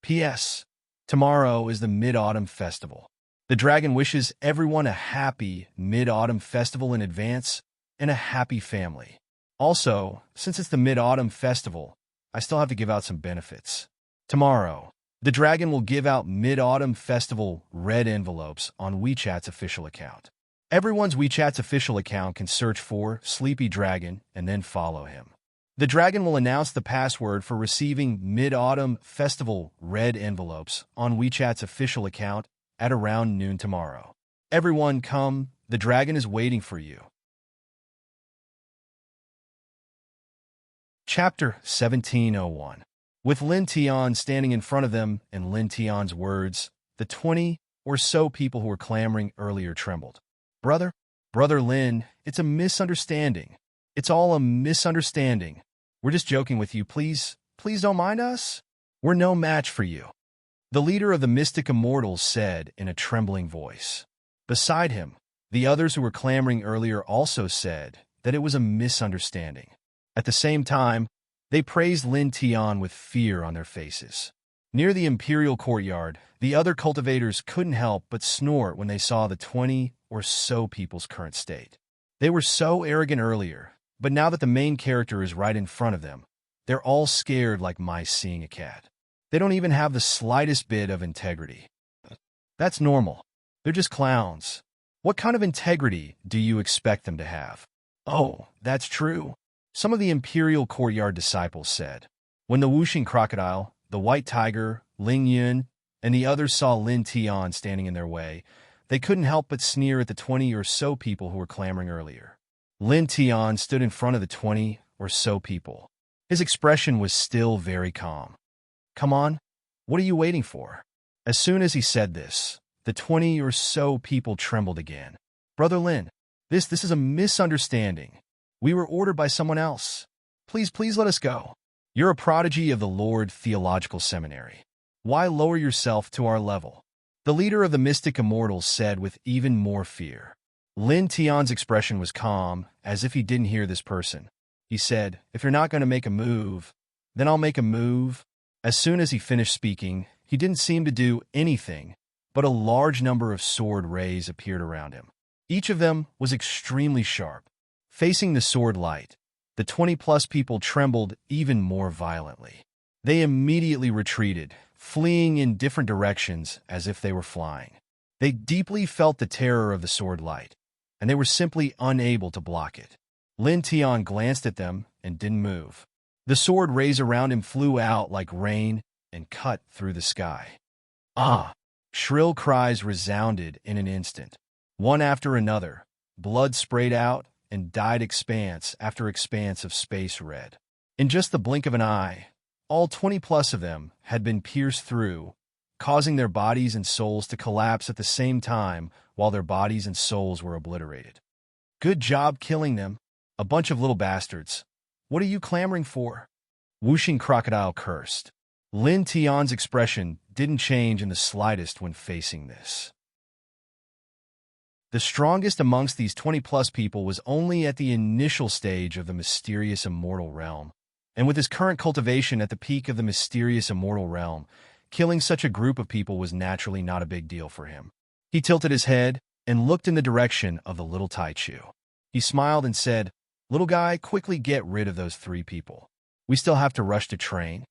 P.S. Tomorrow is the Mid-Autumn Festival. The dragon wishes everyone a happy Mid-Autumn Festival in advance and a happy family. Also, since it's the Mid-Autumn Festival, I still have to give out some benefits. Tomorrow, the dragon will give out Mid-Autumn Festival red envelopes on WeChat's official account. Everyone's WeChat's official account can search for Sleepy Dragon and then follow him. The dragon will announce the password for receiving Mid-Autumn Festival red envelopes on WeChat's official account at around noon tomorrow. Everyone come, the dragon is waiting for you. Chapter 1701. With Lin Tian standing in front of them and Lin Tian's words, the 20 or so people who were clamoring earlier trembled. Brother, Brother Lin, it's a misunderstanding. It's all a misunderstanding. We're just joking with you, please. Please don't mind us. We're no match for you. The leader of the mystic immortals said in a trembling voice. Beside him, the others who were clamoring earlier also said that it was a misunderstanding. At the same time, they praised Lin Tian with fear on their faces. Near the imperial courtyard, the other cultivators couldn't help but snort when they saw the 20 or so people's current state. They were so arrogant earlier, but now that the main character is right in front of them, they're all scared like mice seeing a cat. They don't even have the slightest bit of integrity. That's normal. They're just clowns. What kind of integrity do you expect them to have? Oh, that's true. Some of the imperial courtyard disciples said. When the whooshing crocodile, the white tiger, Ling Yun, and the others saw Lin Tian standing in their way, they couldn't help but sneer at the 20 or so people who were clamoring earlier. Lin Tian stood in front of the 20 or so people. His expression was still very calm. Come on, what are you waiting for? As soon as he said this, the 20 or so people trembled again. Brother Lin, this is a misunderstanding. We were ordered by someone else. Please let us go. You're a prodigy of the Lord Theological Seminary. Why lower yourself to our level? The leader of the mystic immortals said with even more fear. Lin Tian's expression was calm, as if he didn't hear this person. He said, if you're not going to make a move, then I'll make a move. As soon as he finished speaking, he didn't seem to do anything, but a large number of sword rays appeared around him. Each of them was extremely sharp. Facing the sword light, the 20-plus people trembled even more violently. They immediately retreated, fleeing in different directions as if they were flying. They deeply felt the terror of the sword light, and they were simply unable to block it. Lin Tian glanced at them and didn't move. The sword rays around him flew out like rain and cut through the sky. Ah! Shrill cries resounded in an instant. One after another, blood sprayed out and dyed expanse after expanse of space red. In just the blink of an eye, all 20-plus of them had been pierced through, causing their bodies and souls to collapse at the same time while their bodies and souls were obliterated. Good job killing them, a bunch of little bastards. What are you clamoring for? Whooshing crocodile cursed. Lin Tian's expression didn't change in the slightest when facing this. The strongest amongst these 20-plus people was only at the initial stage of the mysterious immortal realm, and with his current cultivation at the peak of the mysterious immortal realm, killing such a group of people was naturally not a big deal for him. He tilted his head and looked in the direction of the little Taichu. He smiled and said, "Little guy, quickly get rid of those 3 people. We still have to rush to train."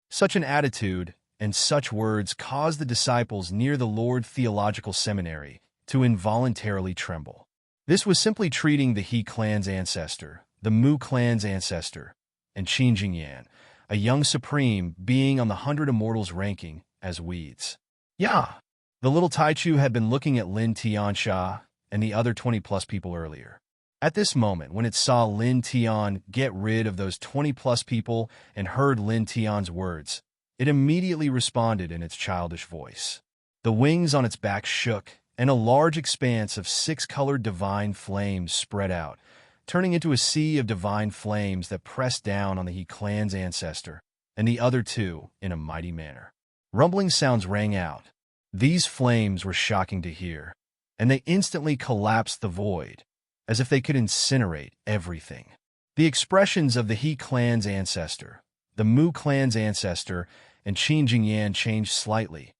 Such an attitude and such words caused the disciples near the Lord Theological Seminary to involuntarily tremble. This was simply treating the He clan's ancestor, the Mu clan's ancestor, and Qin Jingyan, a young supreme being on the 100 Immortals ranking, as weeds. Yeah, the little Taichu had been looking at Lin Tiansha and the other 20-plus people earlier. At this moment, when it saw Lin Tian get rid of those 20-plus people and heard Lin Tian's words, it immediately responded in its childish voice. The wings on its back shook, and a large expanse of 6-colored divine flames spread out, turning into a sea of divine flames that pressed down on the He clan's ancestor and the other 2 in a mighty manner. Rumbling sounds rang out. These flames were shocking to hear, and they instantly collapsed the void, as if they could incinerate everything. The expressions of the He clan's ancestor, the Mu clan's ancestor, and Qin Jingyan changed slightly,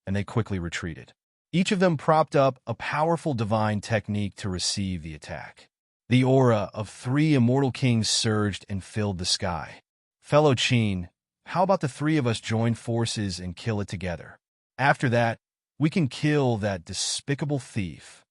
and they quickly retreated. Each of them propped up a powerful divine technique to receive the attack. The aura of 3 immortal kings surged and filled the sky. Fellow Qin, how about the 3 of us join forces and kill it together? After that, we can kill that despicable thief.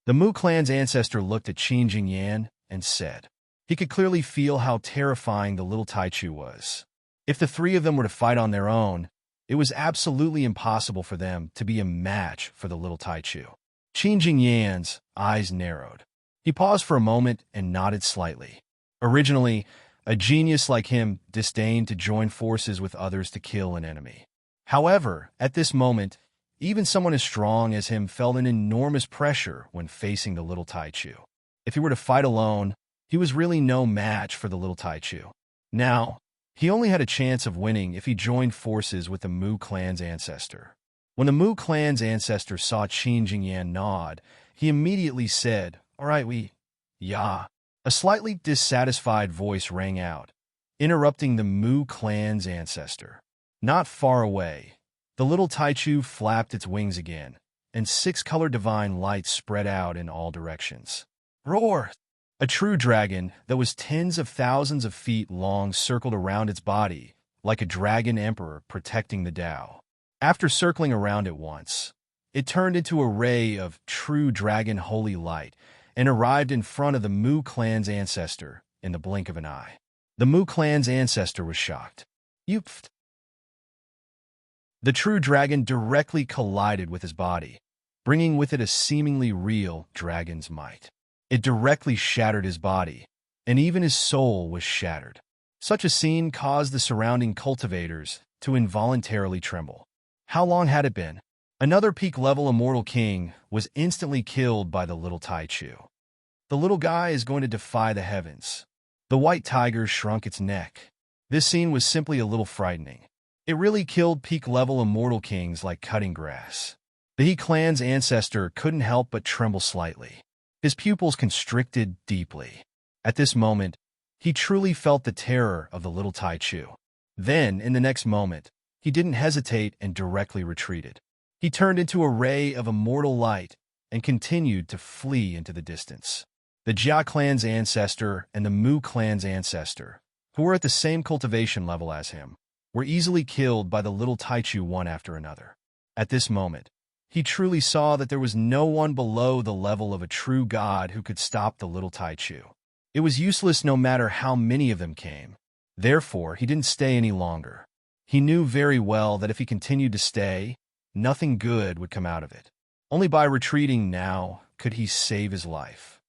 The Mu clan's ancestor looked at Qin Jingyan and said. He could clearly feel how terrifying the little Taichu was. If the 3 of them were to fight on their own, it was absolutely impossible for them to be a match for the little Taichu. Qin Jingyan's eyes narrowed. He paused for a moment and nodded slightly. Originally, a genius like him disdained to join forces with others to kill an enemy. However, at this moment, even someone as strong as him felt an enormous pressure when facing the little Taichu. If he were to fight alone, he was really no match for the little Taichu. Now, he only had a chance of winning if he joined forces with the Mu clan's ancestor. When the Mu clan's ancestor saw Qin Jingyan nod, he immediately said, "All right, yeah." A slightly dissatisfied voice rang out, interrupting the Mu clan's ancestor. Not far away, the little Taichu flapped its wings again, and six-colored divine light spread out in all directions. Roar! A true dragon that was tens of thousands of feet long circled around its body, like a dragon emperor protecting the Tao. After circling around it once, it turned into a ray of true dragon holy light and arrived in front of the Mu clan's ancestor in the blink of an eye. The Mu clan's ancestor was shocked. Youpht! The true dragon directly collided with his body, bringing with it a seemingly real dragon's might. It directly shattered his body, and even his soul was shattered. Such a scene caused the surrounding cultivators to involuntarily tremble. How long had it been? Another peak-level immortal king was instantly killed by the little Taichu. The little guy is going to defy the heavens. The white tiger shrunk its neck. This scene was simply a little frightening. It really killed peak-level immortal kings like cutting grass. The He clan's ancestor couldn't help but tremble slightly. His pupils constricted deeply. At this moment, he truly felt the terror of the little Taichu. Then, in the next moment, he didn't hesitate and directly retreated. He turned into a ray of immortal light and continued to flee into the distance. The Jia clan's ancestor and the Mu clan's ancestor, who were at the same cultivation level as him, were easily killed by the little Taichu one after another. At this moment, he truly saw that there was no one below the level of a true god who could stop the little Taichu. It was useless no matter how many of them came. Therefore, he didn't stay any longer. He knew very well that if he continued to stay, nothing good would come out of it. Only by retreating now could he save his life.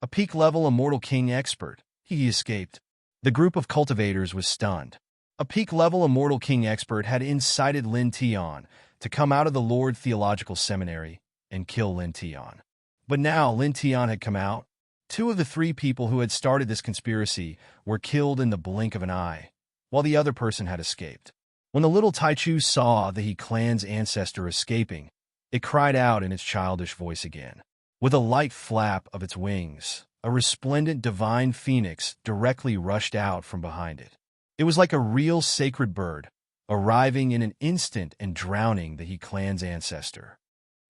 A peak-level immortal king expert, he escaped. The group of cultivators was stunned. A peak-level immortal king expert had incited Lin Tian to come out of the Lord Theological Seminary and kill Lin Tian. But now Lin Tian had come out. Two of the three people who had started this conspiracy were killed in the blink of an eye, while the other person had escaped. When the little Taichu saw the He clan's ancestor escaping, it cried out in its childish voice again. With a light flap of its wings, a resplendent divine phoenix directly rushed out from behind it. It was like a real sacred bird, arriving in an instant and drowning the He clan's ancestor.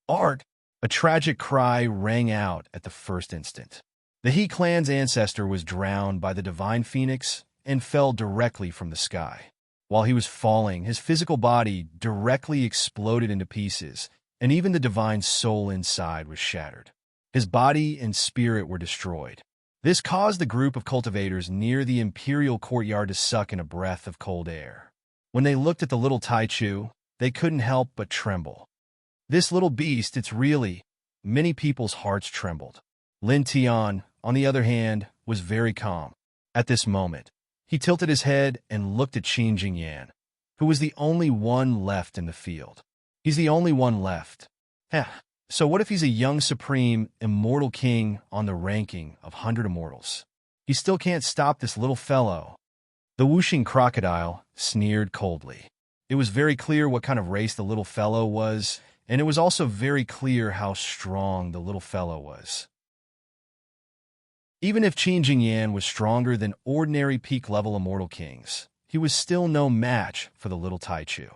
Art! A tragic cry rang out at the first instant. The He clan's ancestor was drowned by the divine phoenix and fell directly from the sky. While he was falling, his physical body directly exploded into pieces, and even the divine soul inside was shattered. His body and spirit were destroyed. This caused the group of cultivators near the imperial courtyard to suck in a breath of cold air. When they looked at the little Taichu, they couldn't help but tremble. This little beast, it's really... Many people's hearts trembled. Lin Tian, on the other hand, was very calm. At this moment, he tilted his head and looked at Qin Jingyan, who was the only one left in the field. He's the only one left. So what if he's a young supreme immortal king on the ranking of 100 immortals? He still can't stop this little fellow. The whooshing crocodile sneered coldly. It was very clear what kind of race the little fellow was, and it was also very clear how strong the little fellow was. Even if Qin Jingyan was stronger than ordinary peak-level immortal kings, he was still no match for the little Taichu.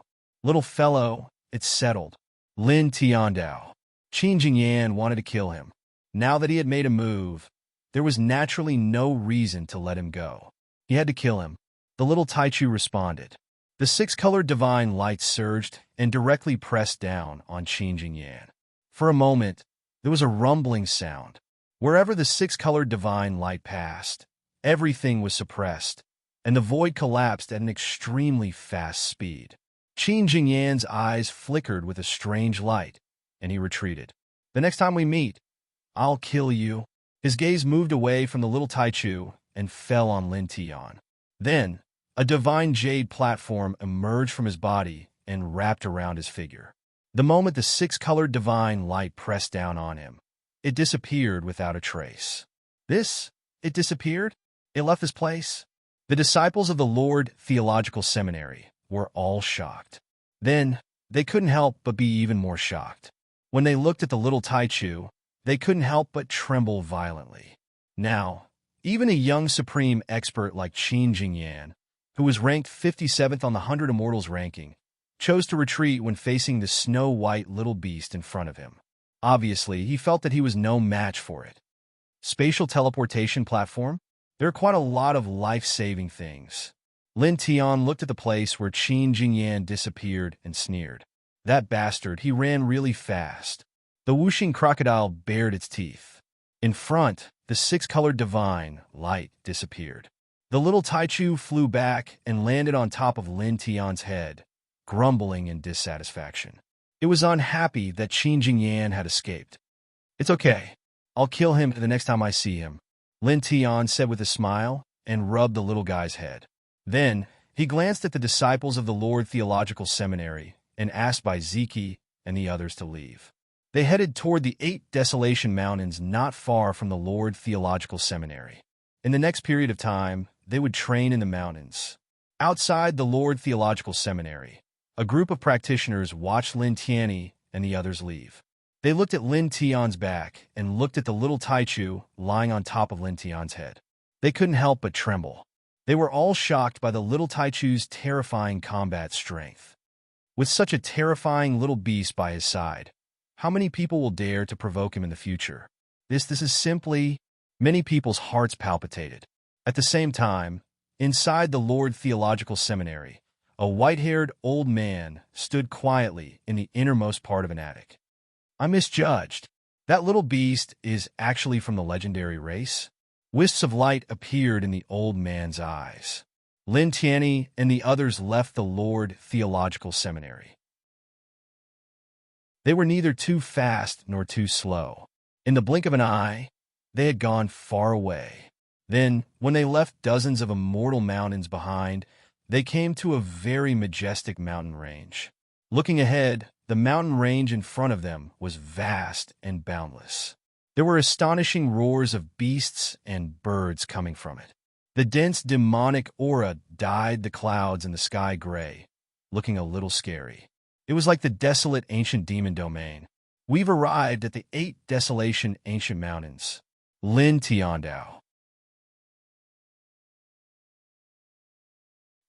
Little fellow, it's settled. Lin Tiandao. Qin Jingyan wanted to kill him. Now that he had made a move, there was naturally no reason to let him go. He had to kill him. The little Taichu responded. The six-colored divine light surged and directly pressed down on Qin Jingyan. For a moment, there was a rumbling sound. Wherever the six-colored divine light passed, everything was suppressed, and the void collapsed at an extremely fast speed. Qin Jingyan's eyes flickered with a strange light, and he retreated. The next time we meet, I'll kill you. His gaze moved away from the little Taichu and fell on Lin Tian. Then, a divine jade platform emerged from his body and wrapped around his figure. The moment the six-colored divine light pressed down on him, it disappeared without a trace. It disappeared? It left this place? The disciples of the Lord Theological Seminary were all shocked. Then, they couldn't help but be even more shocked. When they looked at the little Taichu, they couldn't help but tremble violently. Now, even a young supreme expert like Qin Jingyan, who was ranked 57th on the 100 Immortals ranking, chose to retreat when facing the snow-white little beast in front of him. Obviously, he felt that he was no match for it. Spatial teleportation platform? There are quite a lot of life-saving things. Lin Tian looked at the place where Qin Jingyan disappeared and sneered. That bastard, he ran really fast. The whooshing crocodile bared its teeth. In front, the six-colored divine light disappeared. The little Taichu flew back and landed on top of Lin Tian's head, grumbling in dissatisfaction. It was unhappy that Qin Jingyan had escaped. "It's okay. I'll kill him the next time I see him," Lin Tian said with a smile and rubbed the little guy's head. Then, he glanced at the disciples of the Lord Theological Seminary and asked by Ziki and the others to leave. They headed toward the 8 Desolation Mountains not far from the Lord Theological Seminary. In the next period of time, they would train in the mountains. Outside the Lord Theological Seminary, a group of practitioners watched Lin Tianyi and the others leave. They looked at Lin Tian's back and looked at the little Taichu lying on top of Lin Tian's head. They couldn't help but tremble. They were all shocked by the little Taichu's terrifying combat strength. With such a terrifying little beast by his side, how many people will dare to provoke him in the future? This is simply... Many people's hearts palpitated. At the same time, inside the Lord Theological Seminary, a white-haired old man stood quietly in the innermost part of an attic. "I misjudged. That little beast is actually from the legendary race?" Wisps of light appeared in the old man's eyes. Lin Tianyi and the others left the Lord Theological Seminary. They were neither too fast nor too slow. In the blink of an eye, they had gone far away. Then, when they left dozens of immortal mountains behind, they came to a very majestic mountain range. Looking ahead, the mountain range in front of them was vast and boundless. There were astonishing roars of beasts and birds coming from it. The dense demonic aura dyed the clouds in the sky gray, looking a little scary. It was like the desolate ancient demon domain. "We've arrived at the 8 Desolation Ancient Mountains." Lin Tiandao.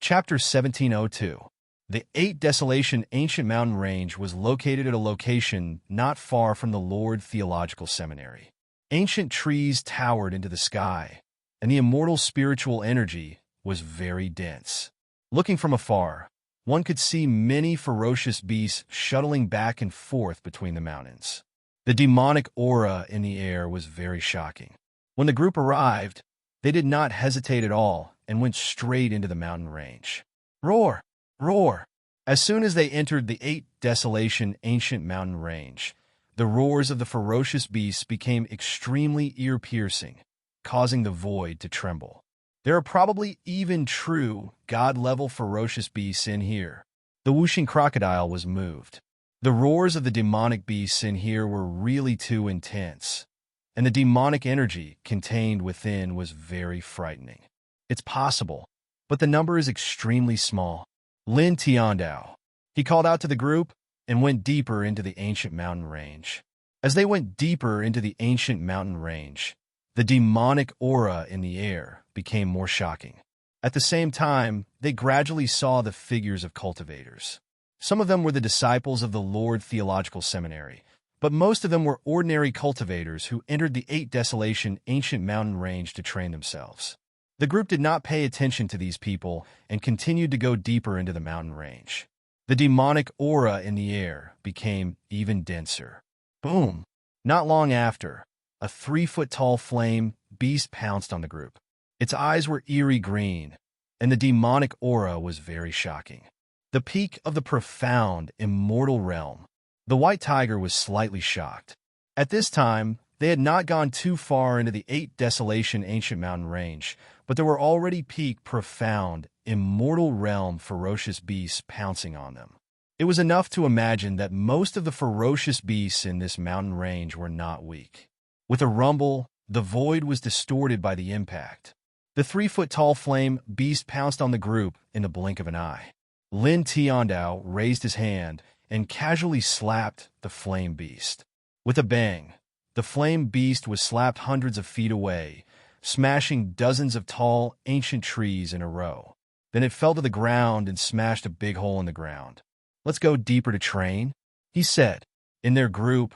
Chapter 1702. The 8 Desolation Ancient Mountain Range was located at a location not far from the Lord Theological Seminary. Ancient trees towered into the sky, and the immortal spiritual energy was very dense. Looking from afar, one could see many ferocious beasts shuttling back and forth between the mountains. The demonic aura in the air was very shocking. When the group arrived, they did not hesitate at all and went straight into the mountain range. Roar! Roar! As soon as they entered the 8 Desolation Ancient Mountain Range, the roars of the ferocious beasts became extremely ear-piercing, causing the void to tremble. There are probably even true god-level ferocious beasts in here. The whooshing crocodile was moved. The roars of the demonic beasts in here were really too intense, and the demonic energy contained within was very frightening. It's possible, but the number is extremely small. Lin Tiandao. He called out to the group and went deeper into the ancient mountain range. As they went deeper into the ancient mountain range, the demonic aura in the air became more shocking. At the same time, they gradually saw the figures of cultivators. Some of them were the disciples of the Lord Theological Seminary, but most of them were ordinary cultivators who entered the 8 Desolation Ancient Mountain Range to train themselves. The group did not pay attention to these people and continued to go deeper into the mountain range. The demonic aura in the air became even denser. Boom! Not long after, a 3-foot-tall flame beast pounced on the group. Its eyes were eerie green, and the demonic aura was very shocking. The peak of the profound, immortal realm. The white tiger was slightly shocked. At this time, they had not gone too far into the 8 Desolation Ancient Mountain Range, but there were already peak, profound, immortal realm ferocious beasts pouncing on them. It was enough to imagine that most of the ferocious beasts in this mountain range were not weak. With a rumble, The void was distorted by the impact. The 3-foot-tall flame beast pounced on the group in the blink of an eye. Lin Tiandao raised his hand and casually slapped the flame beast. With a bang, the flame beast was slapped hundreds of feet away, smashing dozens of tall, ancient trees in a row. Then it fell to the ground and smashed a big hole in the ground. "Let's go deeper to train," he said. In their group,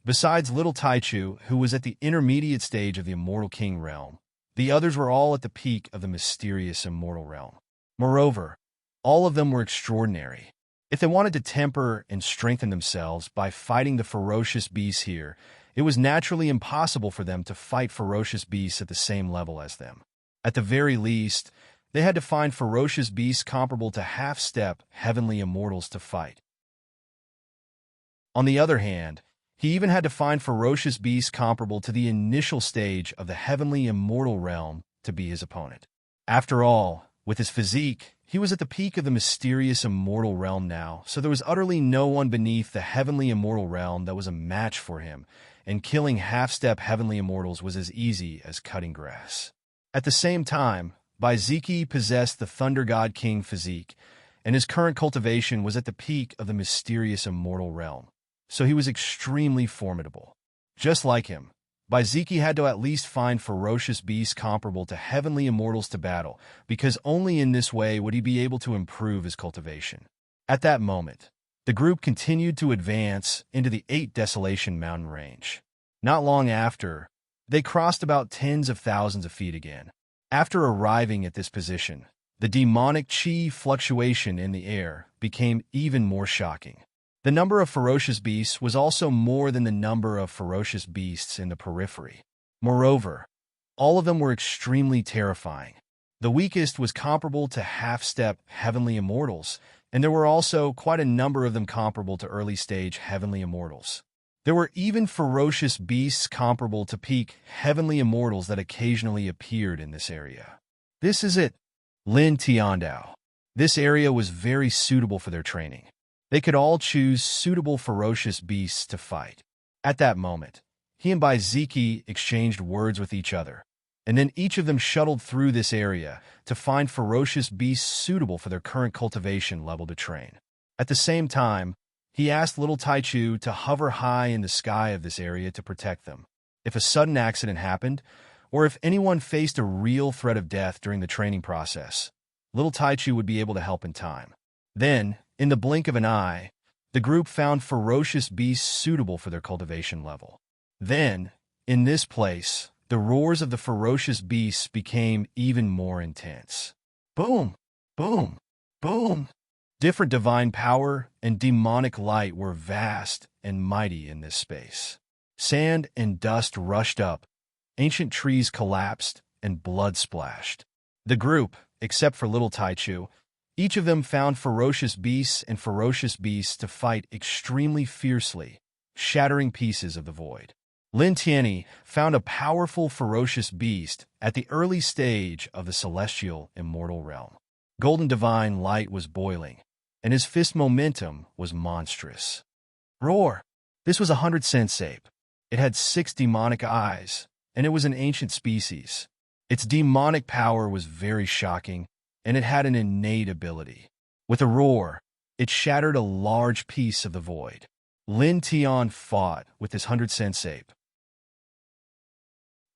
besides little Taichu, who was at the intermediate stage of the Immortal King realm, the others were all at the peak of the mysterious Immortal realm. Moreover, all of them were extraordinary. If they wanted to temper and strengthen themselves by fighting the ferocious beasts here, it was naturally impossible for them to fight ferocious beasts at the same level as them. At the very least, they had to find ferocious beasts comparable to half-step heavenly immortals to fight. On the other hand, he even had to find ferocious beasts comparable to the initial stage of the heavenly immortal realm to be his opponent. After all, with his physique, he was at the peak of the mysterious immortal realm now, so there was utterly no one beneath the heavenly immortal realm that was a match for him, and killing half-step heavenly immortals was as easy as cutting grass. At the same time, Baiziki possessed the Thunder God King physique, and his current cultivation was at the peak of the mysterious immortal realm, so he was extremely formidable. Just like him, Baiziki had to at least find ferocious beasts comparable to heavenly immortals to battle, because only in this way would he be able to improve his cultivation. At that moment, the group continued to advance into the 8 Desolation mountain range. Not long after, they crossed about tens of thousands of feet again. After arriving at this position, the demonic chi fluctuation in the air became even more shocking. The number of ferocious beasts was also more than the number of ferocious beasts in the periphery. Moreover, all of them were extremely terrifying. The weakest was comparable to half-step heavenly immortals, and there were also quite a number of them comparable to early-stage heavenly immortals. There were even ferocious beasts comparable to peak heavenly immortals that occasionally appeared in this area. This is it, Lin Tiandao. This area was very suitable for their training. They could all choose suitable ferocious beasts to fight. At that moment, he and Baiziki exchanged words with each other, and then each of them shuttled through this area to find ferocious beasts suitable for their current cultivation level to train. At the same time, he asked little Taichu to hover high in the sky of this area to protect them. If a sudden accident happened, or if anyone faced a real threat of death during the training process, little Taichu would be able to help in time. Then, in the blink of an eye, the group found ferocious beasts suitable for their cultivation level. Then, in this place, the roars of the ferocious beasts became even more intense. Boom! Boom! Boom! Different divine power and demonic light were vast and mighty in this space. Sand and dust rushed up, ancient trees collapsed, and blood splashed. The group, except for little Taichu, each of them found ferocious beasts and ferocious beasts to fight extremely fiercely, shattering pieces of the void. Lin Tianyi found a powerful ferocious beast at the early stage of the celestial immortal realm. Golden divine light was boiling, and his fist momentum was monstrous. Roar! This was 100-cent ape. It had 6 demonic eyes, and it was an ancient species. Its demonic power was very shocking, and it had an innate ability. With a roar, it shattered a large piece of the void. Lin Tian fought with his 100-cent ape.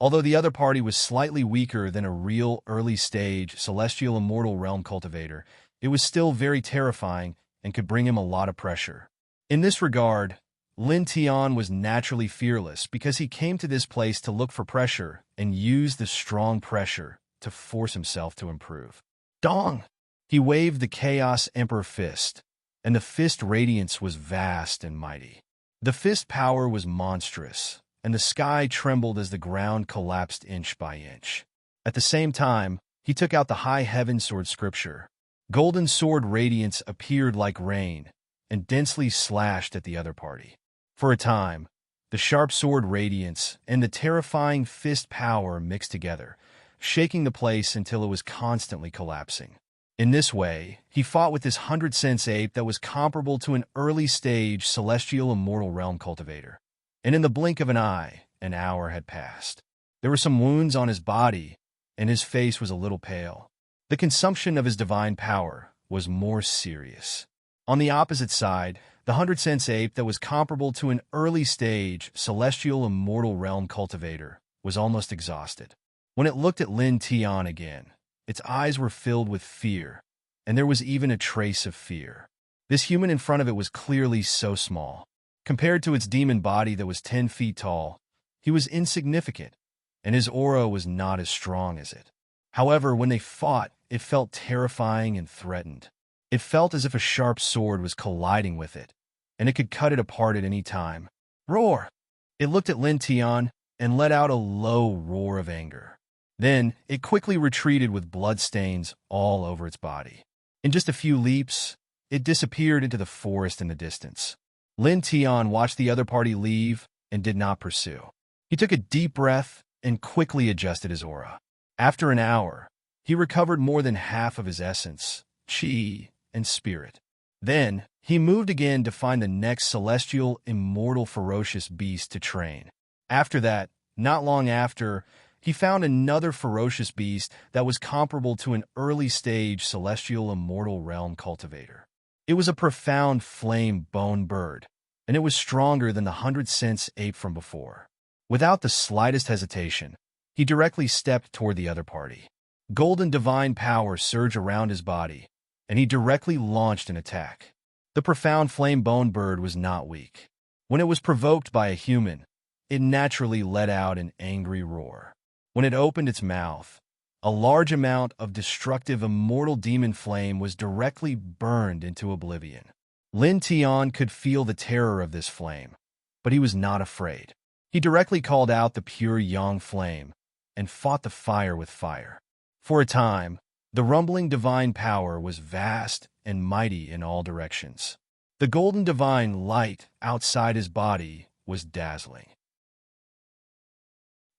Although the other party was slightly weaker than a real early-stage celestial immortal realm cultivator, it was still very terrifying and could bring him a lot of pressure. In this regard, Lin Tian was naturally fearless because he came to this place to look for pressure and use the strong pressure to force himself to improve. Dong! He waved the Chaos Emperor fist, and the fist radiance was vast and mighty. The fist power was monstrous, and the sky trembled as the ground collapsed inch by inch. At the same time, he took out the High Heaven Sword scripture. Golden sword radiance appeared like rain, and densely slashed at the other party. For a time, the sharp sword radiance and the terrifying fist power mixed together, shaking the place until it was constantly collapsing. In this way, he fought with this 100-cent ape that was comparable to an early-stage celestial immortal realm cultivator. And in the blink of an eye, an hour had passed. There were some wounds on his body, and his face was a little pale. The consumption of his divine power was more serious. On the opposite side, the 100-sense ape that was comparable to an early-stage celestial immortal realm cultivator was almost exhausted. When it looked at Lin Tian again, its eyes were filled with fear, and there was even a trace of fear. This human in front of it was clearly so small. Compared to its demon body that was 10 feet tall, he was insignificant, and his aura was not as strong as it. However, when they fought, it felt terrifying and threatened. It felt as if a sharp sword was colliding with it, and it could cut it apart at any time. Roar! It looked at Lin Tian and let out a low roar of anger. Then, it quickly retreated with bloodstains all over its body. In just a few leaps, it disappeared into the forest in the distance. Lin Tian watched the other party leave and did not pursue. He took a deep breath and quickly adjusted his aura. After an hour, he recovered more than half of his essence, qi, and spirit. Then, he moved again to find the next celestial, immortal, ferocious beast to train. After that, not long after, he found another ferocious beast that was comparable to an early-stage celestial immortal realm cultivator. It was a profound flame bone bird, and it was stronger than the 100-sense ape from before. Without the slightest hesitation, he directly stepped toward the other party. Golden divine power surged around his body, and he directly launched an attack. The profound flame bone bird was not weak. When it was provoked by a human, it naturally let out an angry roar. When it opened its mouth, a large amount of destructive immortal demon flame was directly burned into oblivion. Lin Tian could feel the terror of this flame, but he was not afraid. He directly called out the pure yang flame and fought the fire with fire. For a time, the rumbling divine power was vast and mighty in all directions. The golden divine light outside his body was dazzling.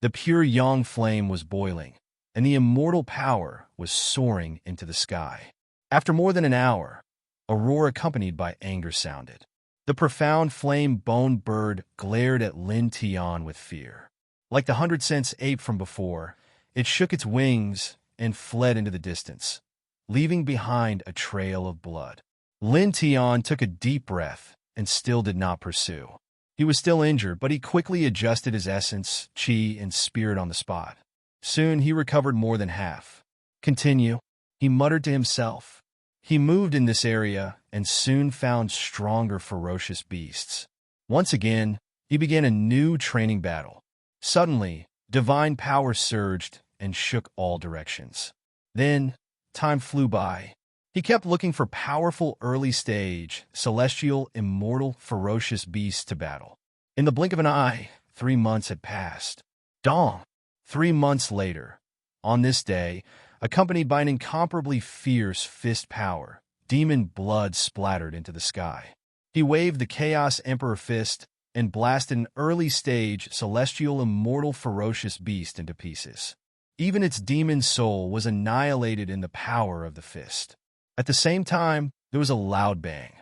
The pure yang flame was boiling, and the immortal power was soaring into the sky. After more than an hour, a roar accompanied by anger sounded. The profound flame bone bird glared at Lin Tian with fear. Like the 100-sense ape from before, it shook its wings and fled into the distance, leaving behind a trail of blood. Lin Tian took a deep breath and still did not pursue. He was still injured, but he quickly adjusted his essence, qi, and spirit on the spot. Soon he recovered more than half. Continue, he muttered to himself. He moved in this area and soon found stronger ferocious beasts. Once again, he began a new training battle. Suddenly, divine power surged and shook all directions. Then, time flew by. He kept looking for powerful early-stage, celestial, immortal, ferocious beasts to battle. In the blink of an eye, 3 months had passed. Dong! 3 months later, on this day, accompanied by an incomparably fierce fist power, demon blood splattered into the sky. He waved the Chaos Emperor fist and blasted an early-stage, celestial, immortal, ferocious beast into pieces. Even its demon soul was annihilated in the power of the fist. At the same time, there was a loud bang.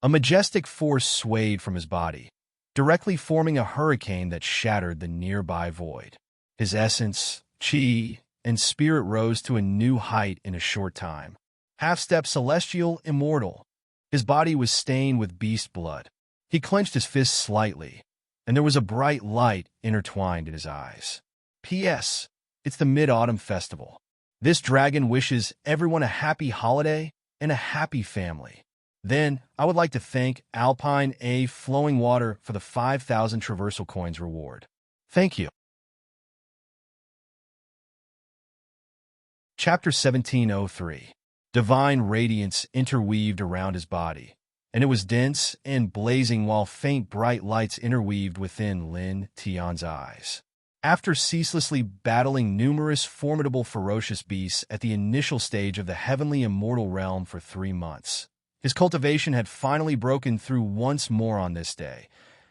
A majestic force swayed from his body, directly forming a hurricane that shattered the nearby void. His essence, qi, and spirit rose to a new height in a short time. Half-step celestial, immortal. His body was stained with beast blood. He clenched his fists slightly, and there was a bright light intertwined in his eyes. P.S. It's the Mid-Autumn Festival. This dragon wishes everyone a happy holiday and a happy family. Then, I would like to thank Alpine A Flowing Water for the 5,000 traversal coins reward. Thank you. Chapter 1703. Divine radiance interweaved around his body, and it was dense and blazing while faint bright lights interweaved within Lin Tian's eyes. After ceaselessly battling numerous formidable ferocious beasts at the initial stage of the heavenly immortal realm for 3 months, his cultivation had finally broken through once more on this day,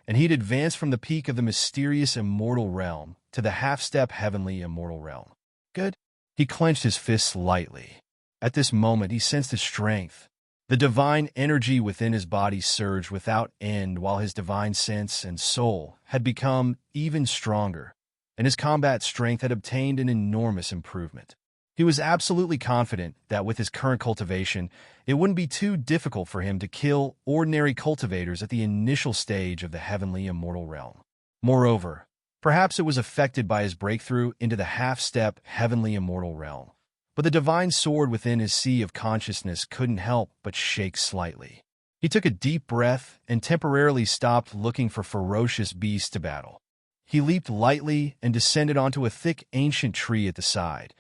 and he'd advanced from the peak of the mysterious immortal realm to the half-step heavenly immortal realm. Good. He clenched his fists lightly. At this moment, he sensed his strength. The divine energy within his body surged without end while his divine sense and soul had become even stronger. and his combat strength had obtained an enormous improvement. He was absolutely confident that with his current cultivation, it wouldn't be too difficult for him to kill ordinary cultivators at the initial stage of the heavenly immortal realm. Moreover, perhaps it was affected by his breakthrough into the half-step heavenly immortal realm, but the divine sword within his sea of consciousness couldn't help but shake slightly. He took a deep breath and temporarily stopped looking for ferocious beasts to battle. He leaped lightly and descended onto a thick ancient tree at the side,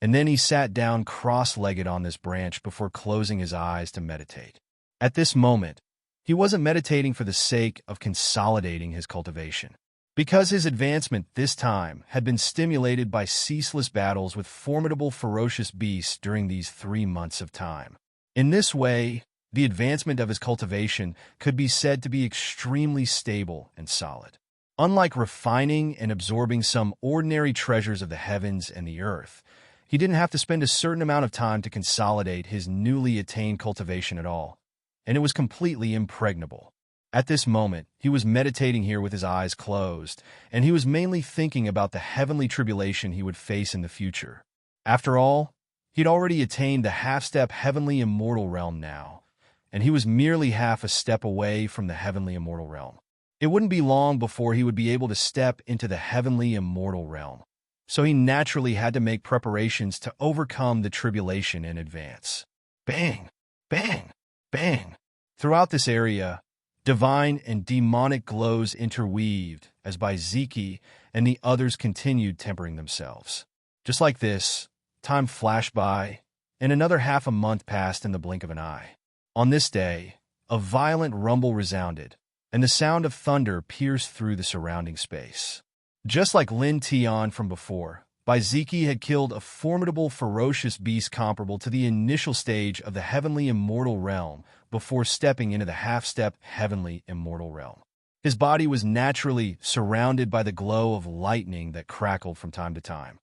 and then he sat down cross-legged on this branch before closing his eyes to meditate. At this moment, he wasn't meditating for the sake of consolidating his cultivation, because his advancement this time had been stimulated by ceaseless battles with formidable ferocious beasts during these 3 months of time. In this way, the advancement of his cultivation could be said to be extremely stable and solid. Unlike refining and absorbing some ordinary treasures of the heavens and the earth, he didn't have to spend a certain amount of time to consolidate his newly attained cultivation at all, and it was completely impregnable. At this moment, he was meditating here with his eyes closed, and he was mainly thinking about the heavenly tribulation he would face in the future. After all, he'd already attained the half-step heavenly immortal realm now, and he was merely half a step away from the heavenly immortal realm. It wouldn't be long before he would be able to step into the heavenly immortal realm, so he naturally had to make preparations to overcome the tribulation in advance. Bang! Bang! Bang! Throughout this area, divine and demonic glows interweaved as Baiziki and the others continued tempering themselves. Just like this, time flashed by, and another half a month passed in the blink of an eye. On this day, a violent rumble resounded, and the sound of thunder pierced through the surrounding space. Just like Lin Tian from before, Baiziki had killed a formidable, ferocious beast comparable to the initial stage of the heavenly immortal realm before stepping into the half-step heavenly immortal realm. His body was naturally surrounded by the glow of lightning that crackled from time to time.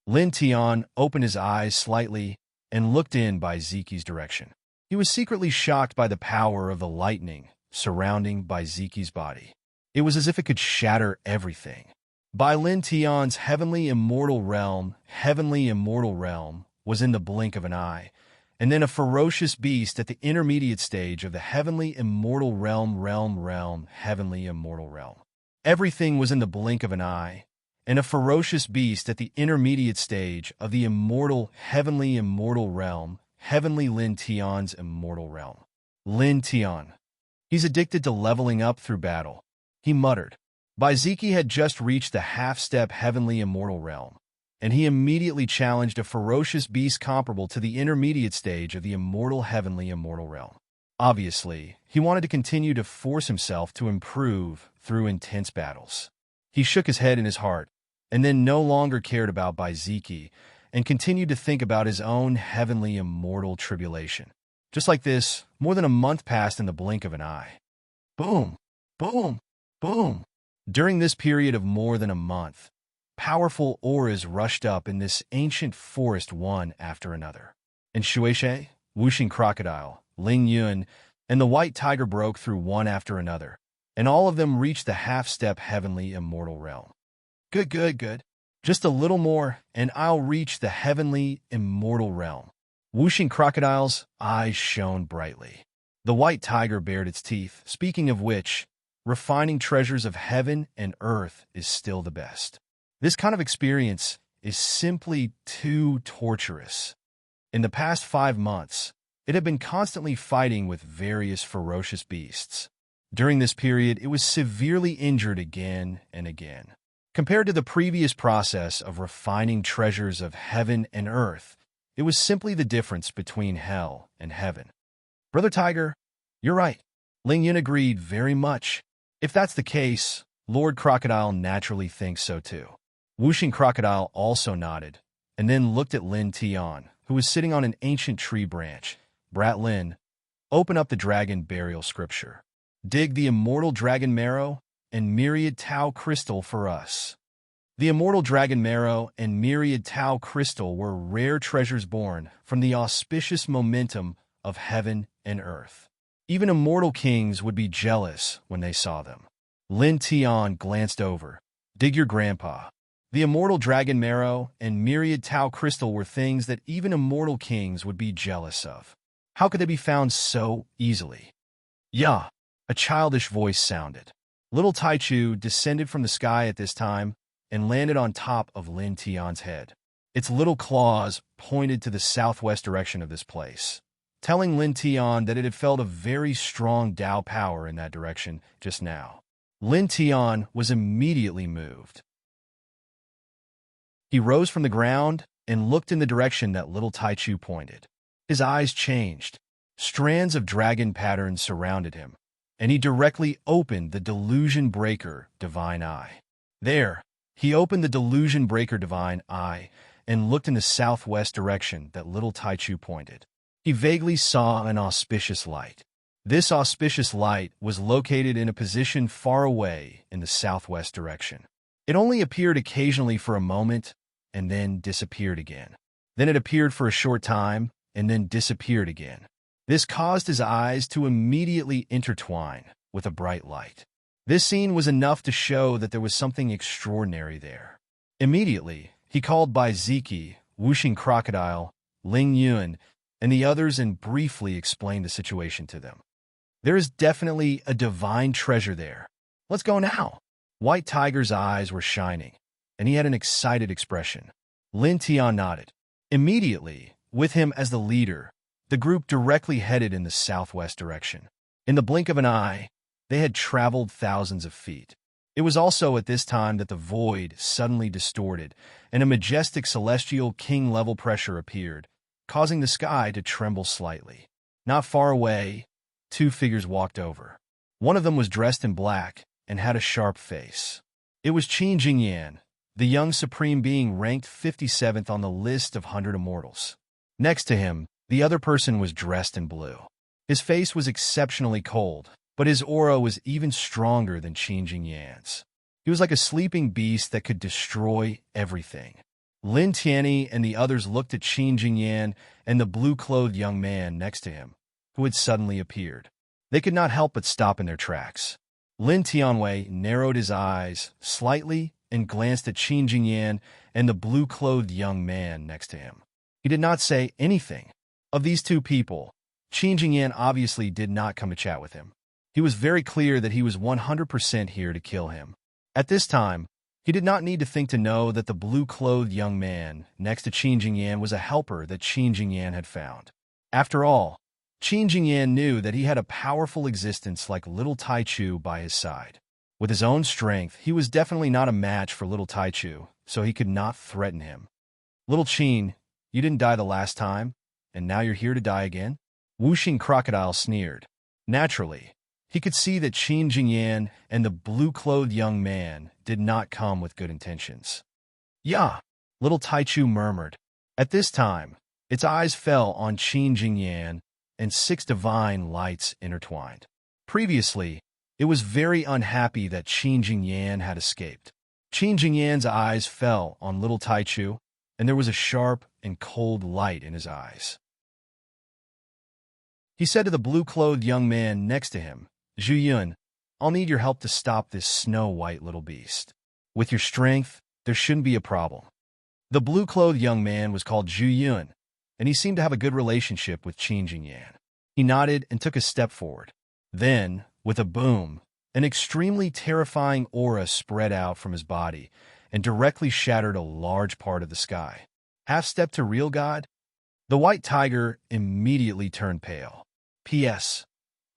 Lin Tian opened his eyes slightly and looked in Baiziki's direction. He was secretly shocked by the power of the lightning surrounding Baiziki's body. It was as if it could shatter everything. Bai Lin Tian's heavenly immortal realm was in the blink of an eye, and then a ferocious beast at the intermediate stage of the heavenly immortal heavenly immortal realm. Everything was in the blink of an eye, and a ferocious beast at the intermediate stage of the heavenly immortal realm, heavenly Lin Tian's immortal realm. Lin Tian. He's addicted to leveling up through battle, he muttered. Baiziki had just reached the half-step heavenly immortal realm, and he immediately challenged a ferocious beast comparable to the intermediate stage of the heavenly immortal realm. Obviously, he wanted to continue to force himself to improve through intense battles. He shook his head in his heart, and then no longer cared about Baiziki, and continued to think about his own heavenly immortal tribulation. Just like this, more than a month passed in the blink of an eye. Boom! Boom! Boom! During this period of more than a month, powerful auras rushed up in this ancient forest one after another. And Shueishe, Wuxing Crocodile, Ling Yun, and the White Tiger broke through one after another, and all of them reached the half-step heavenly immortal realm. Good. Just a little more, and I'll reach the heavenly immortal realm. Wuxing Crocodile's eyes shone brightly. The White Tiger bared its teeth, speaking of which, refining treasures of heaven and earth is still the best. This kind of experience is simply too torturous. In the past 5 months, it had been constantly fighting with various ferocious beasts. During this period, it was severely injured again and again. Compared to the previous process of refining treasures of heaven and earth, it was simply the difference between hell and heaven. Brother Tiger, you're right. Ling Yun agreed very much. If that's the case, Lord Crocodile naturally thinks so too. Wuxing Crocodile also nodded, and then looked at Lin Tian, who was sitting on an ancient tree branch. Brat Lin, open up the dragon burial scripture. Dig the immortal dragon marrow and myriad Tau crystal for us. The immortal dragon marrow and myriad Tau crystal were rare treasures born from the auspicious momentum of heaven and earth. Even immortal kings would be jealous when they saw them. Lin Tian glanced over, Dig your grandpa. The immortal dragon marrow and myriad Tau crystal were things that even immortal kings would be jealous of. How could they be found so easily? Yeah, a childish voice sounded. Little Taichu descended from the sky at this time and landed on top of Lin Tian's head. Its little claws pointed to the southwest direction of this place, telling Lin Tian that it had felt a very strong Tao power in that direction just now. Lin Tian was immediately moved. He rose from the ground and looked in the direction that little Taichu pointed. His eyes changed. Strands of dragon patterns surrounded him, and he directly opened the Delusion Breaker Divine Eye. There, he opened the Delusion Breaker Divine Eye and looked in the southwest direction that little Taichu pointed. He vaguely saw an auspicious light. This auspicious light was located in a position far away in the southwest direction. It only appeared occasionally for a moment and then disappeared again. Then it appeared for a short time and then disappeared again. This caused his eyes to immediately intertwine with a bright light. This scene was enough to show that there was something extraordinary there. Immediately, he called Bai Ziki, Wuxing Crocodile, Ling Yun, and the others and briefly explained the situation to them. There is definitely a divine treasure there. Let's go now. White Tiger's eyes were shining, and he had an excited expression. Lin Tian nodded. Immediately, with him as the leader, the group directly headed in the southwest direction. In the blink of an eye, they had traveled thousands of feet. It was also at this time that the void suddenly distorted, and a majestic celestial king-level pressure appeared, causing the sky to tremble slightly. Not far away, two figures walked over. One of them was dressed in black and had a sharp face. It was Qin Jingyan, the young supreme being ranked 57th on the list of 100 immortals. Next to him, the other person was dressed in blue. His face was exceptionally cold, but his aura was even stronger than Qin Jingyan's. He was like a sleeping beast that could destroy everything. Lin Tianyi and the others looked at Qin Jingyan and the blue-clothed young man next to him, who had suddenly appeared. They could not help but stop in their tracks. Lin Tianwei narrowed his eyes slightly and glanced at Qin Jingyan and the blue-clothed young man next to him. He did not say anything. Of these two people, Qin Jingyan obviously did not come to chat with him. He was very clear that he was 100% here to kill him. At this time, he did not need to think to know that the blue-clothed young man next to Qin Jingyan was a helper that Qin Jingyan had found. After all, Qin Jingyan knew that he had a powerful existence like little Taichu by his side. With his own strength, he was definitely not a match for little Taichu, so he could not threaten him. Little Qin, you didn't die the last time, and now you're here to die again? Wuxing Crocodile sneered. Naturally, he could see that Qin Jingyan and the blue-clothed young man did not come with good intentions. Yeah, little Taichu murmured. At this time, its eyes fell on Qin Jingyan, and 6 divine lights intertwined. Previously, it was very unhappy that Qin Jingyan had escaped. Qin Jingyan's eyes fell on little Taichu, and there was a sharp and cold light in his eyes. He said to the blue-clothed young man next to him, Zhu Yun, I'll need your help to stop this snow-white little beast. With your strength, there shouldn't be a problem. The blue-clothed young man was called Zhu Yun, and he seemed to have a good relationship with Qin Jingyan. He nodded and took a step forward. Then, with a boom, an extremely terrifying aura spread out from his body and directly shattered a large part of the sky. Half-step to real God? The white tiger immediately turned pale. P.S.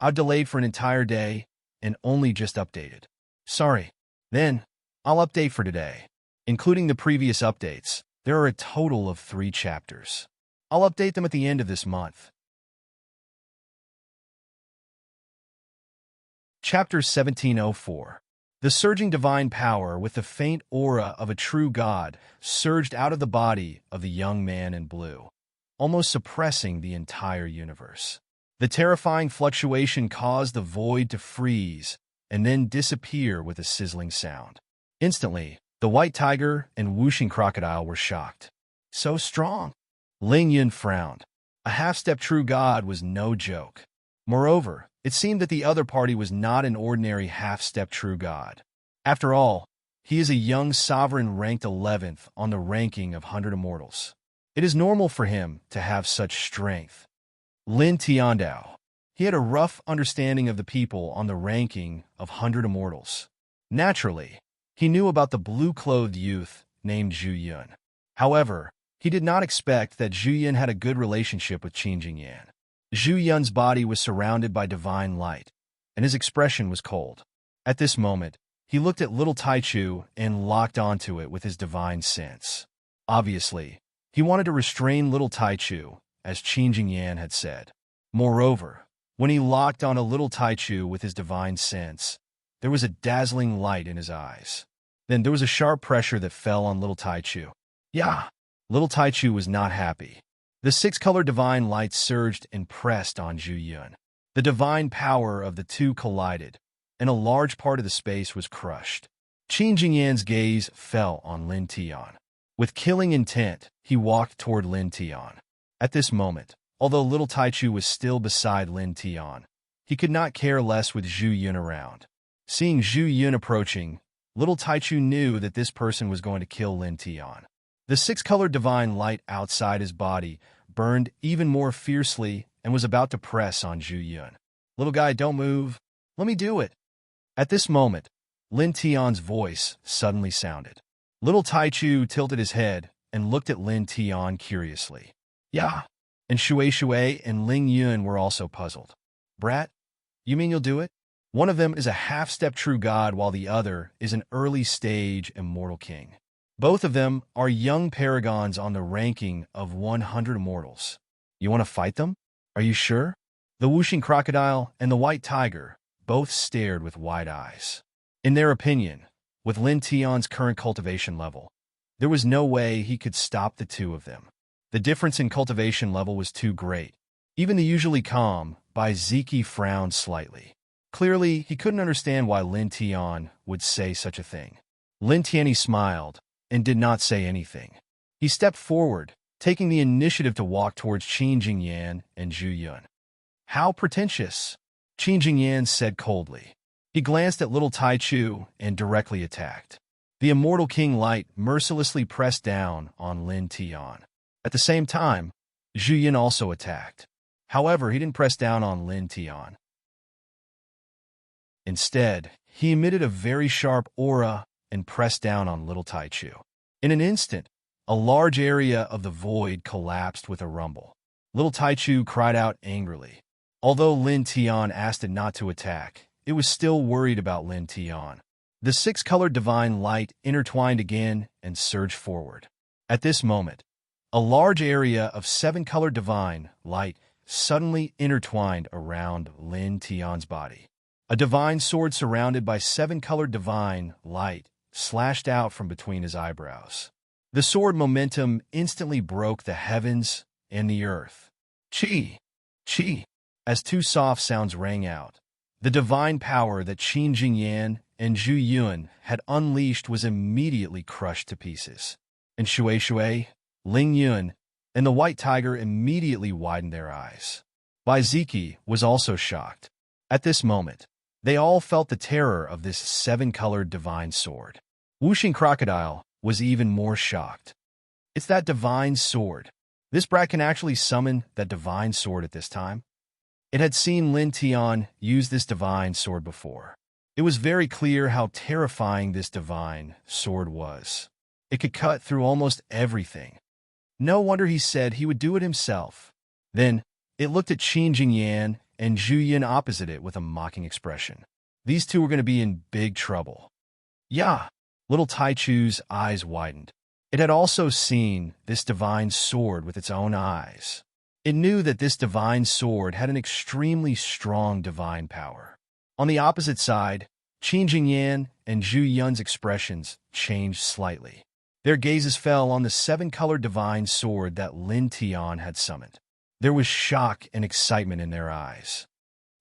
I've delayed for an entire day and only just updated. Sorry. Then, I'll update for today. Including the previous updates, there are a total of 3 chapters. I'll update them at the end of this month. Chapter 1704. The surging divine power with the faint aura of a true god surged out of the body of the young man in blue, almost suppressing the entire universe. The terrifying fluctuation caused the void to freeze and then disappear with a sizzling sound. Instantly, the white tiger and Wuxing Crocodile were shocked. So strong. Ling Yun frowned. A half-step true god was no joke. Moreover, it seemed that the other party was not an ordinary half-step true god. After all, He is a young sovereign ranked 11th on the ranking of 100 immortals. It is normal for him to have such strength. Lin Tiandao. He had a rough understanding of the people on the ranking of 100 immortals. Naturally, he knew about the blue-clothed youth named Zhu Yun. However, he did not expect that Zhu Yun had a good relationship with Qin Jingyan. Zhu Yun's body was surrounded by divine light, and his expression was cold. At this moment, he looked at little Taichu and locked onto it with his divine sense. Obviously, he wanted to restrain little Taichu, as Qin Jingyan had said. Moreover, when he locked on a little Taichu with his divine sense, there was a dazzling light in his eyes. Then there was a sharp pressure that fell on little Taichu. Yeah! Little Taichu was not happy. The six-colored divine light surged and pressed on Zhu Yun. The divine power of the two collided, and a large part of the space was crushed. Qin Jingyan's gaze fell on Lin Tian. With killing intent, he walked toward Lin Tian. At this moment, although little Taichu was still beside Lin Tian, he could not care less with Zhu Yun around. Seeing Zhu Yun approaching, little Taichu knew that this person was going to kill Lin Tian. The six-colored divine light outside his body burned even more fiercely and was about to press on Zhu Yun. Little guy, don't move. Let me do it. At this moment, Lin Tian's voice suddenly sounded. Little Taichu tilted his head and looked at Lin Tian curiously. Yeah. And Shui and Ling Yun were also puzzled. Brat, you mean you'll do it? One of them is a half-step true god while the other is an early-stage immortal king. Both of them are young paragons on the ranking of 100 immortals. You want to fight them? Are you sure? The whooshing crocodile and the white tiger both stared with wide eyes. In their opinion, with Lin Tian's current cultivation level, there was no way he could stop the two of them. The difference in cultivation level was too great. Even the usually calm Bai Ziki frowned slightly. Clearly, he couldn't understand why Lin Tian would say such a thing. Lin Tianyi smiled and did not say anything. He stepped forward, taking the initiative to walk towards Qin Jingyan and Zhu Yun. How pretentious, Qin Jingyan said coldly. He glanced at little Taichu and directly attacked. The immortal king light mercilessly pressed down on Lin Tian. At the same time, Zhu Yun also attacked. However, he didn't press down on Lin Tian. Instead, he emitted a very sharp aura and pressed down on little Taichu. In an instant, a large area of the void collapsed with a rumble. Little Taichu cried out angrily. Although Lin Tian asked it not to attack, it was still worried about Lin Tian. The six-colored divine light intertwined again and surged forward. At this moment, a large area of seven-colored divine light suddenly intertwined around Lin Tian's body. A divine sword surrounded by seven-colored divine light slashed out from between his eyebrows. The sword momentum instantly broke the heavens and the earth. Chi! Chi! As two soft sounds rang out, the divine power that Qin Jingyan and Zhu Yun had unleashed was immediately crushed to pieces. And Shui, Ling Yun, and the white tiger immediately widened their eyes. Bai Ziki was also shocked. At this moment, they all felt the terror of this seven-colored divine sword. Whooshing Crocodile was even more shocked. It's that divine sword. This brat can actually summon that divine sword at this time. It had seen Lin Tian use this divine sword before. It was very clear how terrifying this divine sword was. It could cut through almost everything. No wonder he said he would do it himself. Then, it looked at Qin Jingyan and Zhu Yun opposite it with a mocking expression. These two were going to be in big trouble. Yeah, little Taichu's eyes widened. It had also seen this divine sword with its own eyes. It knew that this divine sword had an extremely strong divine power. On the opposite side, Qin Jingyan and Zhu Yun's expressions changed slightly. Their gazes fell on the seven-colored divine sword that Lin Tian had summoned. There was shock and excitement in their eyes.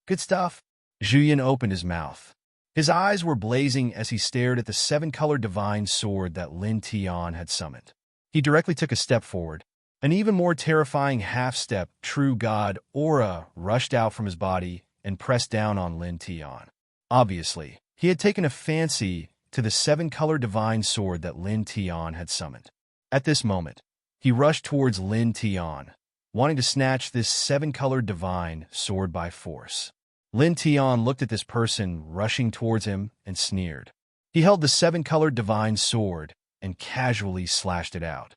Good stuff. Zhu Yun opened his mouth. His eyes were blazing as he stared at the seven-colored divine sword that Lin Tian had summoned. He directly took a step forward. An even more terrifying half-step, true god aura rushed out from his body and pressed down on Lin Tian. Obviously, he had taken a fancy to the seven-colored divine sword that Lin Tian had summoned. At this moment, he rushed towards Lin Tian, wanting to snatch this seven-colored divine sword by force. Lin Tian looked at this person rushing towards him and sneered. He held the seven-colored divine sword and casually slashed it out.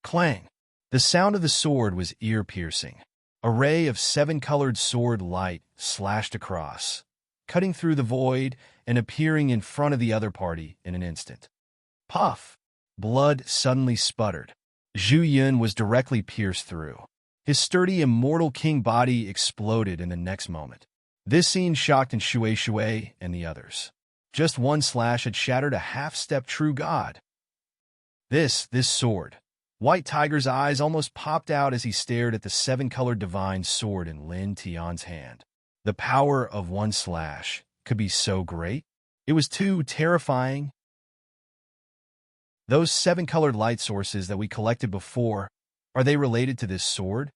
Clang! The sound of the sword was ear-piercing. A ray of seven-colored sword light slashed across, cutting through the void and appearing in front of the other party in an instant. Puff! Blood suddenly sputtered. Zhu Yun was directly pierced through. His sturdy immortal king body exploded in the next moment. This scene shocked Shui and the others. Just one slash had shattered a half-step true god. This sword. White Tiger's eyes almost popped out as he stared at the seven-colored divine sword in Lin Tian's hand. The power of one slash could be so great. It was too terrifying. Those seven-colored light sources that we collected before, are they related to this sword?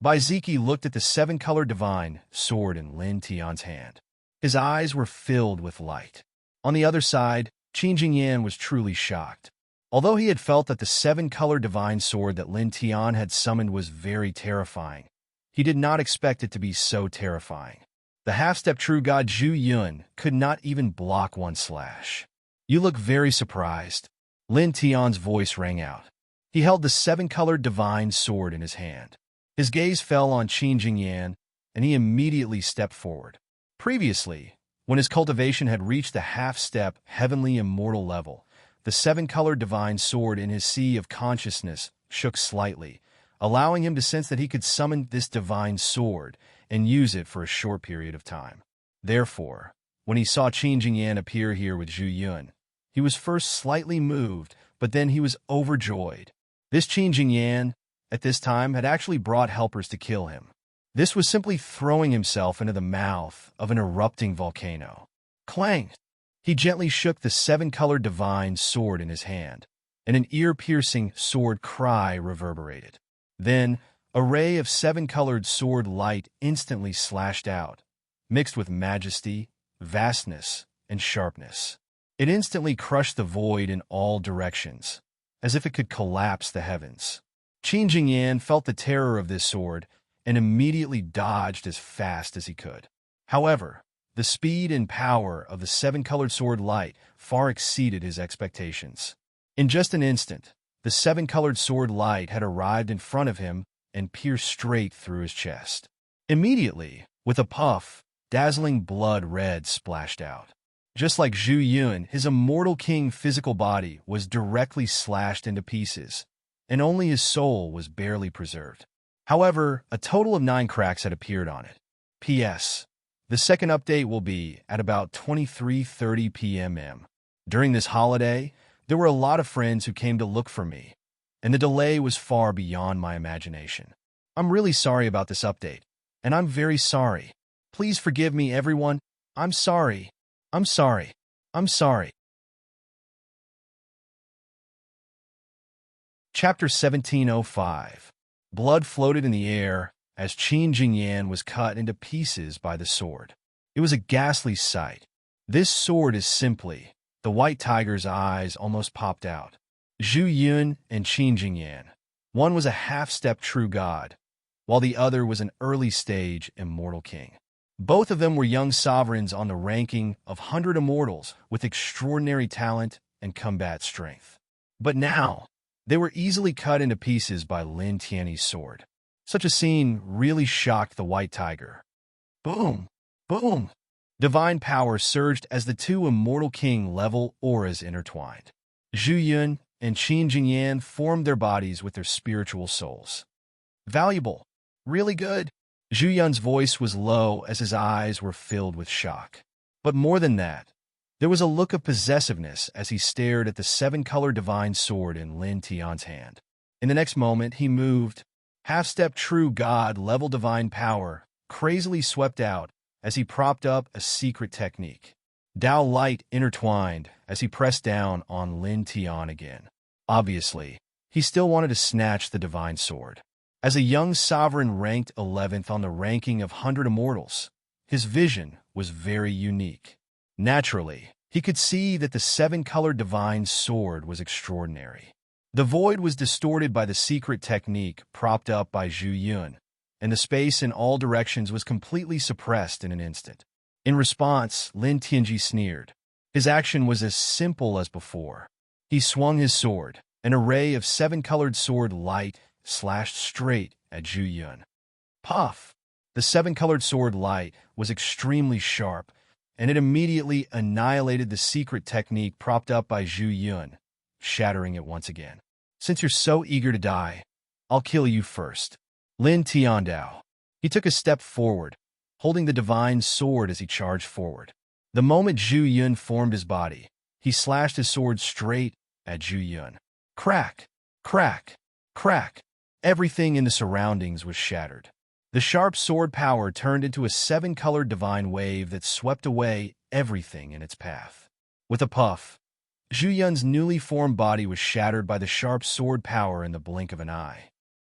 Baiziki looked at the seven-colored divine sword in Lin Tian's hand. His eyes were filled with light. On the other side, Qin Jingyan was truly shocked. Although he had felt that the seven-colored divine sword that Lin Tian had summoned was very terrifying, he did not expect it to be so terrifying. The half-step true god Zhu Yun could not even block one slash. You look very surprised. Lin Tian's voice rang out. He held the seven-colored divine sword in his hand. His gaze fell on Qin Jingyan, and he immediately stepped forward. Previously, when his cultivation had reached the half-step heavenly immortal level, the seven-colored divine sword in his sea of consciousness shook slightly, allowing him to sense that he could summon this divine sword and use it for a short period of time. Therefore, when he saw Qin Jingyan appear here with Zhu Yun, he was first slightly moved, but then he was overjoyed. This Qin Jingyan, at this time, had actually brought helpers to kill him. This was simply throwing himself into the mouth of an erupting volcano. Clang! He gently shook the seven-colored divine sword in his hand, and an ear-piercing sword cry reverberated. Then, a ray of seven-colored sword light instantly slashed out, mixed with majesty, vastness, and sharpness. It instantly crushed the void in all directions, as if it could collapse the heavens. Qin Jingyan felt the terror of this sword and immediately dodged as fast as he could. However, the speed and power of the seven-colored sword light far exceeded his expectations. In just an instant, the seven-colored sword light had arrived in front of him and pierced straight through his chest. Immediately, with a puff, dazzling blood red splashed out. Just like Zhu Yun, his immortal king physical body was directly slashed into pieces, and only his soul was barely preserved. However, a total of 9 cracks had appeared on it. P.S. The second update will be at about 23:30 p.m. During this holiday, there were a lot of friends who came to look for me, and the delay was far beyond my imagination. I'm really sorry about this update, and I'm very sorry. Please forgive me, everyone. I'm sorry. I'm sorry. I'm sorry. Chapter 1705. Blood floated in the air as Qin Jingyan was cut into pieces by the sword. It was a ghastly sight. This sword is simply... The White Tiger's eyes almost popped out. Zhu Yun and Qin Jingyan. One was a half-step true god, while the other was an early-stage immortal king. Both of them were young sovereigns on the ranking of 100 immortals with extraordinary talent and combat strength. But now, they were easily cut into pieces by Lin Tian's sword. Such a scene really shocked the White Tiger. Boom! Boom! Divine power surged as the two immortal king-level auras intertwined. Zhu Yun and Qin Jingyan formed their bodies with their spiritual souls. Valuable. Really good. Zhu Yun's voice was low as his eyes were filled with shock. But more than that, there was a look of possessiveness as he stared at the seven-colored divine sword in Lin Tian's hand. In the next moment, he moved. Half-step true god-level divine power crazily swept out as he propped up a secret technique. Dao light intertwined as he pressed down on Lin Tian again. Obviously, he still wanted to snatch the divine sword. As a young sovereign ranked 11th on the ranking of 100 immortals, his vision was very unique. Naturally, He could see that the seven-colored divine sword was extraordinary. The void was distorted by the secret technique propped up by Zhu Yun, and the space in all directions was completely suppressed in an instant. In response, Lin Tianji sneered. His action was as simple as before. He swung his sword. An array of seven-colored sword light slashed straight at Zhu Yun. Puff! The seven-colored sword light was extremely sharp, and it immediately annihilated the secret technique propped up by Zhu Yun, shattering it once again. Since you're so eager to die, I'll kill you first. Lin Tiandao. He took a step forward, holding the divine sword as he charged forward. The moment Zhu Yun formed his body, he slashed his sword straight at Zhu Yun. Crack! Crack! Crack! Everything in the surroundings was shattered. The sharp sword power turned into a seven-colored divine wave that swept away everything in its path. With a puff, Zhu Yun's newly formed body was shattered by the sharp sword power in the blink of an eye.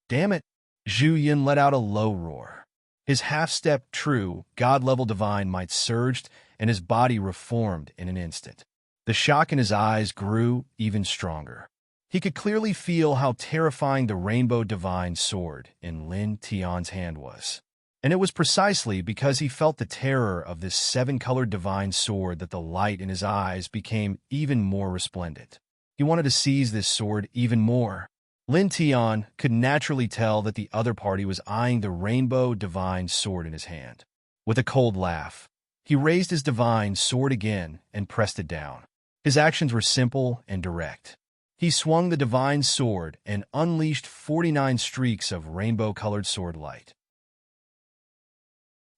Damn it! Zhu Yun let out a low roar. His half-step true, god-level divine might surged, and his body reformed in an instant. The shock in his eyes grew even stronger. He could clearly feel how terrifying the rainbow divine sword in Lin Tian's hand was. And it was precisely because he felt the terror of this seven-colored divine sword that the light in his eyes became even more resplendent. He wanted to seize this sword even more. Lin Tian could naturally tell that the other party was eyeing the rainbow divine sword in his hand. With a cold laugh, he raised his divine sword again and pressed it down. His actions were simple and direct. He swung the divine sword and unleashed 49 streaks of rainbow-colored sword light.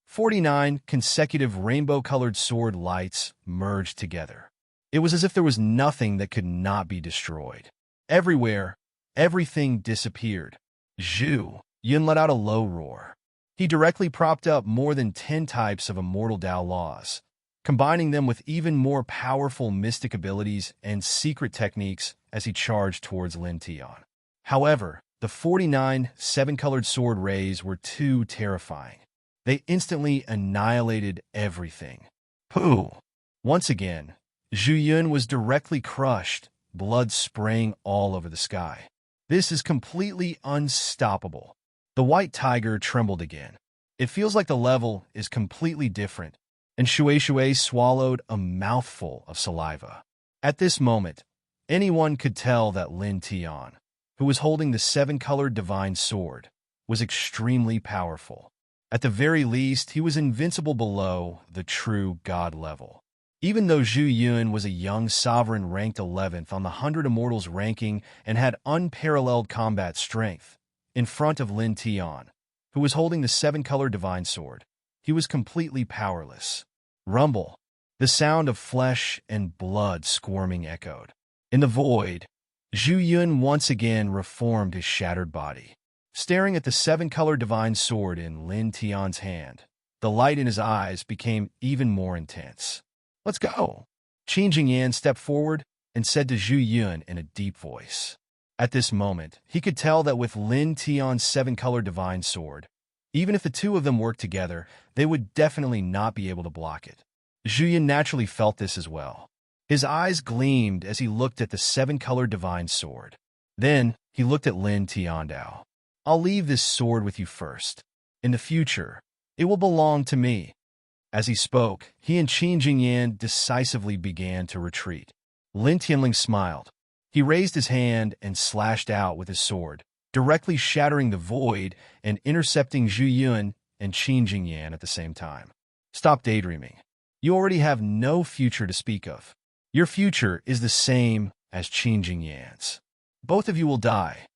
49 consecutive rainbow-colored sword lights merged together. It was as if there was nothing that could not be destroyed. Everywhere, everything disappeared. Zhu Yun let out a low roar. He directly propped up more than 10 types of immortal Dao laws, combining them with even more powerful mystic abilities and secret techniques as he charged towards Lin Tian. However, the 49 seven-colored sword rays were too terrifying. They instantly annihilated everything. Pooh! Once again, Zhu Yun was directly crushed, blood spraying all over the sky. This is completely unstoppable. The white tiger trembled again. It feels like the level is completely different, and Shui swallowed a mouthful of saliva. At this moment, anyone could tell that Lin Tian, who was holding the seven-colored divine sword, was extremely powerful. At the very least, he was invincible below the true god level. Even though Zhu Yun was a young sovereign ranked 11th on the 100 Immortals ranking and had unparalleled combat strength, in front of Lin Tian, who was holding the seven-colored divine sword, he was completely powerless. Rumble. The sound of flesh and blood squirming echoed. In the void, Zhu Yun once again reformed his shattered body. Staring at the seven-colored divine sword in Lin Tian's hand, the light in his eyes became even more intense. Let's go! Qin Jingyan stepped forward and said to Zhu Yun in a deep voice. At this moment, he could tell that with Lin Tian's seven-colored divine sword, even if the two of them worked together, they would definitely not be able to block it. Zhu Yun naturally felt this as well. His eyes gleamed as he looked at the seven-colored divine sword. Then, he looked at Lin Tiandao. I'll leave this sword with you first. In the future, it will belong to me. As he spoke, he and Qin Jingyan decisively began to retreat. Lin Tianling smiled. He raised his hand and slashed out with his sword, directly shattering the void and intercepting Zhu Yun and Qin Jingyan at the same time. Stop daydreaming. You already have no future to speak of. Your future is the same as Qin Jingyan's. Both of you will die,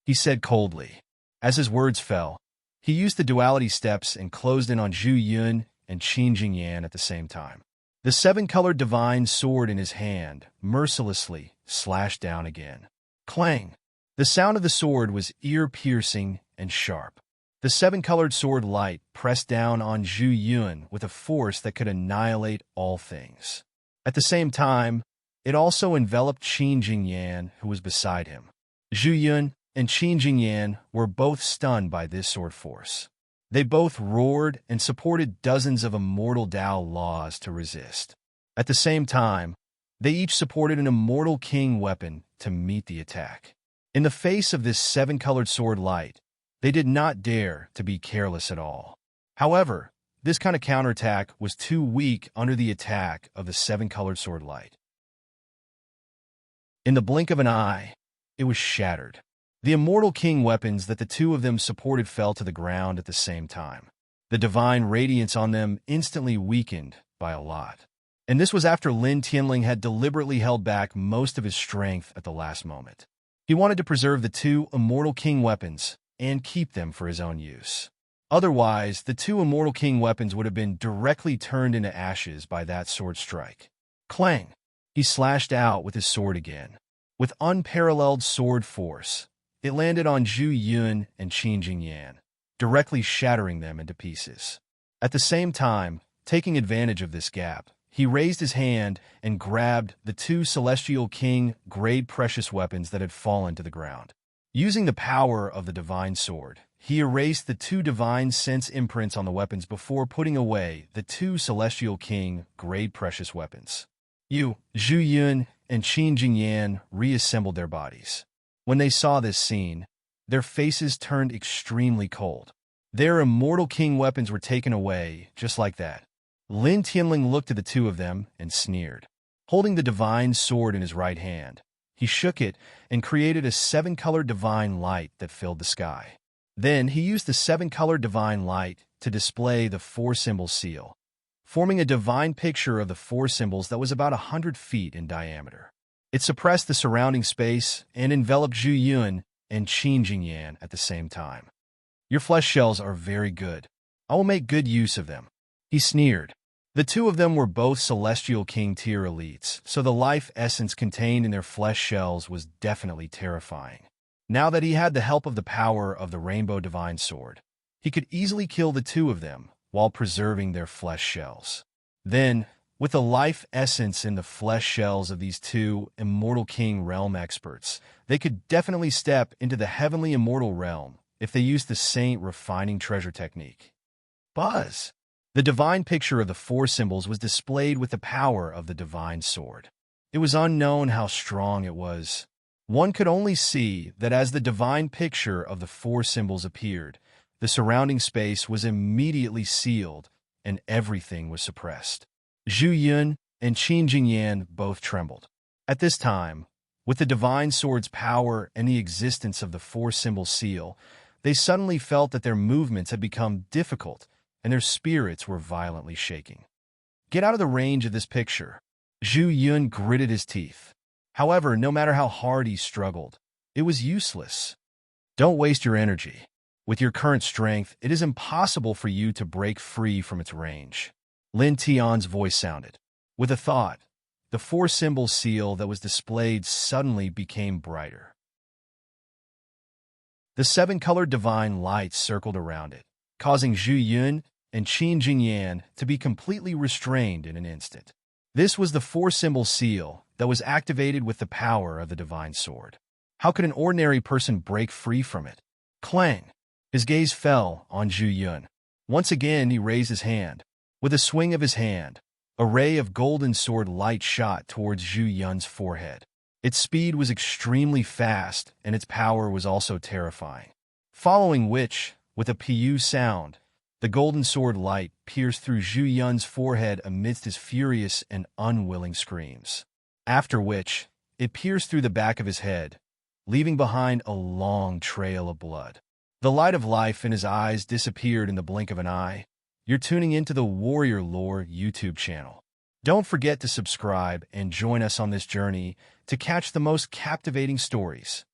he said coldly. As his words fell, he used the duality steps and closed in on Zhu Yun and Qin Jingyan at the same time. The seven-colored divine sword in his hand mercilessly slashed down again. Clang! The sound of the sword was ear-piercing and sharp. The seven-colored sword light pressed down on Zhu Yun with a force that could annihilate all things. At the same time, it also enveloped Qin Jingyan, who was beside him. Zhu Yun and Qin Jingyan were both stunned by this sword force. They both roared and supported dozens of immortal Dao laws to resist. At the same time, they each supported an immortal king weapon to meet the attack. In the face of this seven-colored sword light, they did not dare to be careless at all. However, this kind of counterattack was too weak under the attack of the seven-colored sword light. In the blink of an eye, it was shattered. The immortal king weapons that the two of them supported fell to the ground at the same time. The divine radiance on them instantly weakened by a lot. And this was after Lin Tianling had deliberately held back most of his strength at the last moment. He wanted to preserve the two immortal king weapons and keep them for his own use. Otherwise, the two immortal king weapons would have been directly turned into ashes by that sword strike. Clang! He slashed out with his sword again. With unparalleled sword force, it landed on Zhu Yun and Qin Jingyan, directly shattering them into pieces. At the same time, taking advantage of this gap, he raised his hand and grabbed the two Celestial King grade precious weapons that had fallen to the ground. Using the power of the divine sword, he erased the two divine sense imprints on the weapons before putting away the two Celestial King grade precious weapons. Zhu Yun and Qin Jingyan reassembled their bodies. When they saw this scene, their faces turned extremely cold. Their immortal king weapons were taken away just like that. Lin Tianling looked at the two of them and sneered. Holding the divine sword in his right hand, he shook it and created a seven-colored divine light that filled the sky. Then he used the seven-colored divine light to display the four-symbol seal, forming a divine picture of the four symbols that was about 100 feet in diameter. It suppressed the surrounding space and enveloped Zhu Yun and Qin Jingyan at the same time. Your flesh shells are very good. I will make good use of them. He sneered. The two of them were both Celestial King tier elites, so the life essence contained in their flesh shells was definitely terrifying. Now that he had the help of the power of the Rainbow Divine Sword, he could easily kill the two of them while preserving their flesh shells. Then, with the life essence in the flesh shells of these two Immortal King realm experts, they could definitely step into the heavenly immortal realm if they used the Saint Refining Treasure technique. Buzz! The divine picture of the four symbols was displayed with the power of the divine sword. It was unknown how strong it was. One could only see that as the divine picture of the four symbols appeared, the surrounding space was immediately sealed and everything was suppressed. Zhu Yun and Qin Jingyan both trembled. At this time, with the divine sword's power and the existence of the four-symbol seal, they suddenly felt that their movements had become difficult and their spirits were violently shaking. Get out of the range of this picture. Zhu Yun gritted his teeth. However, no matter how hard he struggled, it was useless. Don't waste your energy. With your current strength, it is impossible for you to break free from its range. Lin Tian's voice sounded. With a thought, the four-symbol seal that was displayed suddenly became brighter. The seven-colored divine lights circled around it, causing Zhu Yun and Qin Jingyan to be completely restrained in an instant. This was the four-symbol seal that was activated with the power of the divine sword. How could an ordinary person break free from it? Clang! His gaze fell on Zhu Yun. Once again, he raised his hand. With a swing of his hand, a ray of golden sword light shot towards Zhu Yun's forehead. Its speed was extremely fast, and its power was also terrifying. Following which, with a pu sound, the golden sword light pierced through Zhu Yun's forehead amidst his furious and unwilling screams. After which, it pierced through the back of his head, leaving behind a long trail of blood. The light of life in his eyes disappeared in the blink of an eye. You're tuning into the Warrior Lore YouTube channel. Don't forget to subscribe and join us on this journey to catch the most captivating stories.